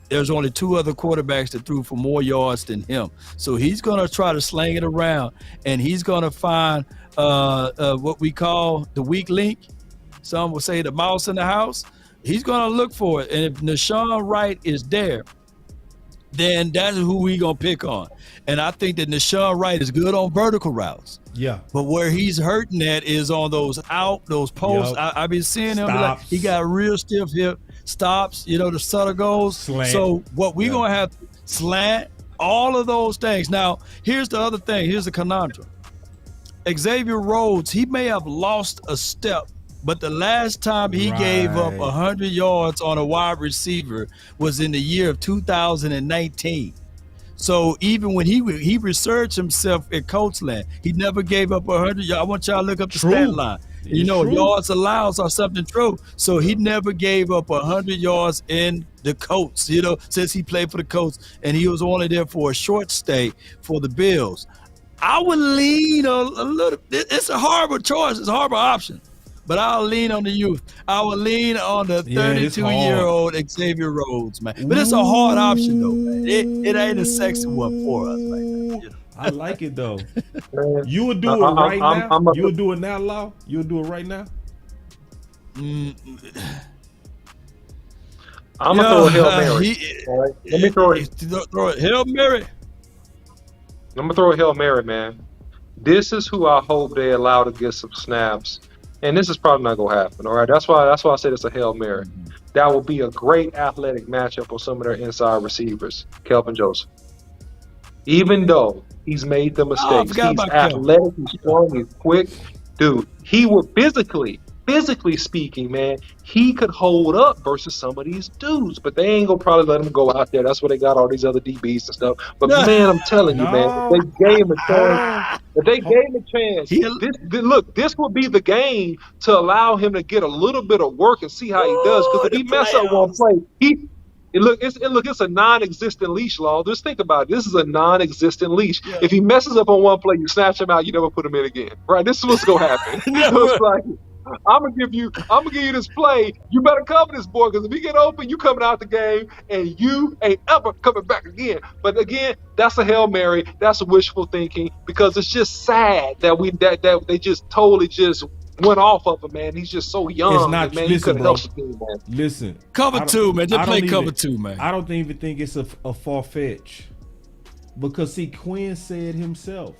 There's only 2 other quarterbacks that threw for more yards than him. So he's going to try to sling it around, and he's going to find what we call the weak link. Some will say the mouse in the house. He's going to look for it. And if Nashawn Wright is there, then that's who we going to pick on. And I think that Nashawn Wright is good on vertical routes. Yeah. But where he's hurting at is on those posts. Yep. I've been seeing him. Like, he got a real stiff hip. Stops, the subtle goals. Slant. So what we going to have, slant, all of those things. Now, here's the other thing. Here's the conundrum. Xavier Rhodes, he may have lost a step, but the last time he gave up 100 yards on a wide receiver was in the year of 2019. So even when he researched himself at Coachland, he never gave up 100 yards. I want y'all to look up the stat line. Yards allows or something true. So he never gave up 100 yards in the Colts, since he played for the Colts, and he was only there for a short stay for the Bills. I would lean a little. It's a horrible choice. It's a horrible option. But I'll lean on the youth. I will lean on the 32-year-old Xavier Rhodes, man. But it's a hard option, though, man. It ain't a sexy one for us right now. I like it, though. You would do it right now? You would do it now, Law? You would do it right now? I'm going to throw a Hail Mary. Let me throw it. Throw a Hail Mary. I'm going to throw a Hail Mary, man. This is who I hope they allow to get some snaps. And this is probably not going to happen, all right? That's why I said it's a Hail Mary. That will be a great athletic matchup on some of their inside receivers, Kelvin Joseph. Even though he's made the mistakes, he's athletic, he's strong, he's quick. Dude, he would physically speaking, man, he could hold up versus some of these dudes, but they ain't gonna probably let him go out there. That's where they got all these other DBs and stuff. But man, I'm telling you, man, if they gave him a chance, this will be the game to allow him to get a little bit of work and see how he does. Because if he mess up one play, it's a non-existent leash, Law. Just think about it. This is a non-existent leash. Yeah. If he messes up on one play, you snatch him out, you never put him in again. Right? This is what's gonna happen. It's like, I'm gonna give you this play. You better cover this boy, because if he get open, you coming out the game and you ain't ever coming back again. But again, that's a Hail Mary. That's a wishful thinking, because it's just sad that they just totally just went off of him, man. He's just so young. It's not, man. listen, bro. Listen. Cover 2, man. Just play cover 2, man. I don't even think it's a far-fetched. Because see, Quinn said himself.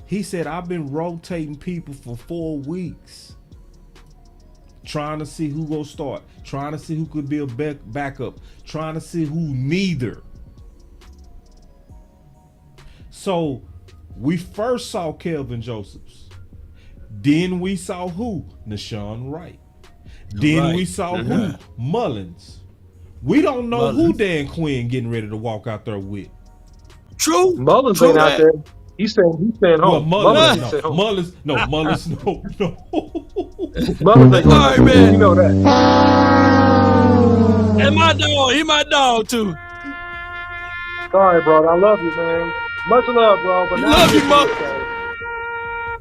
He said, I've been rotating people for 4 weeks. Trying to see who gonna start. Trying to see who could be a backup. Trying to see who neither. So We first saw Kelvin Josephs. Then we saw who? Nashawn Wright. Then we saw who? Mullins. We don't know who Dan Quinn getting ready to walk out there with. True. Mullins ain't out there. He's staying home. Well, Mullins, home. Mullins, no. Mullins ain't All right, man. You know that. And my dog, he my dog too. Sorry, bro. I love you, man. Much love, bro. But not love you, Mo.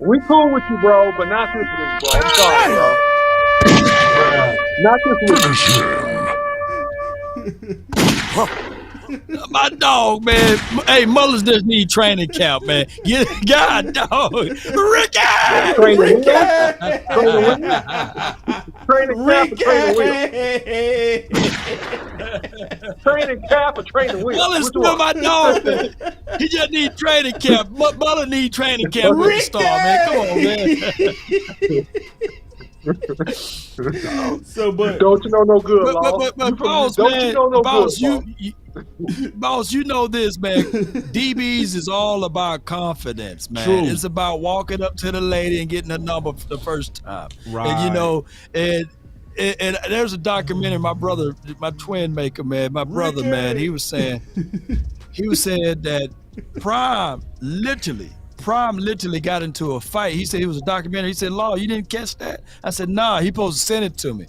We cool with you, bro, but not this week, bro. I'm sorry, bro. Not this week. My dog, man. Hey, Mullins just need training camp, man. God, dog. Ricky! Training camp, or training wheel? Mullins still my dog, man. He just need training camp. Mullins need training camp with the star, man. Come on, man. So, but don't you know no good, but boss, man, boss, you know this, man. DBs is all about confidence, man. True. It's about walking up to the lady and getting a number for the first time. Right. And you know, and there's a documentary, my brother, my twin maker, man, my brother, man, he was saying that Prime literally got into a fight. He said it was a documentary. He said, Law, you didn't catch that? I said, nah, he supposed to send it to me.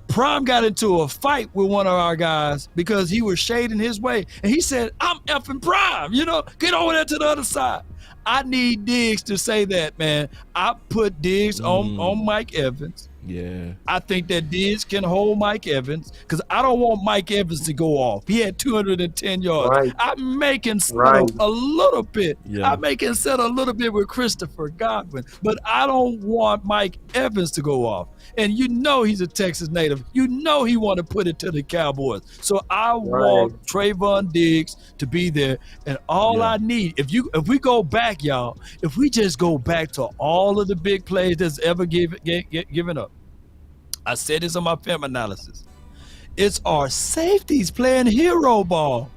Prime got into a fight with one of our guys because he was shading his way. And he said, I'm effing Prime, you know, get over there to the other side. I need Diggs to say that, man. I put Diggs on Mike Evans. Yeah. I think that Diggs can hold Mike Evans because I don't want Mike Evans to go off. He had 210 yards. Right. I may consider a little bit. Yeah. I may consider a little bit with Christopher Godwin, but I don't want Mike Evans to go off. And you know he's a Texas native. You know he want to put it to the Cowboys. So I want Trayvon Diggs to be there. And all I need, if we go back, y'all, if we just go back to all of the big plays that's ever given up. I said this on my film analysis. It's our safeties playing hero ball.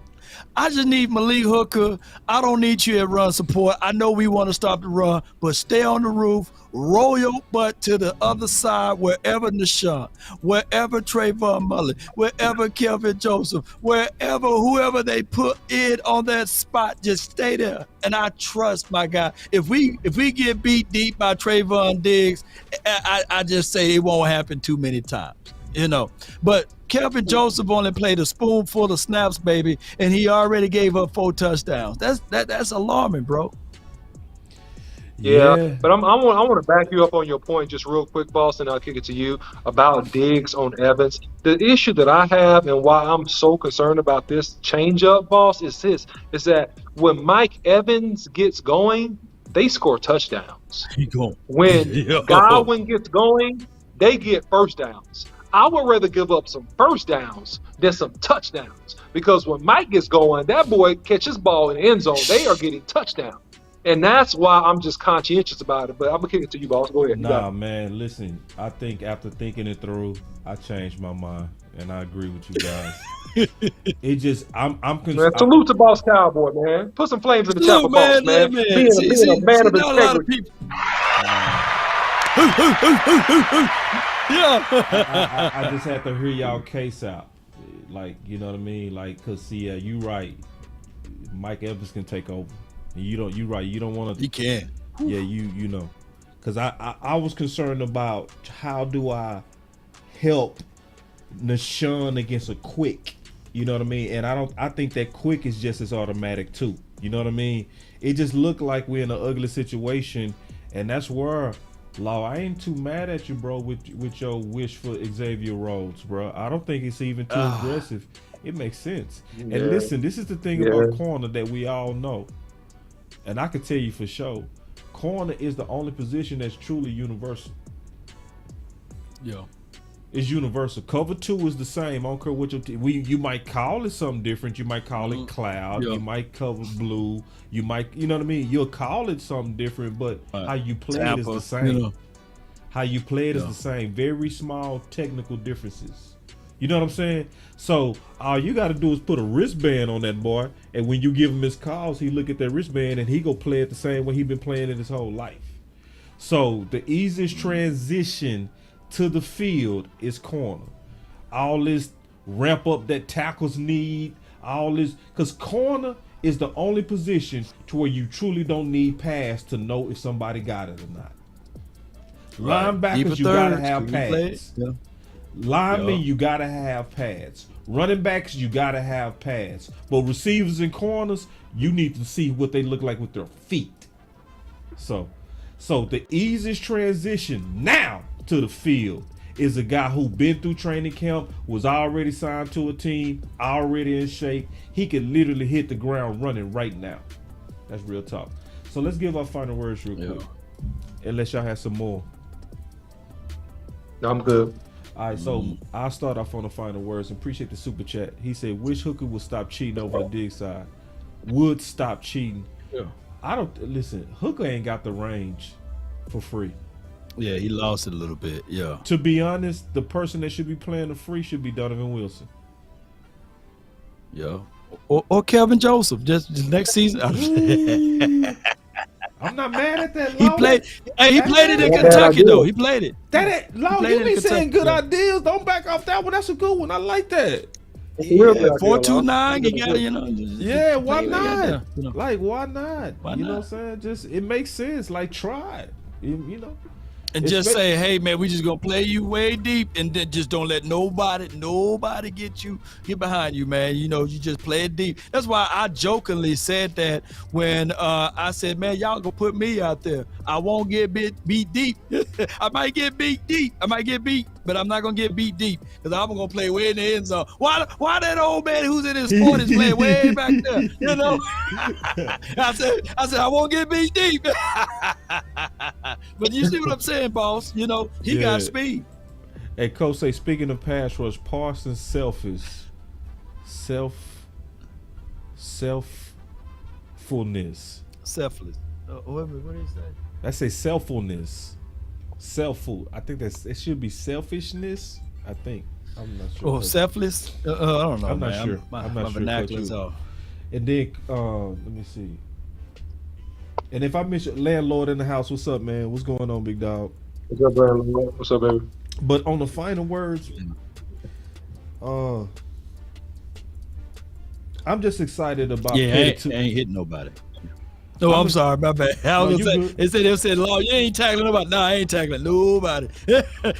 I just need Malik Hooker. I don't need you at run support. I know we want to stop the run, but stay on the roof, roll your butt to the other side, wherever Nashawn, wherever Trayvon Mullen, wherever Kelvin Joseph, wherever, whoever they put in on that spot, just stay there. And I trust my guy. If we get beat deep by Trayvon Diggs, I just say it won't happen too many times, you know. But Kelvin Joseph only played a spoonful of snaps, baby, and he already gave up 4 touchdowns. That's alarming, bro. Yeah, but I want to back you up on your point just real quick, boss, and I'll kick it to you about Diggs on Evans. The issue that I have and why I'm so concerned about this change-up, boss, is that when Mike Evans gets going, they score touchdowns. When Godwin gets going, they get first downs. I would rather give up some first downs than some touchdowns, because when Mike gets going, that boy catches ball in the end zone. They are getting touchdowns. And that's why I'm just conscientious about it. But I'm going to kick it to you, boss. Go ahead. Nah, man, listen, I think after thinking it through, I changed my mind, and I agree with you guys. It just, I'm concerned. Salute to Boss Cowboy, man. Put some flames in the chapel, boss, man. Being a man of integrity. I just had to hear y'all case out. Like, you know what I mean? Like, because, see, you right. Mike Evans can take over. And you right. You don't want to. He can. Yeah, you know. Because I was concerned about how do I help Nashawn against a quick. You know what I mean? And I think that quick is just as automatic too. You know what I mean? It just looked like we're in an ugly situation, and that's where, Law, I ain't too mad at you, bro, with your wish for Xavier Rhodes, bro. I don't think it's even too aggressive. It makes sense. Yeah. And listen, this is the thing about corner that we all know. And I can tell you for sure, corner is the only position that's truly universal. Yeah. It's universal. Cover 2 is the same. I don't care what your you might call it something different. You might call it cloud. Yeah. You might cover blue. You might, you know what I mean? You'll call it something different, but how you play it is the same. Yeah. How you play it is the same. Very small technical differences. You know what I'm saying? So all you got to do is put a wristband on that boy, And when you give him his calls, he look at that wristband and he go play it the same way he been playing it his whole life. So the easiest transition to the field is corner. All this ramp up that tackles need, all this, because corner is the only position to where you truly don't need pass to know if somebody got it or not. Right. Linebackers, you gotta have pads. Yeah. Linemen, you gotta have pads. Running backs, you gotta have pads. But receivers and corners, you need to see what they look like with their feet. So the easiest transition now to the field is a guy who been through training camp, was already signed to a team, already in shape. He can literally hit the ground running right now. That's real talk. So let's give our final words real quick. Unless y'all have some more. I'm good. All right, so I'll start off on the final words. Appreciate the super chat. He said, "Wish Hooker would stop cheating over the dig side. Would stop cheating." Yeah. I don't listen. Hooker ain't got the range for free. Yeah, he lost it a little bit. Yeah. To be honest, the person that should be playing the free should be Donovan Wilson. Yeah. Or Kelvin Joseph. Just next season. I'm not mad at that. He played. Hey, he played it in Kentucky though. He played it. You be saying good ideas. Don't back off that one. That's a good one. I like that. Yeah, 4.29. You got Yeah, why not? You know. Like, why not? Why you know not? what I'm saying? Just it makes sense. Like, try it. You know. And just say, hey man, we just gonna play you way deep, and then just don't let nobody get behind you, man. You know, you just play it deep. That's why I jokingly said that when I said, man, y'all gonna put me out there. I won't get beat deep. I might get beat deep. I might get beat, but I'm not gonna get beat deep because I'm gonna play way in the end zone. Why that old man who's in his 40s playing way back there? You know, I said I won't get beat deep. But you see what I'm saying, boss? You know, he got speed. Hey, Coach say, speaking of pass rush, Parsons selfishness. Selfless. What is that? I say selffulness. Selfful. I think it should be selfishness. I think. I'm not sure. Oh, selfless? I don't know. I'm not man. sure. My I'm not sure. vernacular's off. And then, let me see. And if I mention landlord in the house, what's up, man? What's going on, big dog? What's up, landlord? What's up, baby? But on the final words, I'm just excited about. Yeah, I ain't hitting nobody. No, I'm sorry, my bad. I was gonna say, they said, "Lord, you ain't tackling nobody." No, I ain't tackling nobody.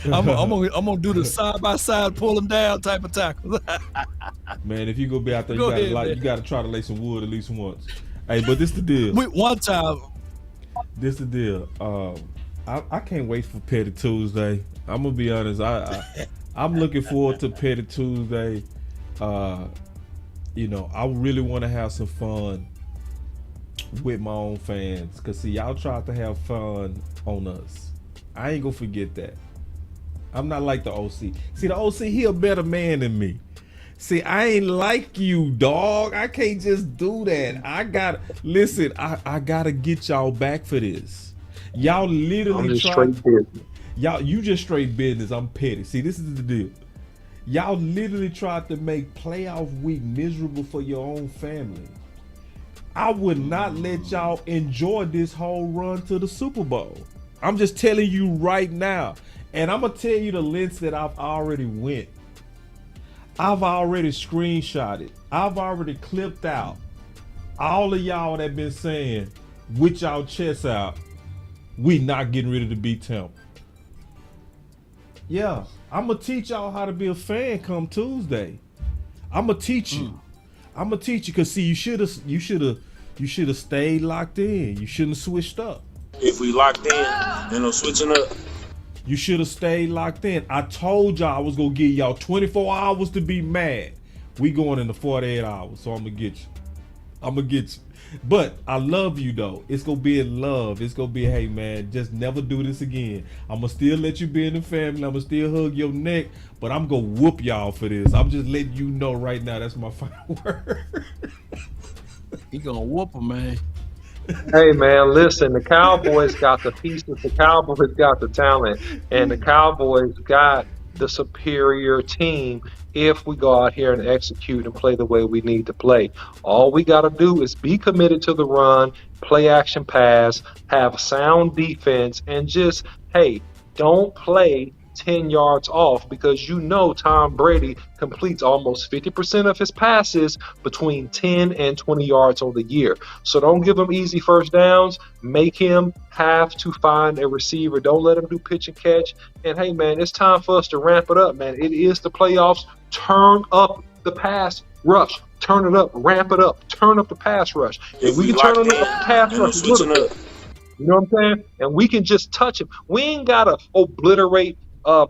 I'm gonna do the side by side, pull them down type of tackle. Man, if you go be out there, you gotta try to lay some wood at least once. Hey, but this the deal. One time. This the deal. I can't wait for Petty Tuesday. I'm gonna be honest. I'm looking forward to Petty Tuesday. You know, I really want to have some fun with my own fans, cause see, y'all tried to have fun on us. I ain't gonna forget that. I'm not like the OC. See, the OC, he a better man than me. See, I ain't like you, dog. I can't just do that. I gotta get y'all back for this. Y'all literally you just straight business. I'm petty. See, this is the deal. Y'all literally tried to make playoff week miserable for your own family. I would not let y'all enjoy this whole run to the Super Bowl. I'm just telling you right now. And I'm gonna tell you the lengths that I've already went. I've already screenshotted. I've already clipped out all of y'all that been saying with y'all chests out, we not getting rid of the beat temp. Yeah, I'm gonna teach y'all how to be a fan come Tuesday. I'm gonna teach you. I'm gonna teach you, cause see, you should have stayed locked in. You shouldn't have switched up. If we locked in, ain't no switching up. You should have stayed locked in. I told y'all I was gonna give y'all 24 hours to be mad. We going into 48 hours, so I'm gonna get you. But I love you though. It's gonna be in love. It's gonna be, hey man, just never do this again. I'm gonna still let you be in the family. I'm gonna still hug your neck, but I'm gonna whoop y'all for this. I'm just letting you know right now. That's my final word. He gonna whoop him, man. Hey man, listen, the Cowboys got the pieces, the Cowboys got the talent, and the Cowboys got the superior team if we go out here and execute and play the way we need to play. All we got to do is be committed to the run, play action pass, have sound defense, and just, hey, don't play 10 yards off, because you know Tom Brady completes almost 50% of his passes between 10 and 20 yards on the year. So don't give him easy first downs. Make him have to find a receiver. Don't let him do pitch and catch. And hey, man, it's time for us to ramp it up, man. It is the playoffs. Turn up the pass rush. Turn it up. Ramp it up. Turn up the pass rush. If we can turn up the pass rush a little bit, you know what I'm saying? And we can just touch him. We ain't got to obliterate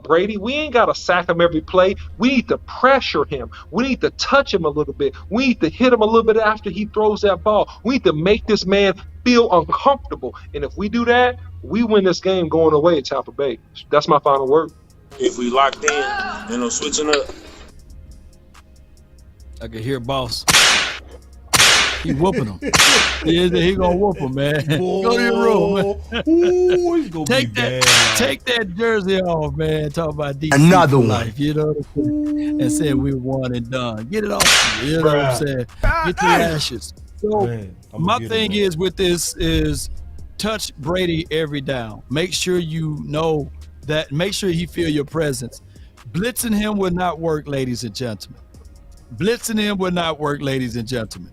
Brady. We ain't got to sack him every play. We need to pressure him. We need to touch him a little bit. We need to hit him a little bit after he throws that ball. We need to make this man feel uncomfortable. And if we do that, we win this game going away at Tampa Bay. That's my final word. If we locked in, ain't no switching up. I can hear boss. He whooping him. He gonna whoop him, man. Go to your room, man. Ooh, he's gonna take be that, bad. take that jersey off, man. Talk about DC Another for one. life, you know what I'm saying? And say we won and done. Get it off, you know what I'm saying? Get the ashes. So Man, my thing is with this is touch Brady every down. Make sure you know that. Make sure he feel your presence. Blitzing him will not work, ladies and gentlemen. Blitzing him will not work, ladies and gentlemen.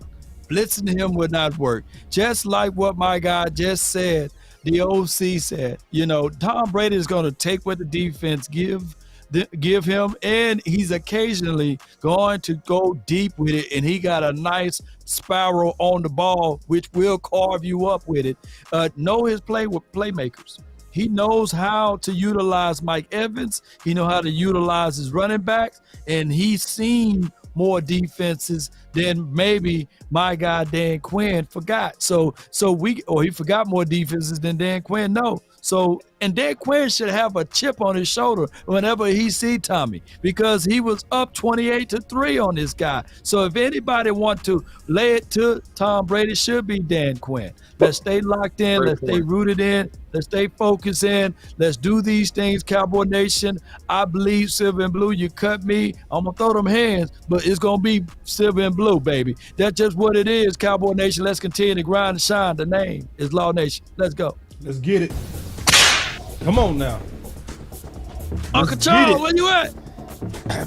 Blitzing him would not work. Just like what my guy just said, the OC said, you know, Tom Brady is going to take what the defense give him, and he's occasionally going to go deep with it, and he got a nice spiral on the ball, which will carve you up with it. Know his play with playmakers. He knows how to utilize Mike Evans. He knows how to utilize his running backs, and he's seen more defenses than maybe my guy Dan Quinn forgot. He forgot more defenses than Dan Quinn. No. So, and Dan Quinn should have a chip on his shoulder whenever he see Tommy, because he was up 28-3 on this guy. So if anybody want to lay it to Tom Brady, it should be Dan Quinn. Let's stay locked in. Let's stay rooted in. Let's stay focused in. Let's do these things, Cowboy Nation. I believe silver and blue. You cut me, I'm going to throw them hands, but it's going to be silver and blue, baby. That's just what it is, Cowboy Nation. Let's continue to grind and shine. The name is Law Nation. Let's go. Let's get it. Come on now. Uncle Charles, where you at?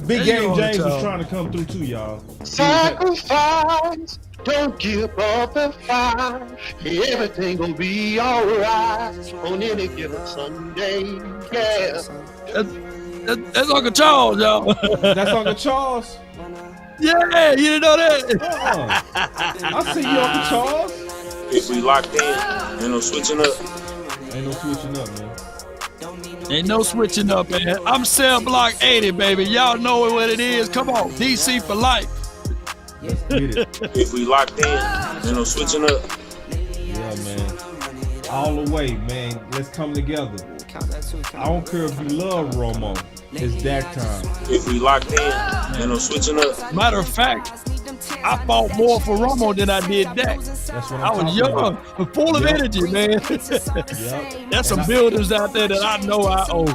Big Game James Charles was trying to come through too, y'all. Sacrifice, don't give up the fight. Everything gonna be alright on any given Sunday. Yeah. That's Uncle Charles, y'all. That's Uncle Charles. Yeah, you didn't know that. I see you, Uncle Charles. If we locked in, ain't no switching up. Ain't no switching up, man. Ain't no switching up, man. I'm cell block 80, baby. Y'all know what it is. Come on, DC for life. Let's get it. If we locked in, ain't no switching up. Yeah, man. All the way, man. Let's come together. I don't care if you love Romo. It's Dak time. If we locked in, ain't no switching up. Matter of fact, I fought more for Romo than I did Dak. That's what I was young, but full of energy, man. There's some builders out there that I know I owe.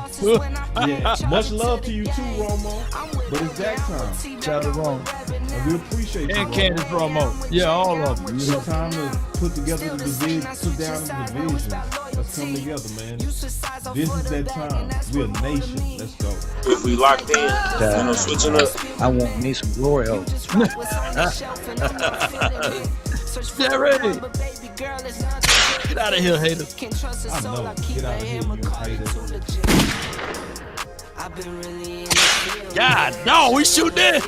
Yeah. Much love to you too, Romo. But it's Dak time. Shout out to Romo. And we appreciate you. And Candace Romo. Yeah, all of them. It's time to put together the division, put down the division. Let's come together, man. This is that time. We're a nation. Let's go. If we locked in, ain't no switching up. I want me some glory hole. Get ready. Get out of here, haters. I know. Get out of here, you haters. God, no, we shoot this.